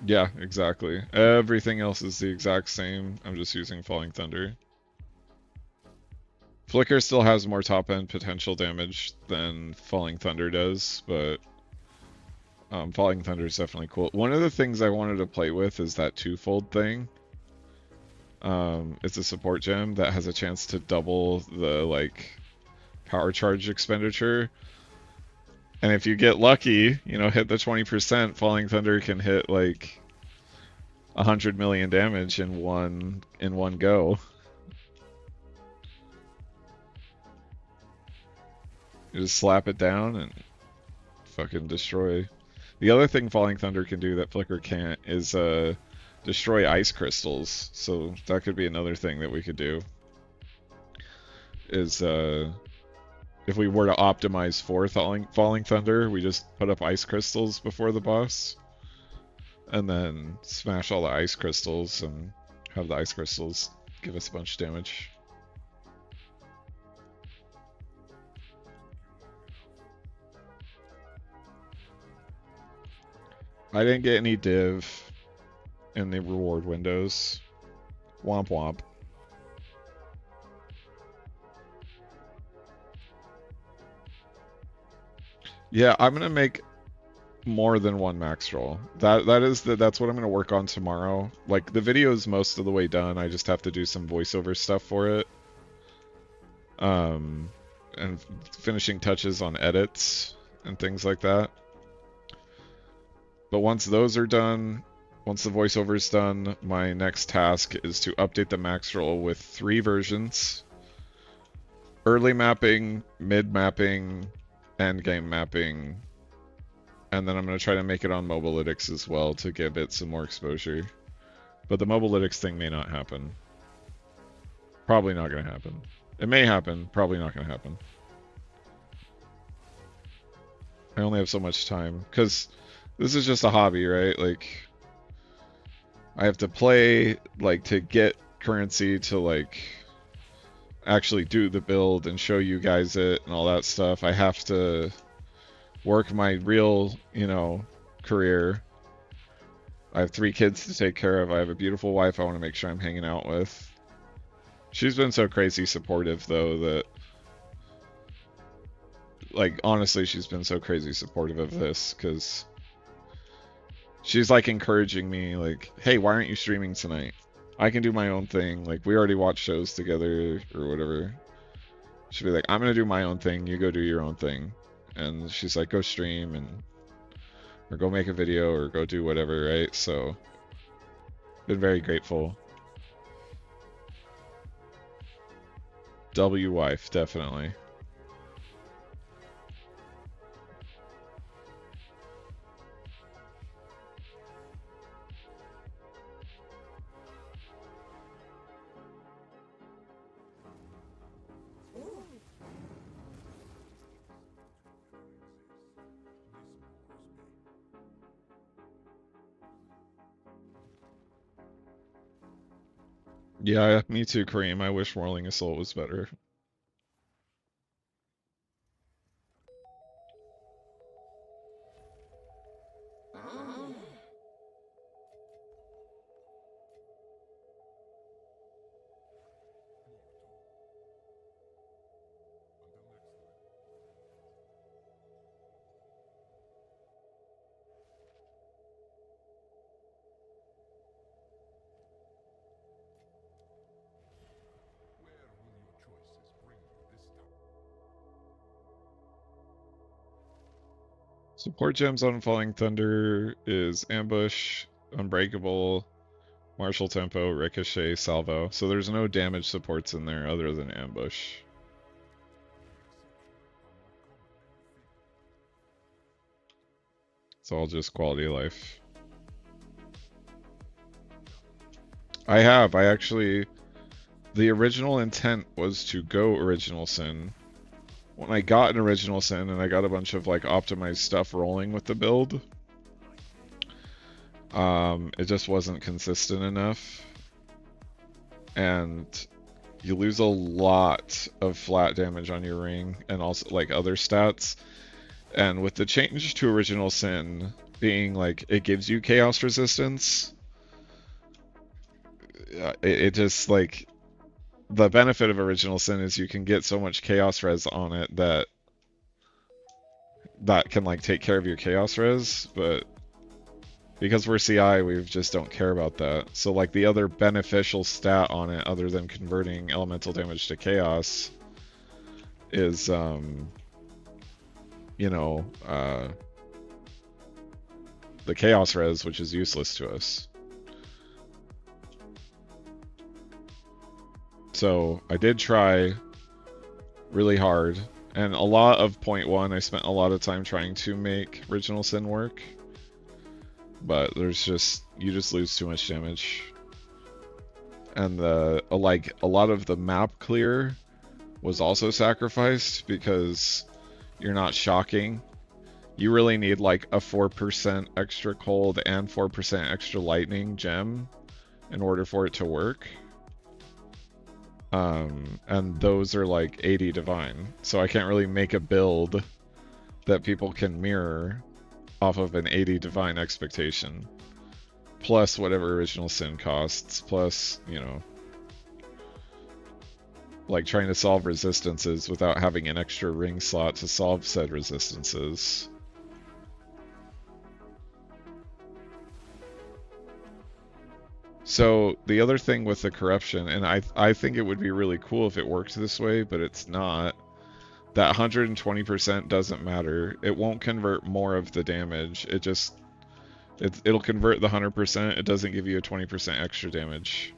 Yeah, exactly. Everything else is the exact same. I'm just using Falling Thunder. Flicker still has more top-end potential damage than Falling Thunder does, but Falling Thunder is definitely cool. One of the things I wanted to play with is that twofold thing. It's a support gem that has a chance to double the, like, power charge expenditure. And if you get lucky, you know, hit the 20%, Falling Thunder can hit, like, 100 million damage in one go. You just slap it down and fucking destroy. The other thing Falling Thunder can do that Flicker can't is destroy ice crystals. So that could be another thing that we could do. Is if we were to optimize for Falling Thunder, we just put up ice crystals before the boss. And then smash all the ice crystals and have the ice crystals give us a bunch of damage. I didn't get any div in the reward windows. Womp womp. Yeah, I'm gonna make more than one max roll. That's what I'm gonna work on tomorrow. Like the video is most of the way done. I just have to do some voiceover stuff for it. And finishing touches on edits and things like that. But once those are done, once the voiceover is done, my next task is to update the max roll with 3 versions. Early mapping, mid mapping, end game mapping, and then I'm going to try to make it on Mobalytics as well to give it some more exposure. But the Mobalytics thing may not happen. Probably not going to happen. It may happen, probably not going to happen. I only have so much time, because this is just a hobby, right? Like, I have to play, like, to get currency to, like, actually do the build and show you guys it and all that stuff. I have to work my real, you know, career. I have 3 kids to take care of. I have a beautiful wife I want to make sure I'm hanging out with. She's been so crazy supportive, though, that, like, honestly, she's been so crazy supportive of this, because she's, like, encouraging me, like, hey, why aren't you streaming tonight? I can do my own thing. Like, we already watch shows together, or whatever. She'll be like, I'm gonna do my own thing, you go do your own thing. And she's like, go stream, and or go make a video, or go do whatever, right? So, been very grateful. W wife, definitely. Yeah, me too, Kareem. I wish Whirling Assault was better. Support gems on Falling Thunder is Ambush, Unbreakable, Martial Tempo, Ricochet, Salvo. So there's no damage supports in there other than Ambush. It's all just quality of life. I actually... The original intent was to go Original Sin. When I got an Original Sin and I got a bunch of, like, optimized stuff rolling with the build, it just wasn't consistent enough. And you lose a lot of flat damage on your ring and also, like, other stats. And with the change to Original Sin being, like, it gives you chaos resistance, it just, like, the benefit of Original Sin is you can get so much chaos res on it that can, like, take care of your chaos res, but because we're CI, we just don't care about that. So, like, the other beneficial stat on it, other than converting elemental damage to chaos, is, you know, the chaos res, which is useless to us. So, I did try really hard, and a lot of point 1, I spent a lot of time trying to make Original Sin work. But there's just, you just lose too much damage. And like, a lot of the map clear was also sacrificed because you're not shocking. You really need, like, a 4% extra cold and 4% extra lightning gem in order for it to work. And those are, like, 80 divine. So I can't really make a build that people can mirror off of an 80 divine expectation, plus whatever Original Sin costs, plus, you know, like, trying to solve resistances without having an extra ring slot to solve said resistances. So the other thing with the corruption, and I think it would be really cool if it worked this way, but it's not, that 120% doesn't matter. It won't convert more of the damage. It just, it'll convert the 100%. It doesn't give you a 20% extra damage.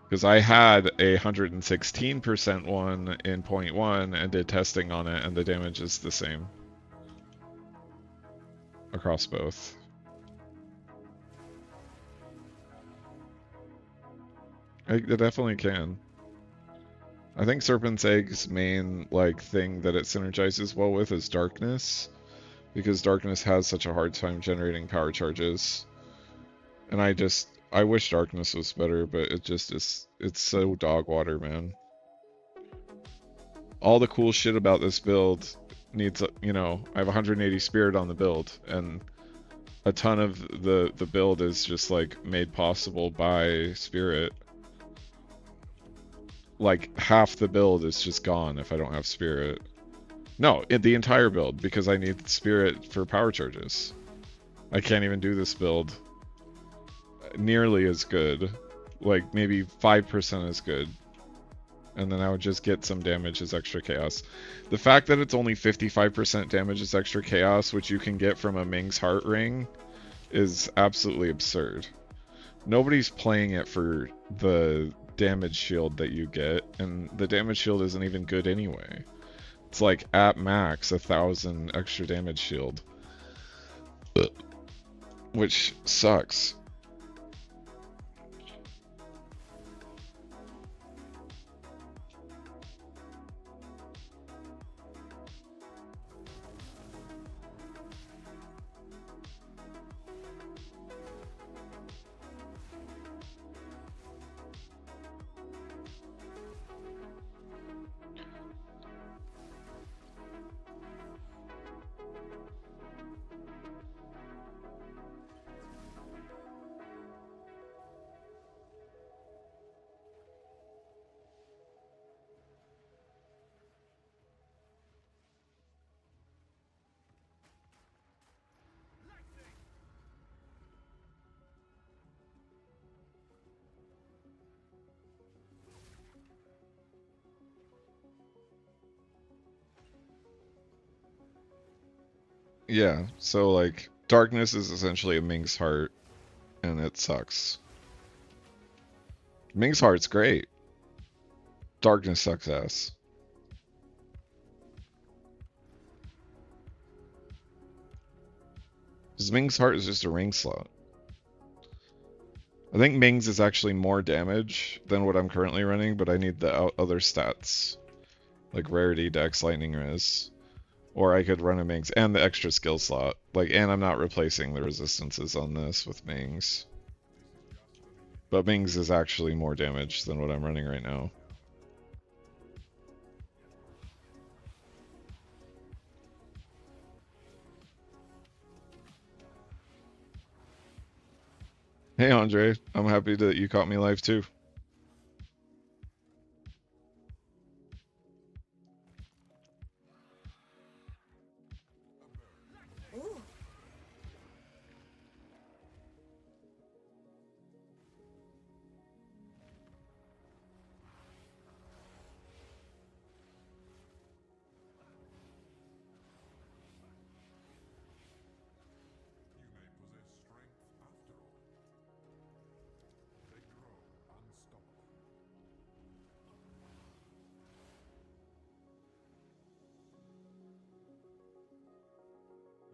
Because I had a 116% one in point 1 and did testing on it, and the damage is the same across both. It definitely can. I think Serpent's Egg's main, like, thing that it synergizes well with is darkness, because Darkness has such a hard time generating power charges. And I wish Darkness was better, but it just is, it's so dog water, man. All the cool shit about this build needs, you know, I have 180 spirit on the build, and a ton of the build is just like made possible by spirit. Like half the build is just gone if I don't have spirit. No, the entire build, because I need spirit for power charges. I can't even do this build nearly as good. Like maybe 5% as good. And then I would just get some damage as extra chaos. The fact that it's only 55% damage as extra chaos, which you can get from a Ming's Heart Ring, is absolutely absurd. Nobody's playing it for the damage shield that you get, and the damage shield isn't even good anyway. It's like at max 1,000 extra damage shield, which sucks. Yeah, so like Darkness is essentially a Ming's Heart, and it sucks. Ming's Heart's great. Darkness sucks ass. Because Ming's Heart is just a ring slot. I think Ming's is actually more damage than what I'm currently running, but I need the other stats. Like Rarity, Dex, Lightning Res. Or I could run a Ming's and the extra skill slot. Like, and I'm not replacing the resistances on this with Ming's. But Ming's is actually more damage than what I'm running right now. Hey Andre, I'm happy that you caught me live too. Ooh. You may possess strength after all. They grow unstoppable.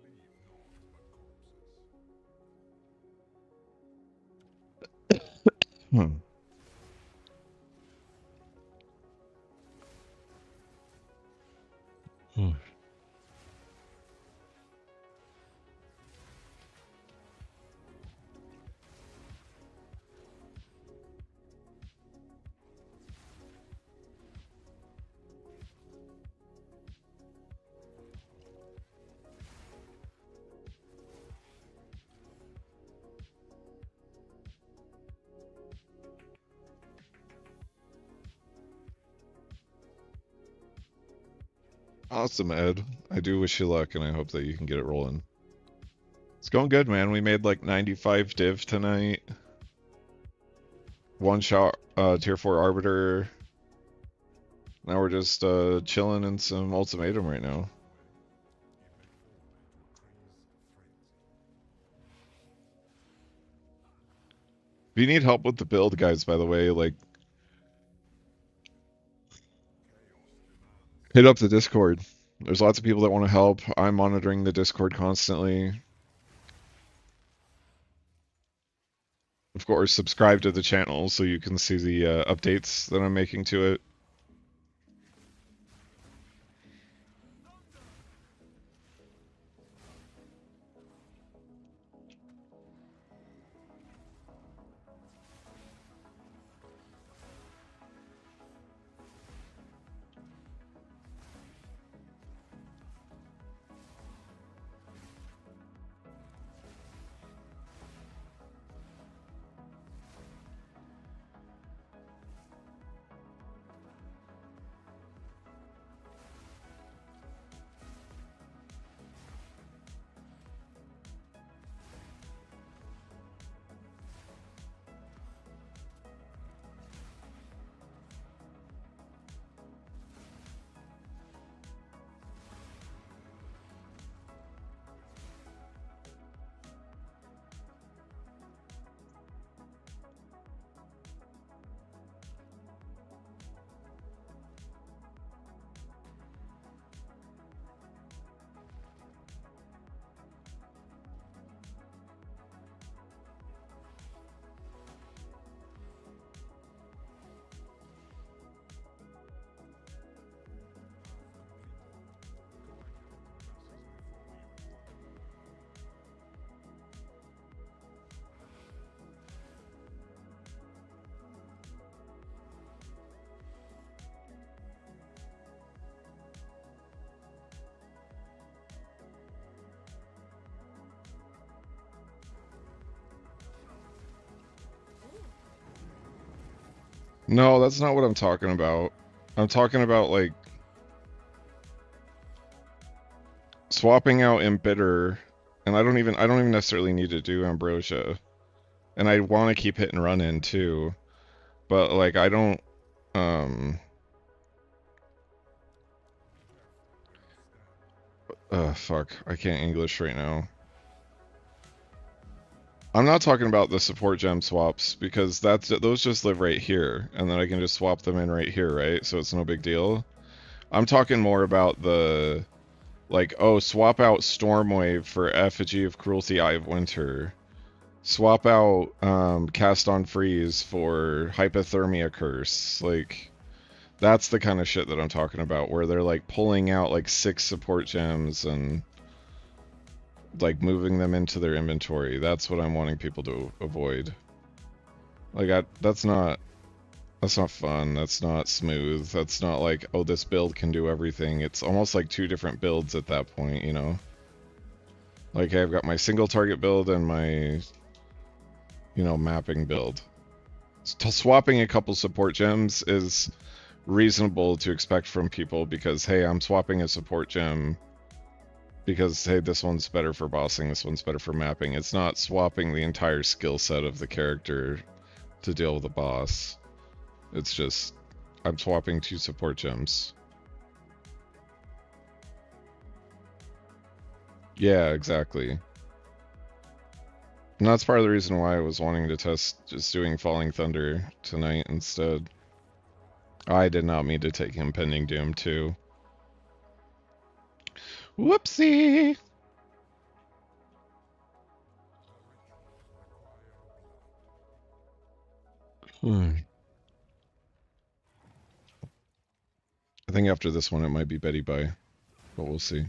Leave naught but corpses. Hmm. Hmm. Awesome, Ed. I do wish you luck, and I hope that you can get it rolling. It's going good, man. We made like 95 div tonight. One shot, tier 4 Arbiter. Now we're just chilling in some Ultimatum right now. If you need help with the build, guys, by the way, like, hit up the Discord. There's lots of people that want to help. I'm monitoring the Discord constantly. Of course, subscribe to the channel so you can see the updates that I'm making to it. No, that's not what I'm talking about. I'm talking about like swapping out Embitter, and I don't even necessarily need to do Ambrosia. And I want to keep hit and run in too. But like I don't fuck, I can't English right now. I'm not talking about the support gem swaps because those just live right here, and then I can just swap them in right here, right? So it's no big deal. I'm talking more about the like, oh, swap out Stormwave for Effigy of Cruelty, Eye of Winter. Swap out Cast on Freeze for Hypothermia Curse. Like, that's the kind of shit that I'm talking about, where they're like pulling out like 6 support gems and like moving them into their inventory. That's what I'm wanting people to avoid. Like, that's not fun. That's not smooth. That's not like, oh, this build can do everything. It's almost like 2 different builds at that point, you know? Like, I've got my single target build and my, mapping build. Swapping a couple support gems is reasonable to expect from people because, hey, I'm swapping a support gem because, hey, this one's better for bossing, this one's better for mapping. It's not swapping the entire skill set of the character to deal with a boss. It's just, I'm swapping 2 support gems. Yeah, exactly. And that's part of the reason why I was wanting to test just doing Falling Thunder tonight instead. I did not mean to take Impending Doom too. Whoopsie! I think after this one it might be Betty Bye, but we'll see.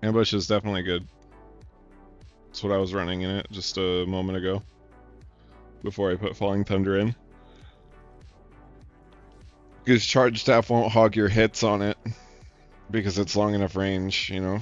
Ambush is definitely good. That's what I was running in it just a moment ago. Before I put Falling Thunder in. Because Charge Staff won't hog your hits on it. Because it's long enough range, you know?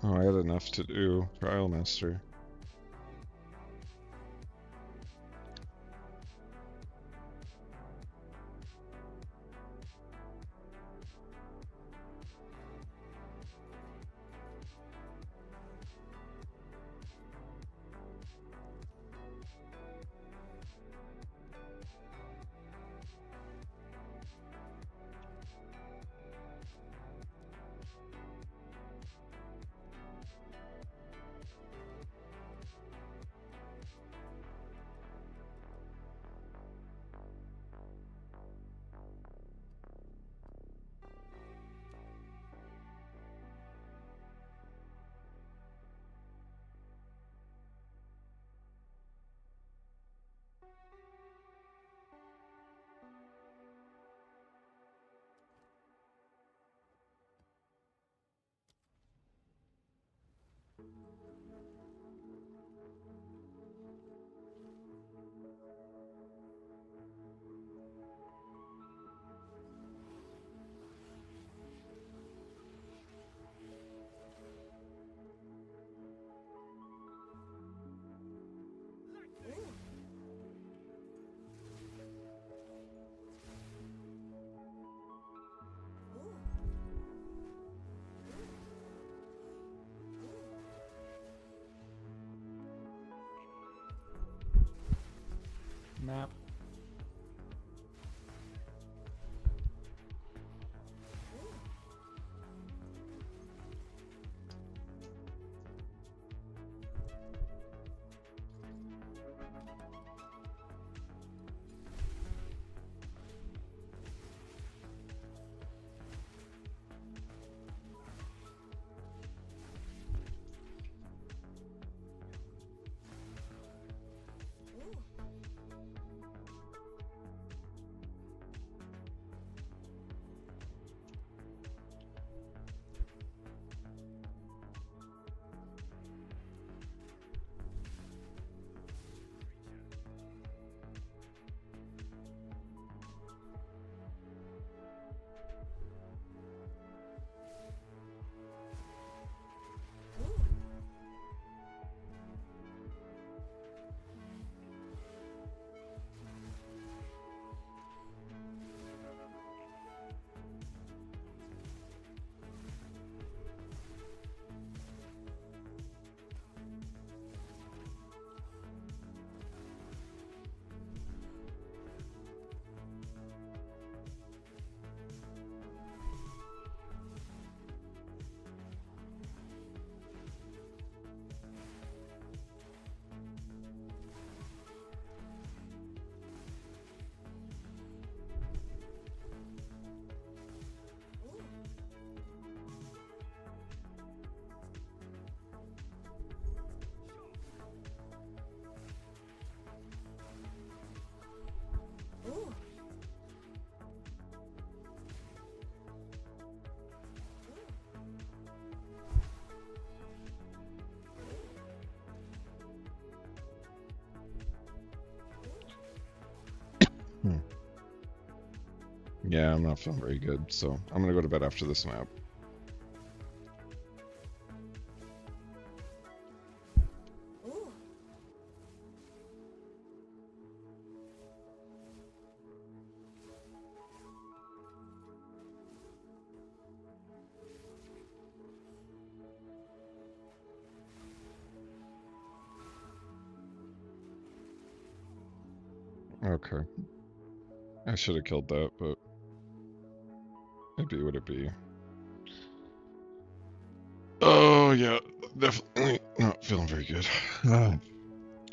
Oh, I had enough to do Trial Master. Map. Yeah, I'm not feeling very good, so I'm gonna go to bed after this map. Okay. I should have killed that, but it'd be what it be. Oh, yeah, definitely not feeling very good.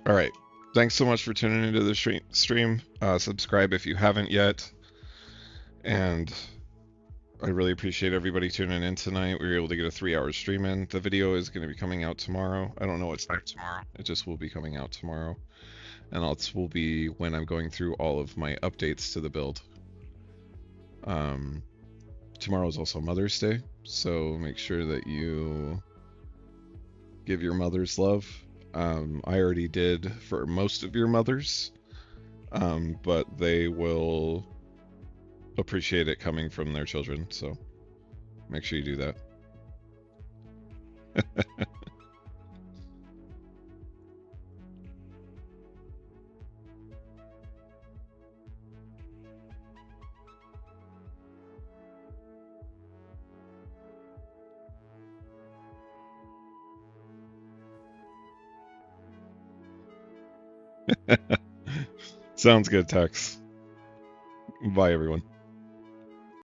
All right. Thanks so much for tuning into the stream. Subscribe if you haven't yet. And I really appreciate everybody tuning in tonight. We were able to get a 3-hour stream in. The video is going to be coming out tomorrow. I don't know what's time tomorrow. It just will be coming out tomorrow. And it will be when I'm going through all of my updates to the build. Tomorrow is also Mother's Day, so make sure that you give your mothers love. I already did for most of your mothers, but they will appreciate it coming from their children, so make sure you do that. Sounds good, Tex. Bye, everyone.